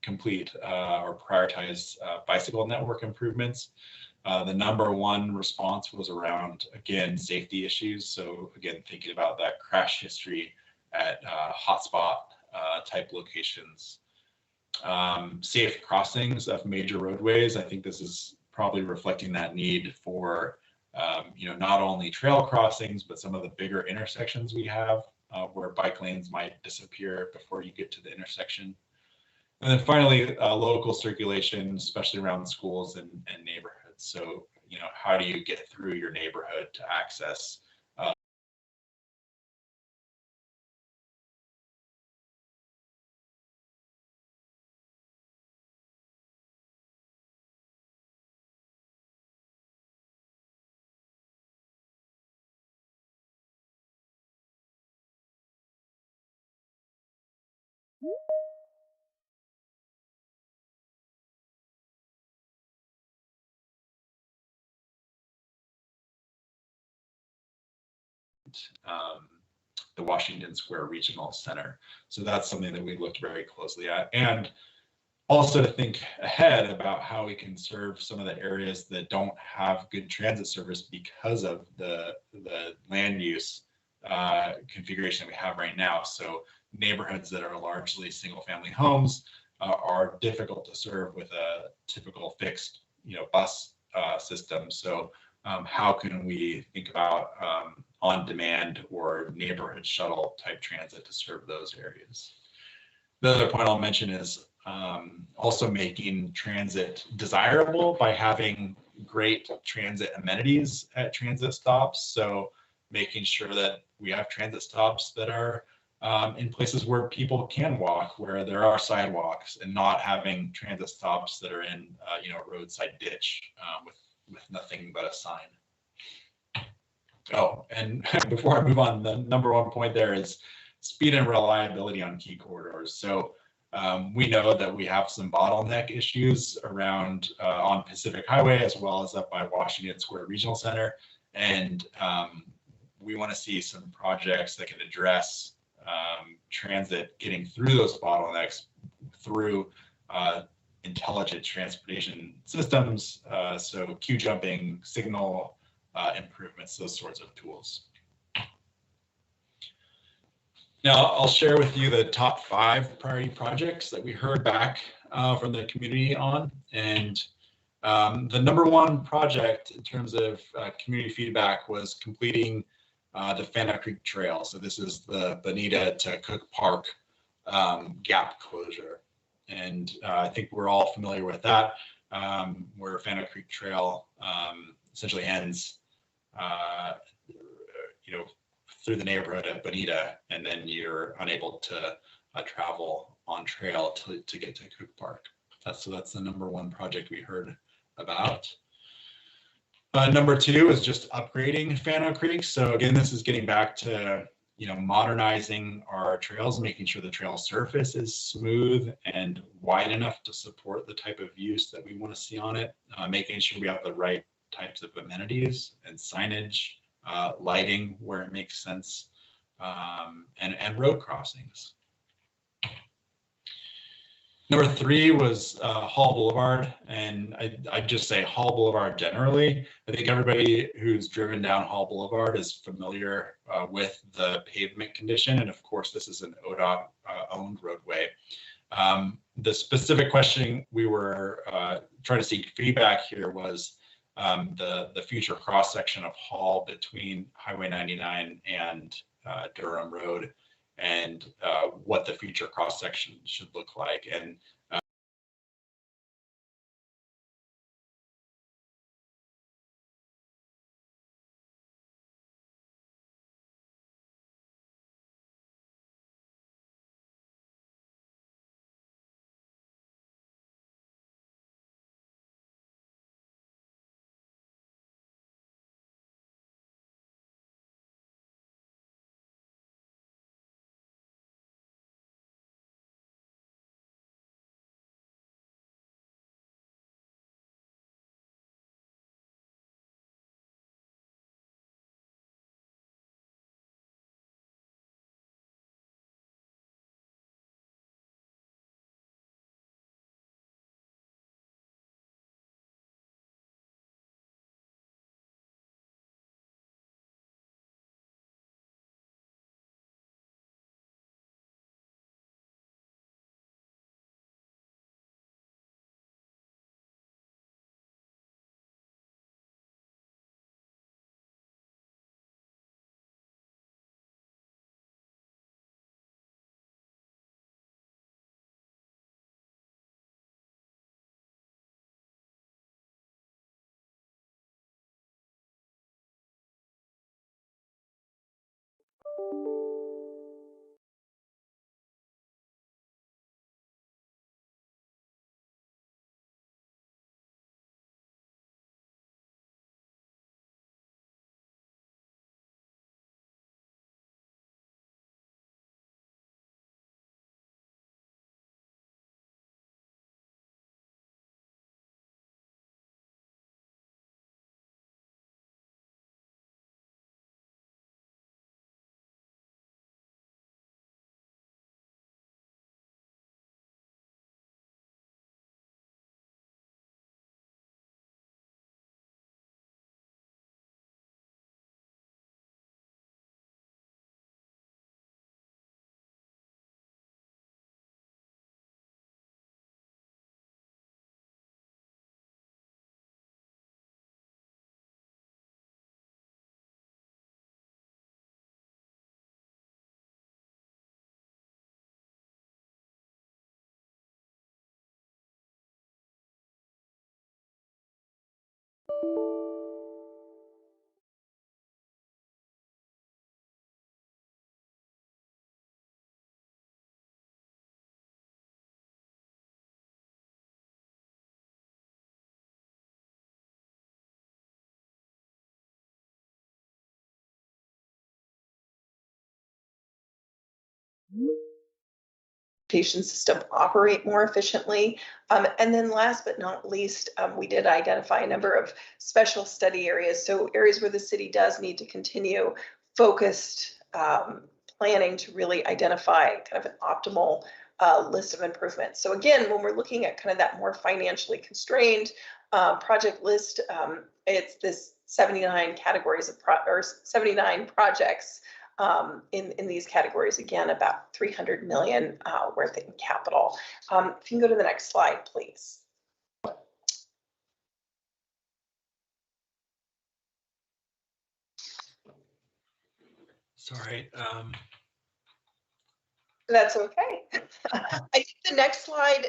complete or prioritize bicycle network improvements. The number one response was around, again, safety issues. So again, thinking about that crash history at hotspot type locations. Safe crossings of major roadways. I think this is probably reflecting that need for not only trail crossings, but some of the bigger intersections we have where bike lanes might disappear before you get to the intersection. And then finally, local circulation, especially around schools and neighborhoods. So, how do you get through your neighborhood to access the Washington Square Regional Center. So that's something that we looked very closely at. And also to think ahead about how we can serve some of the areas that don't have good transit service because of the land use configuration we have right now. So neighborhoods that are largely single family homes are difficult to serve with a typical fixed bus system. So how can we think about on-demand or neighborhood shuttle type transit to serve those areas? The other point I'll mention is also making transit desirable by having great transit amenities at transit stops. So making sure that we have transit stops that are in places where people can walk, where there are sidewalks, and not having transit stops that are in a roadside ditch with nothing but a sign. Oh, and before I move on, the number one point there is speed and reliability on key corridors. So we know that we have some bottleneck issues around on Pacific Highway as well as up by Washington Square Regional Center. And we want to see some projects that can address transit getting through those bottlenecks through intelligent transportation systems. So queue jumping, signal improvements, those sorts of tools. Now, I'll share with you the top 5 priority projects that we heard back from the community on. And the number one project in terms of community feedback was completing the Fana Creek Trail. So this is the Bonita to Cook Park gap closure. And I think we're all familiar with that, where Fana Creek Trail essentially ends through the neighborhood of Bonita, and then you're unable to travel on trail to get to Cook Park. That's the number one project we heard about. Number two is just upgrading Fano Creek. So again, this is getting back to, modernizing our trails, making sure the trail surface is smooth and wide enough to support the type of use that we want to see on it, making sure we have the right types of amenities and signage, lighting where it makes sense, and road crossings. Number three was Hall Boulevard, and I'd just say Hall Boulevard generally. I think everybody who's driven down Hall Boulevard is familiar with the pavement condition, and of course this is an ODOT owned roadway. The specific question we were trying to seek feedback here was the future cross section of Hall between Highway 99 and Durham Road, and what the future cross section should look like. And system operate more efficiently. And then last but not least, we did identify a number of special study areas. So areas where the city does need to continue focused planning to really identify kind of an optimal list of improvements. So again, when we're looking at kind of that more financially constrained project list, it's this 79 categories of 79 projects in these categories, again, about 300 million worth in capital. If you can go to the next slide, please. Sorry. That's okay. I think the next slide,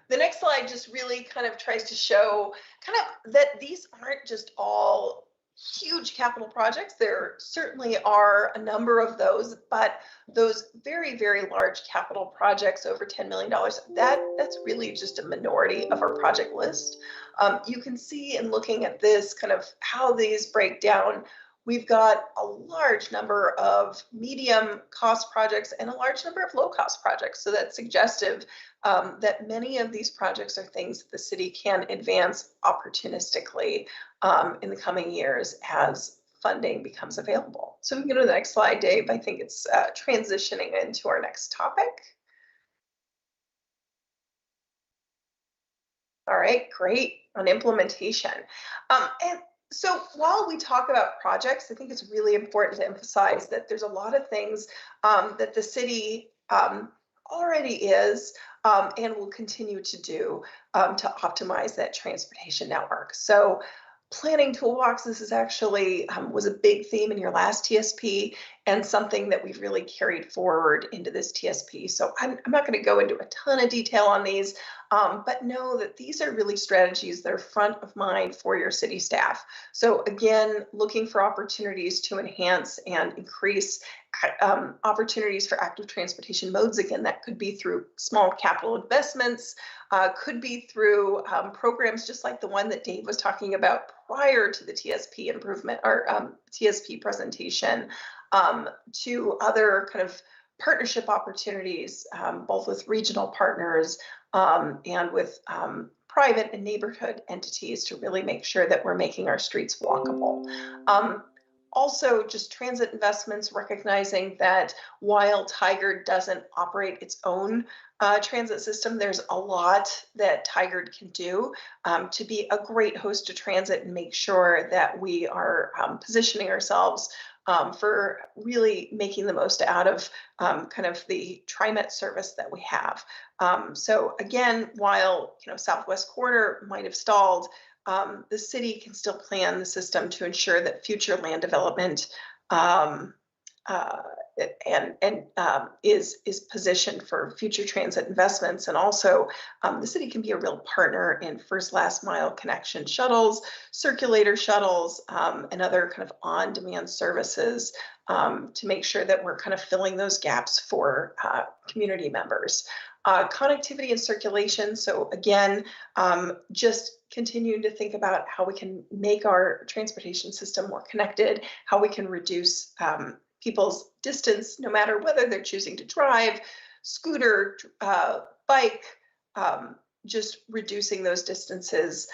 the next slide just really kind of tries to show kind of that these aren't just all huge capital projects. There certainly are a number of those, but those very, very large capital projects over $10 million, that's really just a minority of our project list. You can see in looking at this kind of how these break down. We've got a large number of medium cost projects and a large number of low cost projects. So that's suggestive that many of these projects are things that the city can advance opportunistically in the coming years as funding becomes available. So we can go to the next slide, Dave. I think it's transitioning into our next topic. All right, great, on implementation. And so while we talk about projects, I think it's really important to emphasize that there's a lot of things that the city already is and will continue to do to optimize that transportation network. So planning toolbox, this is actually was a big theme in your last TSP and something that we've really carried forward into this TSP. So I'm not going to go into a ton of detail on these, but know that these are really strategies that are front of mind for your city staff. So again, looking for opportunities to enhance and increase opportunities for active transportation modes. Again, that could be through small capital investments, could be through programs just like the one that Dave was talking about prior to the TSP improvement or TSP presentation, to other kind of partnership opportunities, both with regional partners and with private and neighborhood entities to really make sure that we're making our streets walkable. Also, just transit investments, recognizing that while Tigard doesn't operate its own transit system, there's a lot that Tigard can do to be a great host to transit and make sure that we are positioning ourselves for really making the most out of kind of the TriMet service that we have. So again, while Southwest Corridor might have stalled, the city can still plan the system to ensure that future land development is positioned for future transit investments. And also the city can be a real partner in first last mile connection shuttles, circulator shuttles, and other kind of on-demand services to make sure that we're kind of filling those gaps for community members. Connectivity and circulation. So again, just continuing to think about how we can make our transportation system more connected, how we can reduce people's distance, no matter whether they're choosing to drive, scooter, bike, just reducing those distances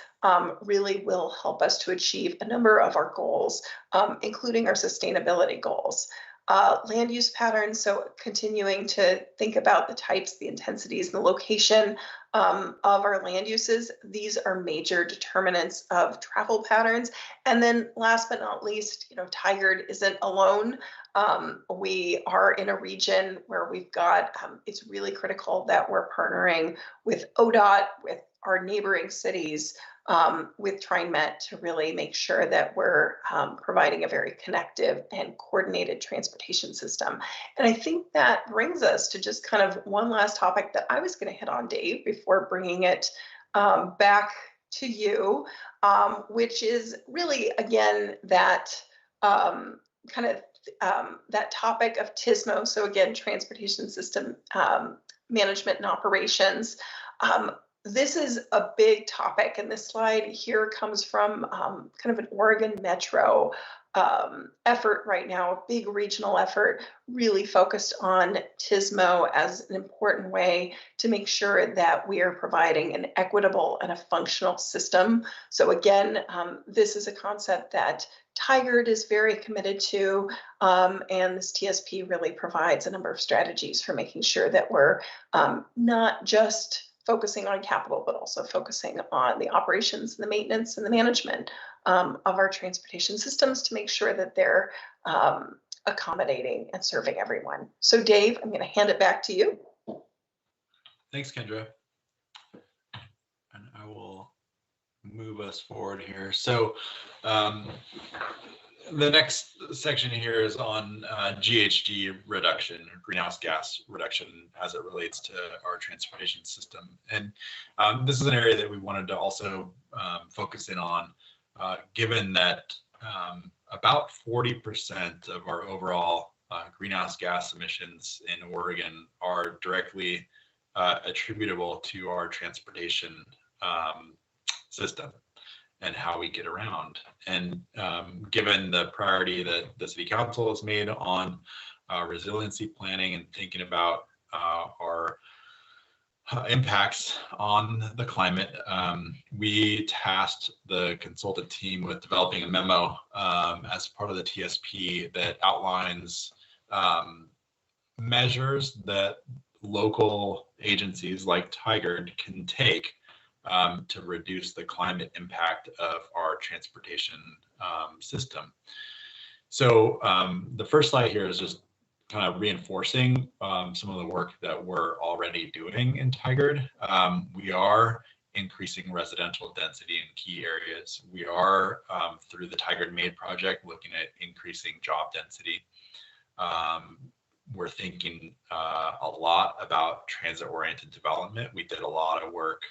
really will help us to achieve a number of our goals, including our sustainability goals. Land use patterns, so continuing to think about the types, the intensities, and the location of our land uses. These are major determinants of travel patterns. And then last but not least, Tigard isn't alone. We are in a region where we've got, it's really critical that we're partnering with ODOT, with our neighboring cities, with TriMet to really make sure that we're providing a very connective and coordinated transportation system. And I think that brings us to just kind of one last topic that I was going to hit on, Dave, before bringing it back to you, which is really, again, that kind of that topic of TSMO. So again, transportation system management and operations. This is a big topic, and this slide here comes from kind of an Oregon Metro effort right now, a big regional effort, really focused on TSMO as an important way to make sure that we are providing an equitable and a functional system. So again, this is a concept that Tigard is very committed to, and this TSP really provides a number of strategies for making sure that we're not just focusing on capital, but also focusing on the operations and the maintenance and the management of our transportation systems to make sure that they're accommodating and serving everyone. So Dave, I'm going to hand it back to you. Thanks, Kendra. And I will move us forward here. So the next section here is on GHG reduction, greenhouse gas reduction, as it relates to our transportation system. And this is an area that we wanted to also focus in on, given that about 40% of our overall greenhouse gas emissions in Oregon are directly attributable to our transportation system and how we get around. And given the priority that the City Council has made on resiliency planning and thinking about our impacts on the climate, we tasked the consultant team with developing a memo as part of the TSP that outlines measures that local agencies like Tigard can take to reduce the climate impact of our transportation system. So the first slide here is just kind of reinforcing some of the work that we're already doing in Tigard. We are increasing residential density in key areas. We are, through the Tigard Made project, looking at increasing job density. We're thinking a lot about transit-oriented development. We did a lot of work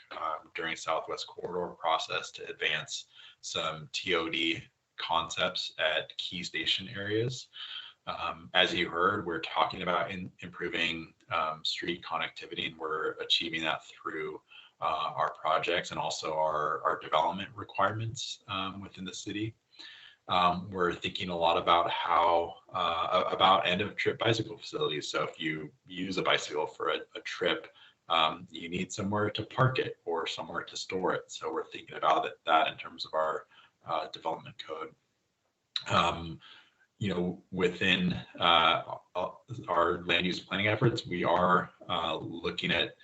during Southwest Corridor process to advance some TOD concepts at key station areas. As you heard, we're talking about improving street connectivity, and we're achieving that through our projects and also our development requirements within the city. We're thinking a lot about how about end-of-trip bicycle facilities. So if you use a bicycle for a trip, you need somewhere to park it or somewhere to store it. So we're thinking about that in terms of our development code. You know, within our land use planning efforts, we are looking at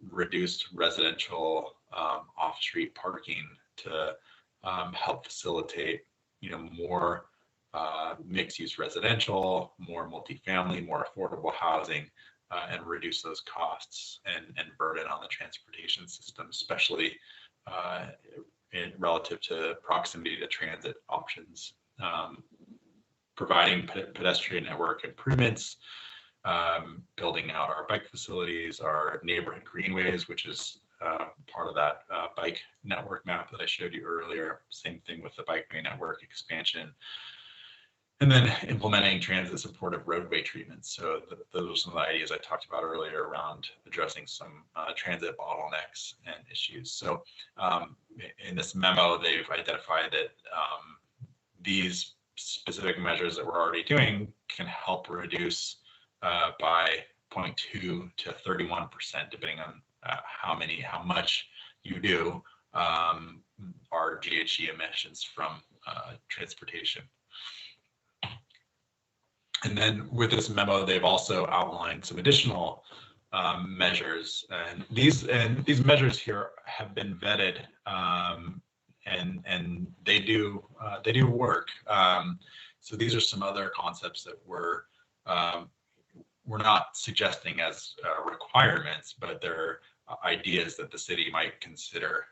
reduced residential off-street parking to help facilitate, you know, more mixed-use residential, more multifamily, more affordable housing, and reduce those costs and burden on the transportation system, especially relative to proximity to transit options. Providing pedestrian network improvements, building out our bike facilities, our neighborhood greenways, which is part of that bike network map that I showed you earlier. Same thing with the bikeway network expansion. And then implementing transit supportive roadway treatments. So those are some of the ideas I talked about earlier around addressing some transit bottlenecks and issues. So in this memo, they've identified that these specific measures that we're already doing can help reduce by 0.2 to 31%, depending on how much you do, our GHG emissions from transportation. And then with this memo, they've also outlined some additional measures, and these measures here have been vetted, and they do work. So these are some other concepts that we're not suggesting as requirements, but they're ideas that the city might consider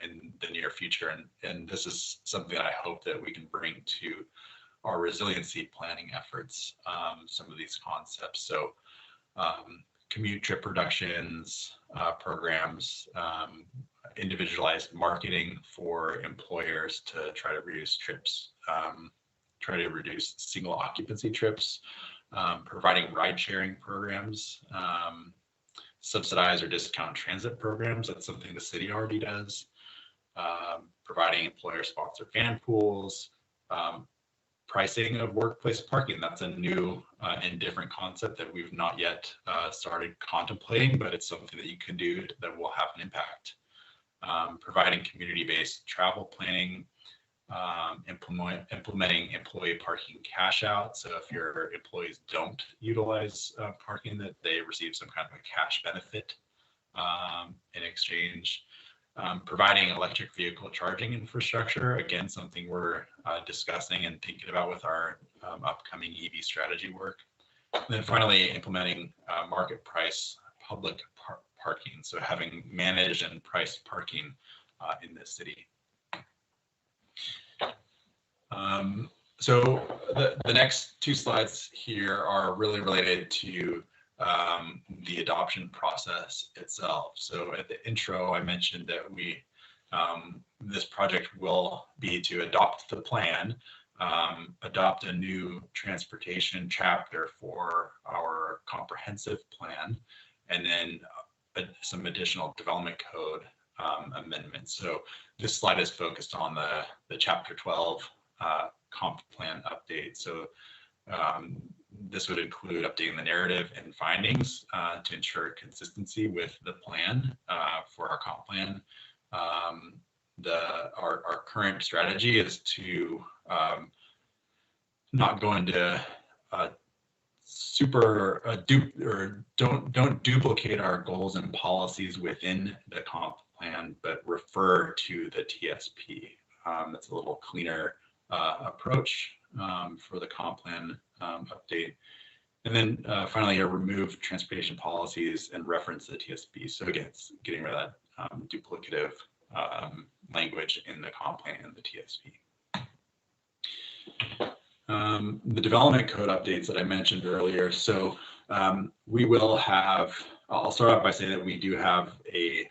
in the near future. And this is something that I hope that we can bring to our resiliency planning efforts, some of these concepts. So commute trip reductions programs, individualized marketing for employers to try to reduce trips, try to reduce single occupancy trips, providing ride sharing programs, subsidize or discount transit programs. That's something the city already does. Providing employer sponsored van pools, pricing of workplace parking. That's a new and different concept that we've not yet started contemplating, but it's something that you can do that will have an impact. Providing community-based travel planning, implementing employee parking cash out. So if your employees don't utilize parking, that they receive some kind of a cash benefit in exchange. Providing electric vehicle charging infrastructure, again, something we're discussing and thinking about with our upcoming EV strategy work. And then finally, implementing market price public parking, so having managed and priced parking in the city. So the next two slides here are really related to the adoption process itself. So at the intro, I mentioned that we This project will be to adopt the plan, adopt a new transportation chapter for our comprehensive plan, and then some additional development code amendments. So this slide is focused on the Chapter 12 comp plan update. So this would include updating the narrative and findings to ensure consistency with the plan for our comp plan. Our current strategy is to not go into don't duplicate our goals and policies within the comp plan, but refer to the TSP. That's a little cleaner approach for the comp plan update. And then finally, remove transportation policies and reference the TSP. So again, it's getting rid of that duplicative language in the comp plan and the TSP. The development code updates that I mentioned earlier. So we will have, I'll start off by saying that we do have a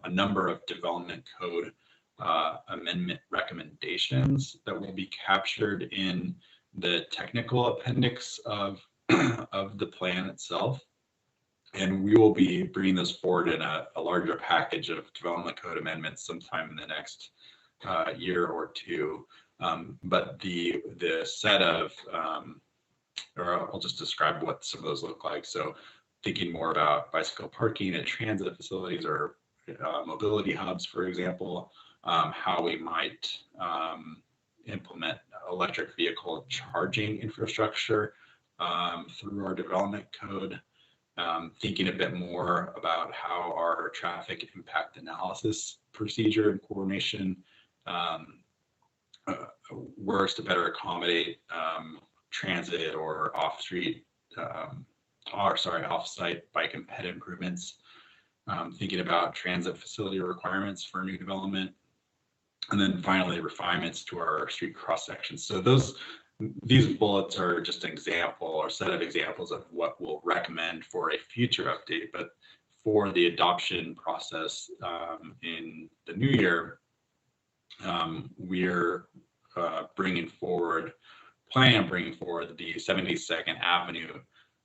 number of development code amendment recommendations that will be captured in the technical appendix of the plan itself. And we will be bringing this forward in a larger package of development code amendments sometime in the next year or two. But the set of, or I'll just describe what some of those look like. So thinking more about bicycle parking at transit facilities or mobility hubs, for example, how we might implement electric vehicle charging infrastructure through our development code. Thinking a bit more about how our traffic impact analysis procedure and coordination works to better accommodate transit or off-street, off-site bike and ped improvements. Thinking about transit facility requirements for new development, and then finally refinements to our street cross sections. So these bullets are just an example or set of examples of what we'll recommend for a future update. But for the adoption process in the new year, we're planning on bringing forward the 72nd Avenue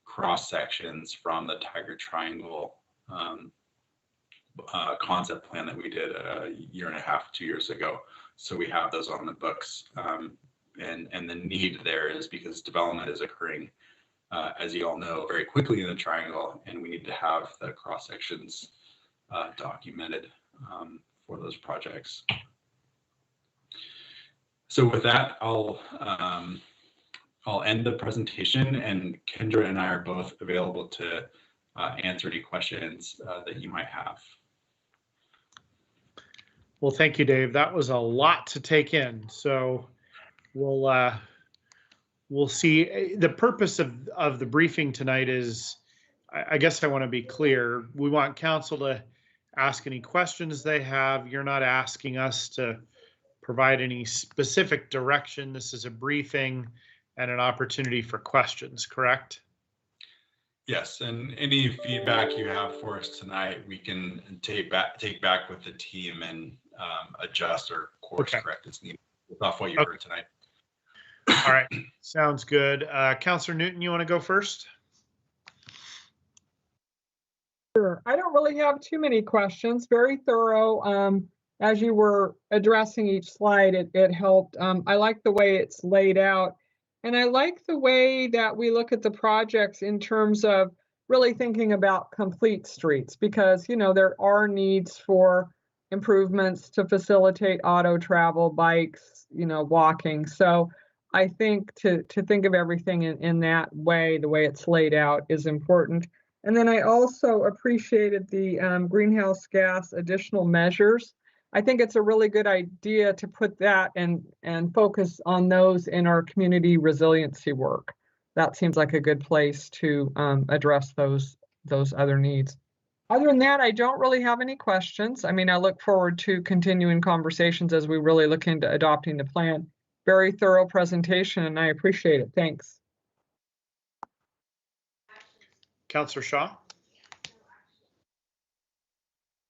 cross sections from the Tigard Triangle concept plan that we did a year and a half, 2 years ago. So we have those on the books. And the need there is because development is occurring, as you all know, very quickly in the triangle, and we need to have the cross sections documented for those projects. So with that, I'll end the presentation, and Kendra and I are both available to answer any questions that you might have. Well, thank you, Dave. That was a lot to take in. So we'll see. The purpose of the briefing tonight is, I guess I want to be clear. We want council to ask any questions they have. You're not asking us to provide any specific direction. This is a briefing and an opportunity for questions, correct? Yes, and any feedback you have for us tonight, we can take back with the team and adjust or course correct as needed off what you heard tonight. All right, sounds good. Councillor Newton, you want to go first? Sure. I don't really have too many questions. Very thorough. As you were addressing each slide, it helped. I like the way it's laid out. And I like the way that we look at the projects in terms of really thinking about complete streets, because, you know, there are needs for improvements to facilitate auto travel, bikes, you know, walking. So I think to think of everything in that way, the way it's laid out, is important. And then I also appreciated the greenhouse gas additional measures. I think it's a really good idea to put that and focus on those in our community resiliency work. That seems like a good place to address those other needs. Other than that, I don't really have any questions. I mean, I look forward to continuing conversations as we really look into adopting the plan. Very thorough presentation, and I appreciate it. Thanks. Councillor Shaw.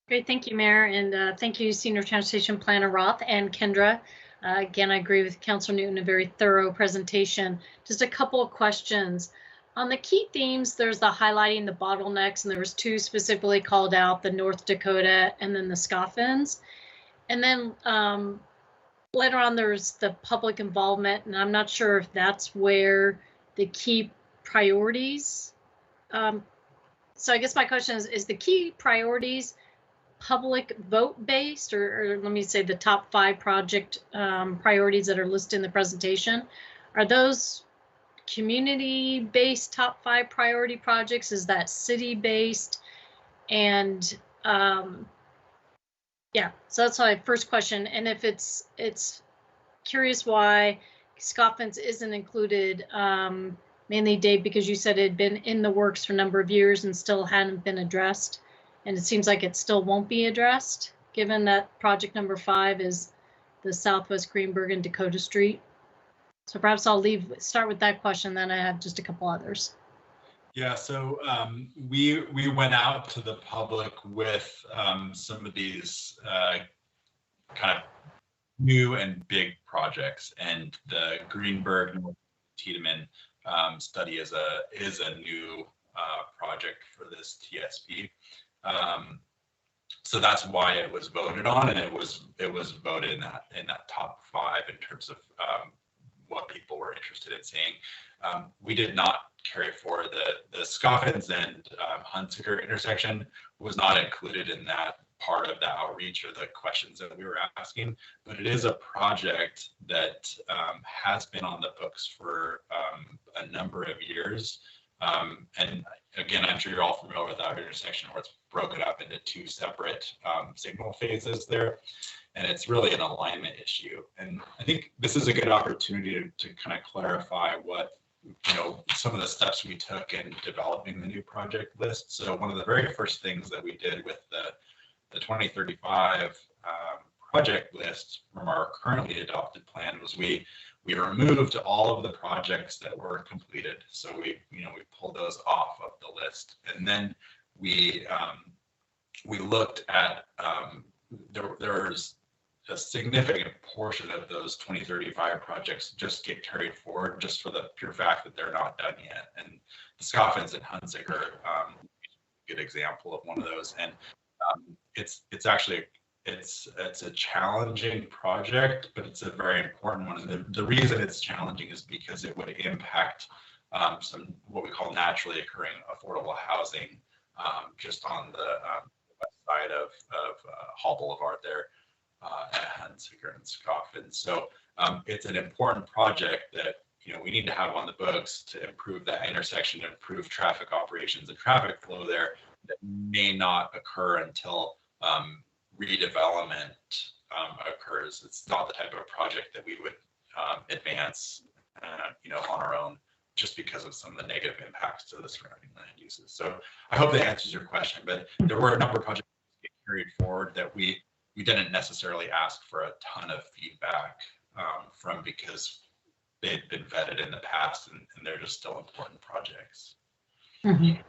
Great, thank you, Mayor, and thank you, Senior Transportation Planner Roth and Kendra. Again, I agree with Councilor Newton, a very thorough presentation. Just a couple of questions. On the key themes, there's the highlighting the bottlenecks, and there was 2 specifically called out, the North Dakota and then the Scoffins. And then later on, there's the public involvement, and I'm not sure if that's where the key priorities. So I guess my question is the key priorities public vote based, or let me say the top 5 project priorities that are listed in the presentation? Are those community based top 5 priority projects? Is that city based? And yeah, so that's my first question. And if it's curious why Scoffins isn't included, mainly Dave, because you said it had been in the works for a number of years and still hadn't been addressed. And it seems like it still won't be addressed, given that project number 5 is the Southwest Greenberg and Dakota Street. So perhaps I'll start with that question, then I have just a couple others. Yeah, so we went out to the public with some of these kind of new and big projects, and the Greenberg Tiedemann study is a new project for this TSP. So that's why it was voted on, and it was voted in that top 5 in terms of what people were interested in seeing. We did not carry forward the Scoffins and Hunsaker intersection was not included in that part of the outreach or the questions that we were asking, but it is a project that has been on the books for a number of years. And again, I'm sure you're all familiar with that intersection where it's broken up into 2 separate signal phases there. And it's really an alignment issue. And I think this is a good opportunity to kind of clarify what, some of the steps we took in developing the new project list. So one of the very first things that we did with the 2035 project list from our currently adopted plan was we removed all of the projects that were completed. So we pulled those off of the list, and then we looked at there's a significant portion of those 2035 projects just get carried forward just for the pure fact that they're not done yet. And the Scoffins and Hunsaker are a good example of one of those. And it's actually it's a challenging project, but it's a very important one. And the reason it's challenging is because it would impact some what we call naturally occurring affordable housing just on the west side of Hall Boulevard there at Hunsaker and Scoffin. So it's an important project that we need to have on the books to improve that intersection, improve traffic operations and traffic flow there. That may not occur until redevelopment occurs. It's not the type of project that we would advance, on our own, just because of some of the negative impacts to the surrounding land uses. So I hope that answers your question. But there were a number of projects that get carried forward that we didn't necessarily ask for a ton of feedback from, because they've been vetted in the past and they're just still important projects. Mm-hmm.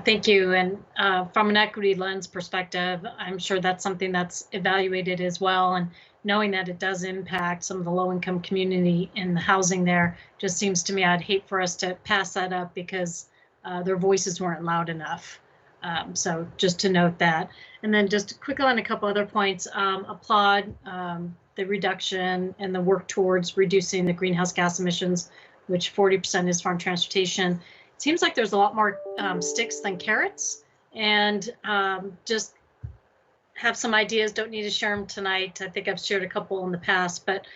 Thank you. And from an equity lens perspective, I'm sure that's something that's evaluated as well. And knowing that it does impact some of the low-income community in the housing there, just seems to me I'd hate for us to pass that up because their voices weren't loud enough. So just to note that. And then just quickly on a couple other points, applaud the reduction and the work towards reducing the greenhouse gas emissions, which 40% is farm transportation. It seems like there's a lot more sticks than carrots, and just have some ideas. Don't need to share them tonight. I think I've shared a couple in the past, but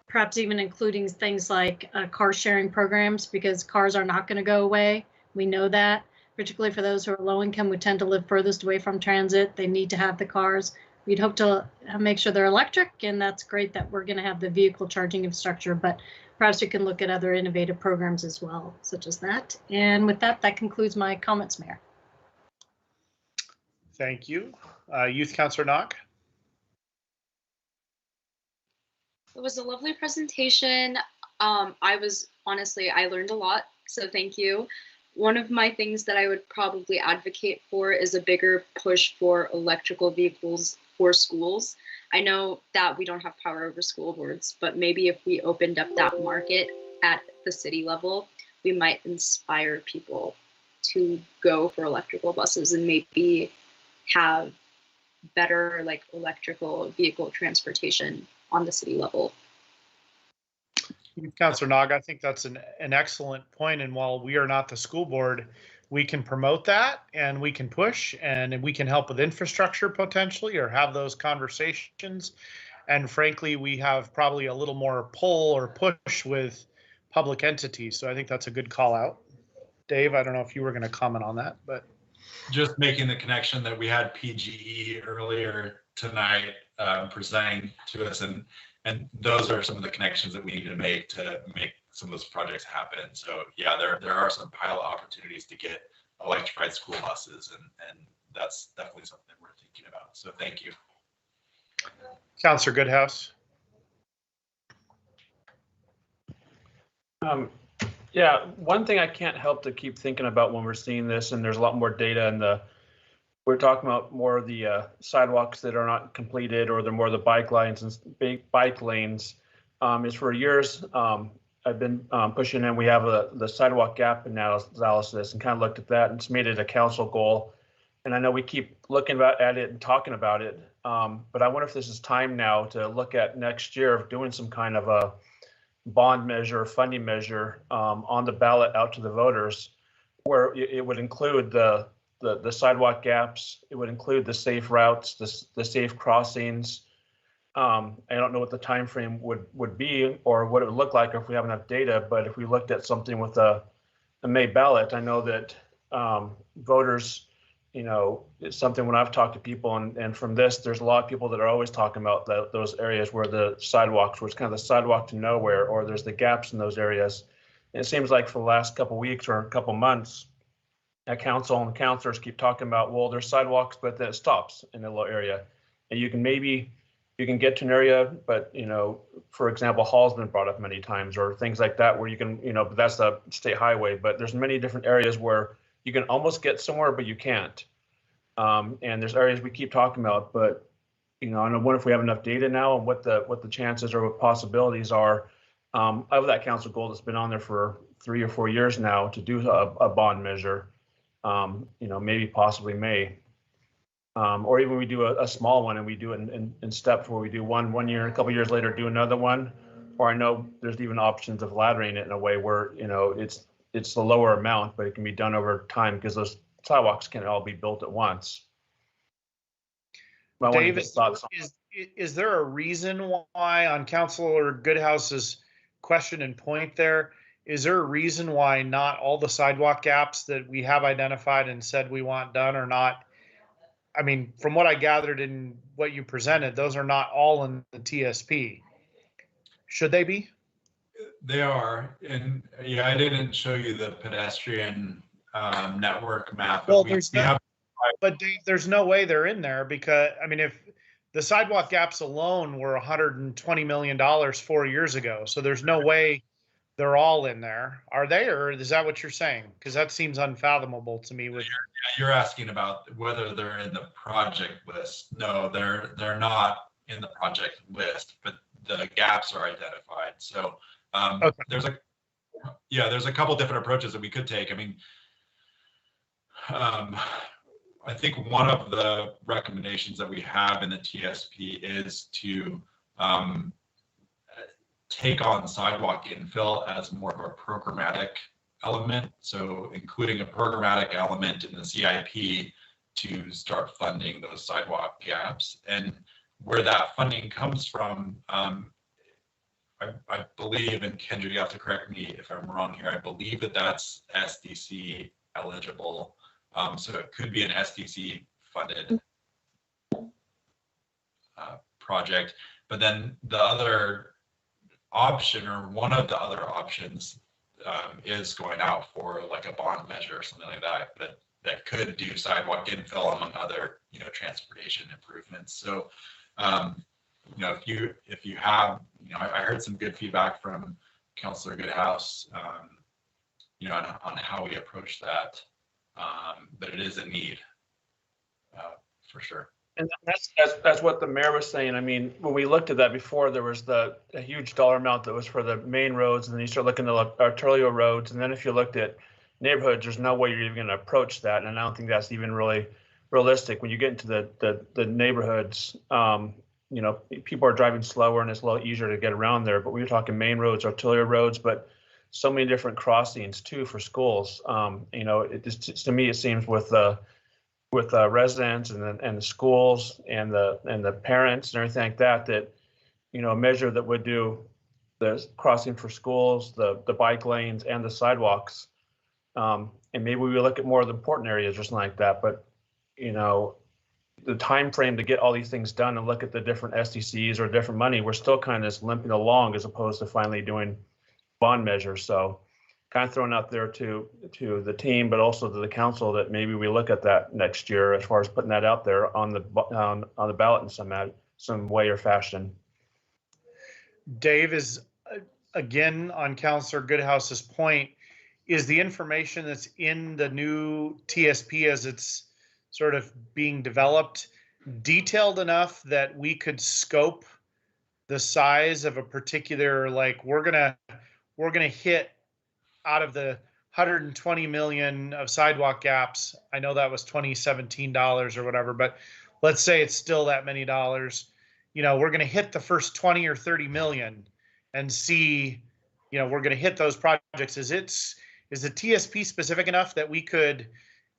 perhaps even including things like car sharing programs, because cars are not going to go away. We know that, particularly for those who are low income, who tend to live furthest away from transit. They need to have the cars. We'd hope to make sure they're electric, and that's great that we're going to have the vehicle charging infrastructure, but perhaps we can look at other innovative programs as well, such as that. And with that, that concludes my comments, Mayor. Thank you. Youth Councillor Knock. It was a lovely presentation. I learned a lot, so thank you. One of my things that I would probably advocate for is a bigger push for electrical vehicles for schools. I know that we don't have power over school boards, but maybe if we opened up that market at the city level, we might inspire people to go for electrical buses and maybe have better like electrical vehicle transportation on the city level. Councilor Nog, I think that's an excellent point. And while we are not the school board, we can promote that and we can push and we can help with infrastructure potentially or have those conversations. And frankly, we have probably a little more pull or push with public entities. So I think that's a good call out. Dave, I don't know if you were going to comment on that, but. Just making the connection that we had PGE earlier tonight presenting to us, and those are some of the connections that we need to make some of those projects happen. So yeah, there are some pilot opportunities to get electrified school buses, and that's definitely something we're thinking about. So thank you. Councilor Goodhouse. Yeah, one thing I can't help to keep thinking about when we're seeing this, and there's a lot more data, and we're talking about more of the sidewalks that are not completed, or they're more the bike lines and bike lanes. Is for years I've been pushing in. We have the sidewalk gap analysis, and kind of looked at that, and it's made it a council goal. And I know we keep looking at it and talking about it, but I wonder if this is time now to look at next year of doing some kind of a bond measure, funding measure on the ballot out to the voters, where it would include the sidewalk gaps, it would include the safe routes, the safe crossings. I don't know what the time frame would be or what it would look like if we have enough data, but if we looked at something with a May ballot, I know that voters, it's something when I've talked to people, and from this, there's a lot of people that are always talking about those areas where the sidewalks, where it's kind of the sidewalk to nowhere, or there's the gaps in those areas. And it seems like for the last couple of weeks or a couple of months, at council and councilors keep talking about, well, there's sidewalks, but then it stops in a little area. And you can get to an area, but for example, Hall's been brought up many times, or things like that, where you can, but that's a state highway, but there's many different areas where you can almost get somewhere, but you can't. And there's areas we keep talking about, but I wonder if we have enough data now and what the chances or what possibilities are of that council goal that's been on there for 3 or 4 years now to do a bond measure. Maybe possibly May, or even we do a small one and we do it in steps where we do one year, a couple years later do another one. Or I know there's even options of laddering it in a way where it's the lower amount, but it can be done over time because those sidewalks can't all be built at once. Dave, is there a reason why, on Councilor Goodhouse's question and point there, is there a reason why not all the sidewalk gaps that we have identified and said we want done are not? I mean, from what I gathered in what you presented, those are not all in the TSP. Should they be? They are, and yeah, I didn't show you the pedestrian network map. Well, but Dave, there's no way they're in there because, I mean, if the sidewalk gaps alone were $120 million 4 years ago, so there's no way they're all in there. Are they, or is that what you're saying? Because that seems unfathomable to me. You're asking about whether they're in the project list. No, they're not in the project list, but the gaps are identified. So okay. There's a couple different approaches that we could take. I mean, I think one of the recommendations that we have in the TSP is to take on sidewalk infill as more of a programmatic element. So including a programmatic element in the CIP to start funding those sidewalk gaps. And where that funding comes from, I believe, and Kendra, you have to correct me if I'm wrong here, I believe that that's SDC eligible. So it could be an SDC funded project. But then the other option, or one of the other options, is going out for like a bond measure or something like that, but that could do sidewalk infill among other, transportation improvements. So, if you have, I heard some good feedback from Councilor Goodhouse, on how we approach that. But it is a need for sure. And that's what the mayor was saying. I mean, when we looked at that before, there was a huge dollar amount that was for the main roads, and then you start looking at arterial roads, and then if you looked at neighborhoods, there's no way you're even going to approach that, and I don't think that's even really realistic. When you get into the neighborhoods, people are driving slower, and it's a little easier to get around there. But we were talking main roads, arterial roads, but so many different crossings too for schools. It just, to me, it seems with residents and the schools and the parents and everything like that, a measure that would do the crossing for schools, the bike lanes and the sidewalks. And maybe we look at more of the important areas or something like that, but the time frame to get all these things done and look at the different SDCs or different money, we're still kind of just limping along as opposed to finally doing bond measures. So kind of thrown out there to the team, but also to the council, that maybe we look at that next year as far as putting that out there on the ballot in some way or fashion. Dave, is again on Councillor Goodhouse's point, is the information that's in the new TSP as it's sort of being developed detailed enough that we could scope the size of a particular, like we're gonna hit out of the 120 million of sidewalk gaps? I know that was 2017 dollars or whatever, but let's say it's still that many dollars. We're going to hit the first 20 or 30 million and see, we're going to hit those projects. Is the TSP specific enough that we could,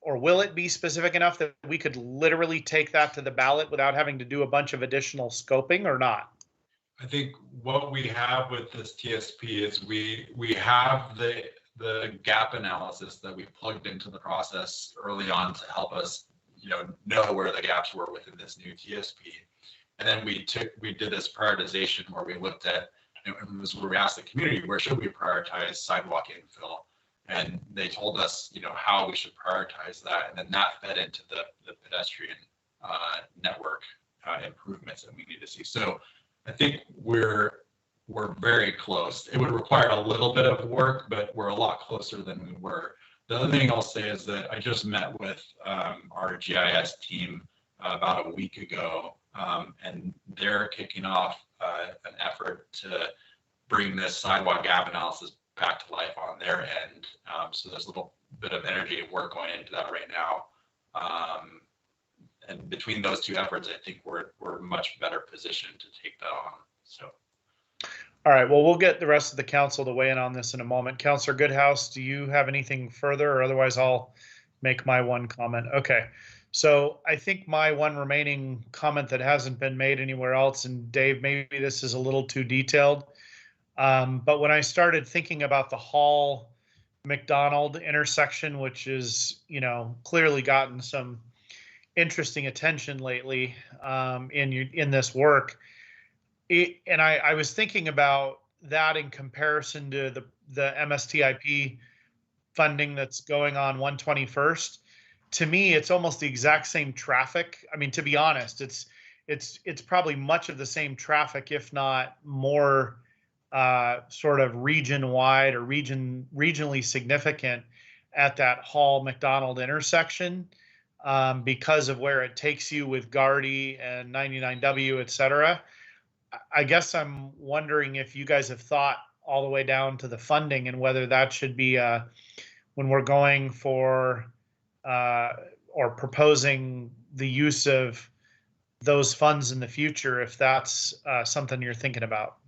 or will it be specific enough that we could literally take that to the ballot without having to do a bunch of additional scoping, or not? I think what we have with this TSP is we have the gap analysis that we plugged into the process early on to help us, know where the gaps were within this new TSP. And then we did this prioritization where we looked at, and this is where we asked the community, where should we prioritize sidewalk infill? And they told us, how we should prioritize that. And then that fed into the pedestrian network improvements that we need to see. So I think we're very close. It would require a little bit of work, but we're a lot closer than we were. The other thing I'll say is that I just met with our GIS team about a week ago, and they're kicking off an effort to bring this sidewalk gap analysis back to life on their end. So there's a little bit of energy and work going into that right now. And between those two efforts, I think we're much better positioned to take that on. So. All right, well, we'll get the rest of the council to weigh in on this in a moment. Councillor Goodhouse, do you have anything further, or otherwise I'll make my one comment? Okay, so I think my one remaining comment that hasn't been made anywhere else, and Dave, maybe this is a little too detailed, but when I started thinking about the Hall McDonald intersection, which is, clearly gotten some interesting attention lately in this work, and I was thinking about that in comparison to the MSTIP funding that's going on 121st. To me, it's almost the exact same traffic. I mean, to be honest, it's probably much of the same traffic, if not more, sort of region-wide or regionally significant at that Hall McDonald intersection, because of where it takes you with Gardy and 99W, et cetera. I guess I'm wondering if you guys have thought all the way down to the funding and whether that should be when we're going for or proposing the use of those funds in the future, if that's something you're thinking about.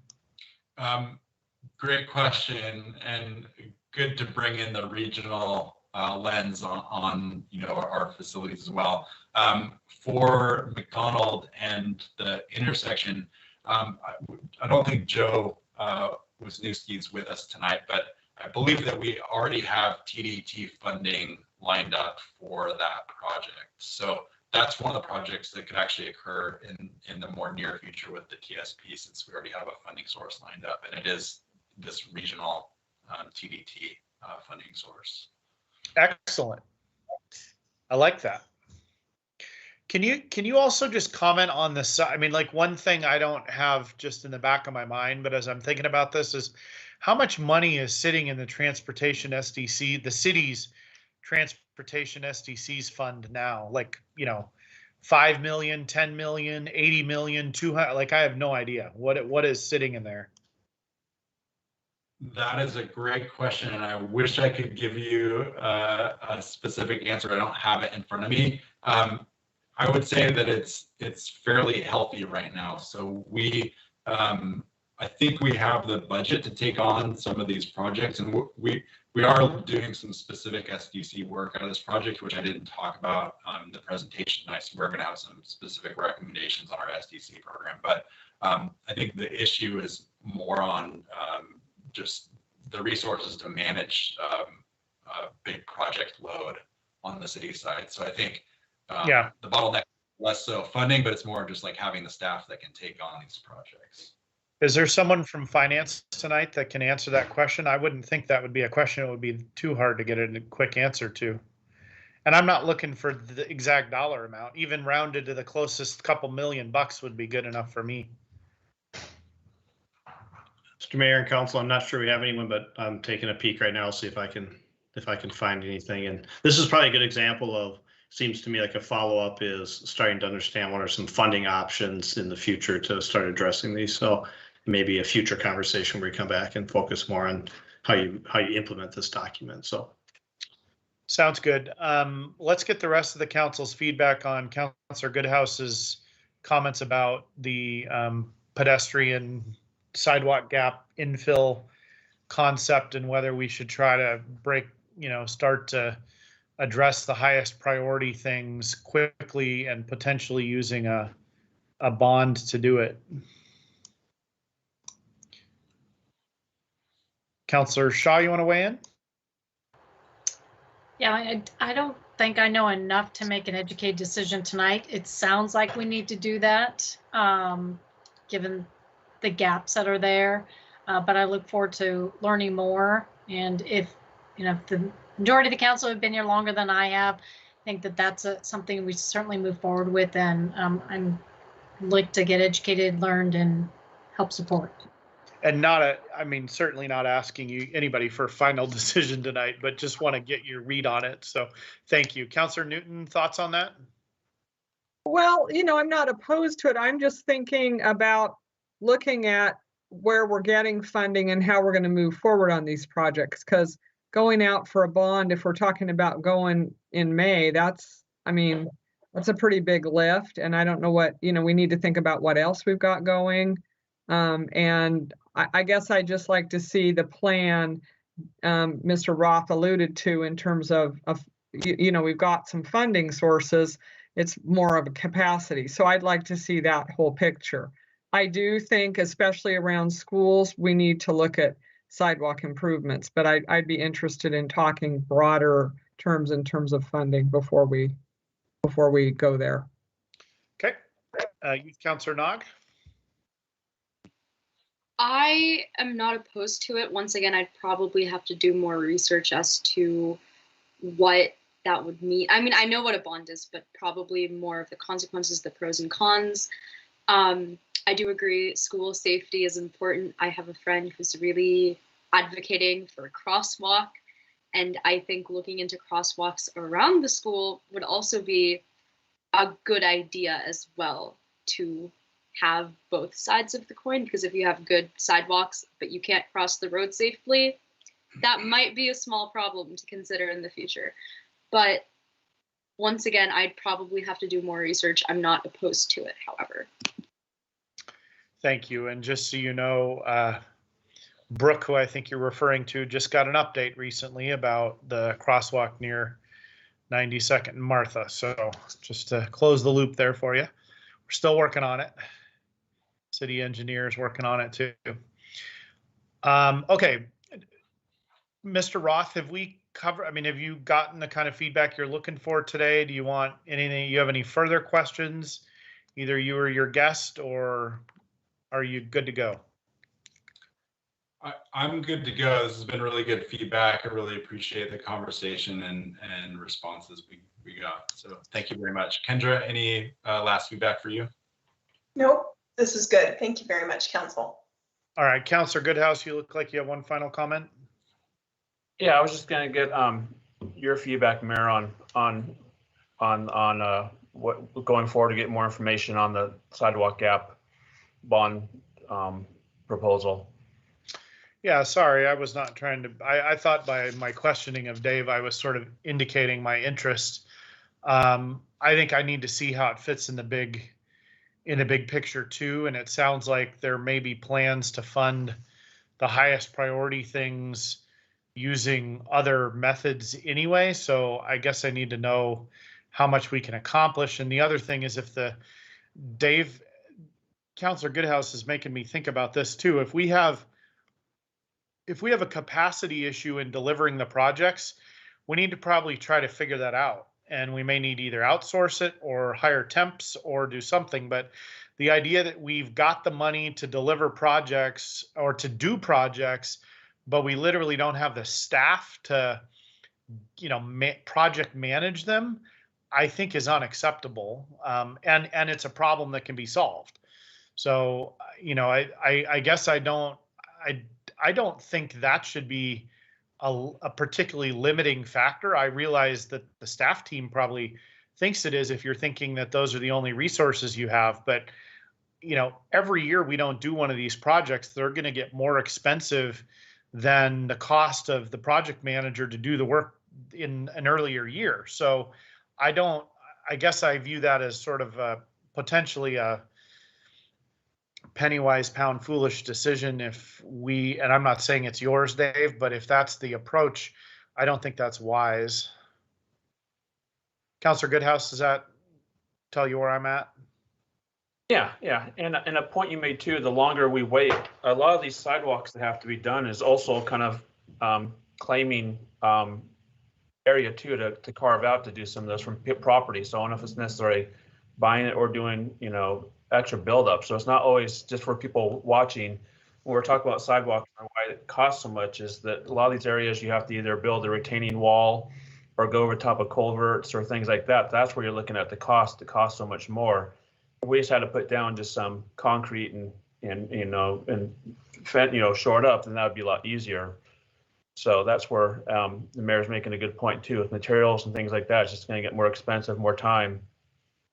Great question, and good to bring in the regional lens on our facilities as well. For McDonald and the intersection, I don't think Joe Wisniewski is with us tonight, but I believe that we already have TDT funding lined up for that project. So that's one of the projects that could actually occur in the more near future with the TSP, since we already have a funding source lined up, and it is this regional TDT funding source. Excellent. I like that. Can you also just comment on this? I mean, like, one thing I don't have just in the back of my mind, but as I'm thinking about this, is how much money is sitting in the transportation SDC, the city's transportation SDC's fund now? Like, 5 million, 10 million, 80 million, 200, like I have no idea what is sitting in there. That is a great question, and I wish I could give you a specific answer. I don't have it in front of me. I would say that it's fairly healthy right now. So I think we have the budget to take on some of these projects, and we are doing some specific SDC work out of this project, which I didn't talk about on the presentation tonight. So we're going to have some specific recommendations on our SDC program, but I think the issue is more on just the resources to manage a big project load on the city side. So I think the bottleneck less so funding, but it's more just like having the staff that can take on these projects. Is there someone from finance tonight that can answer that question? I wouldn't think that would be a question. It would be too hard to get a quick answer to. And I'm not looking for the exact dollar amount. Even rounded to the closest couple $1,000,000 would be good enough for me. Mr. Mayor and Council, I'm not sure we have anyone, but I'm taking a peek right now, see if I can find anything. And this is probably a good example of, seems to me like a follow-up is starting to understand what are some funding options in the future to start addressing these. So maybe a future conversation where we come back and focus more on how you implement this document. So sounds good. Let's get the rest of the council's feedback on Councilor Goodhouse's comments about the pedestrian sidewalk gap infill concept and whether we should try to start to address the highest priority things quickly and potentially using a bond to do it. Councilor Shaw, you want to weigh in? Yeah, I don't think I know enough to make an educated decision tonight. It sounds like we need to do that, given the gaps that are there. But I look forward to learning more. And if the majority of the council have been here longer than I have, I think that that's something we certainly move forward with. And I'm like to get educated, learned, and help support. And certainly not asking anybody for a final decision tonight, but just want to get your read on it. So thank you. Councilor Newton, thoughts on that? Well, I'm not opposed to it. I'm just thinking about looking at where we're getting funding and how we're going to move forward on these projects. Because going out for a bond, if we're talking about going in May, that's a pretty big lift. And I don't know what, we need to think about what else we've got going. And I guess I just like to see the plan Mr. Roth alluded to in terms of we've got some funding sources. It's more of a capacity. So I'd like to see that whole picture. I do think, especially around schools, we need to look at sidewalk improvements, but I'd be interested in talking broader terms in terms of funding before we go there. Okay. Youth Councilor Nog? I am not opposed to it. Once again, I'd probably have to do more research as to what that would mean. I know what a bond is, but probably more of the consequences, the pros and cons. I do agree school safety is important. I have a friend who's really advocating for a crosswalk, and I think looking into crosswalks around the school would also be a good idea as well, to have both sides of the coin, because if you have good sidewalks but you can't cross the road safely, that might be a small problem to consider in the future. But once again, I'd probably have to do more research. I'm not opposed to it, however. Thank you. And just so you know, Brooke, who I think you're referring to, just got an update recently about the crosswalk near 92nd and Martha. So just to close the loop there for you, we're still working on it. City engineers working on it too. Okay, Mr. Roth, have we covered? Have you gotten the kind of feedback you're looking for today? Do you want anything? You have any further questions? Either you or your guest, or are you good to go? I'm good to go. This has been really good feedback. I really appreciate the conversation and responses we got. So thank you very much. Kendra, any last feedback for you? Nope. This is good. Thank you very much, Council. All right, Councilor Goodhouse, you look like you have one final comment. Yeah, I was just gonna get your feedback, Mayor, on what going forward to get more information on the sidewalk gap bond proposal. Yeah, sorry, I was not trying to, I thought by my questioning of Dave, I was sort of indicating my interest. I think I need to see how it fits in the big picture too. And it sounds like there may be plans to fund the highest priority things using other methods anyway. So I guess I need to know how much we can accomplish. And the other thing is if Councilor Goodhouse is making me think about this too. If we have a capacity issue in delivering the projects, we need to probably try to figure that out. And we may need to either outsource it or hire temps or do something. But the idea that we've got the money to deliver projects or to do projects, but we literally don't have the staff to, project manage them, I think is unacceptable. And it's a problem that can be solved. So, I guess I don't think that should be a particularly limiting factor. I realize that the staff team probably thinks it is if you're thinking that those are the only resources you have. But, every year we don't do one of these projects, they're going to get more expensive than the cost of the project manager to do the work in an earlier year. So I guess I view that as sort of potentially a penny wise, pound foolish decision and I'm not saying it's yours, Dave, but if that's the approach, I don't think that's wise. Councilor Goodhouse, does that tell you where I'm at? Yeah. And a point you made too, the longer we wait, a lot of these sidewalks that have to be done is also kind of claiming area too to carve out to do some of this from property. So I don't know if it's necessarily buying it or doing, extra buildup. So it's not always just for people watching. When we're talking about sidewalks and why it costs so much is that a lot of these areas you have to either build a retaining wall or go over top of culverts or things like that. That's where you're looking at the cost. It costs so much more. We just had to put down just some concrete and shore it up, then that would be a lot easier. So that's where the mayor's making a good point too. With materials and things like that, it's just going to get more expensive, more time.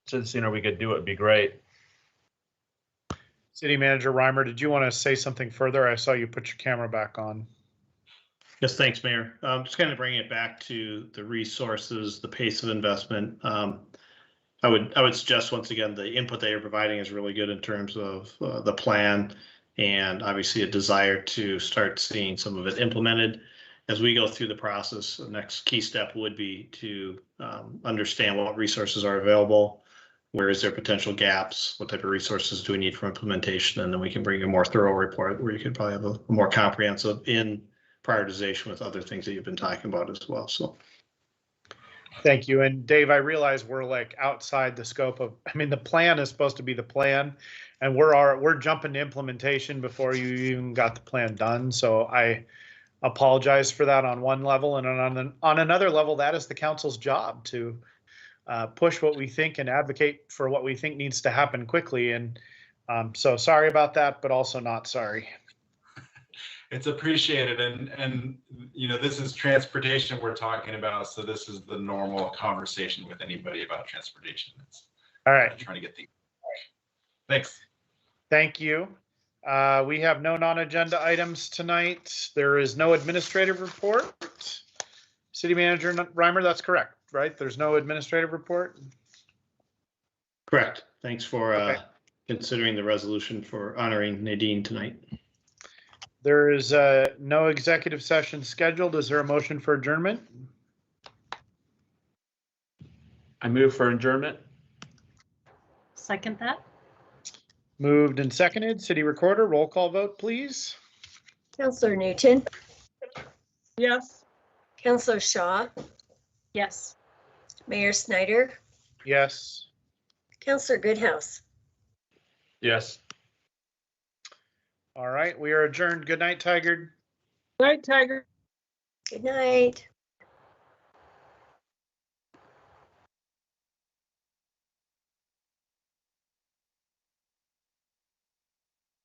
So the sooner we could do it, would be great. City Manager Reimer, did you want to say something further? I saw you put your camera back on. Yes, thanks, Mayor. Just kind of bringing it back to the resources, the pace of investment. I would suggest once again, the input that you're providing is really good in terms of the plan and obviously a desire to start seeing some of it implemented. As we go through the process, the next key step would be to understand what resources are available. Where is there potential gaps? What type of resources do we need for implementation? And then we can bring a more thorough report where you could probably have a more comprehensive in prioritization with other things that you've been talking about as well. So. Thank you. And Dave, I realize we're like outside the scope of, the plan is supposed to be the plan and we're jumping to implementation before you even got the plan done. So I apologize for that on one level, and on another level, that is the council's job to push what we think and advocate for what we think needs to happen quickly. And so sorry about that, but also not sorry. It's appreciated, and this is transportation we're talking about, so this is the normal conversation with anybody about transportation. All right. Trying to get things. Thanks. Thank you. We have no non-agenda items tonight. There is no administrative report. City Manager Reimer, that's correct, right? There's no administrative report? Correct. Thanks for considering the resolution for honoring Nadine tonight. There is no executive session scheduled. Is there a motion for adjournment? I move for adjournment. Second that. Moved and seconded. City Recorder, roll call vote, please. Councillor Newton. Yes. Councillor Shaw. Yes. Mayor Snyder. Yes. Councillor Goodhouse. Yes. All right, we are adjourned. Good night, Tigard. Good night, Tigard. Good night.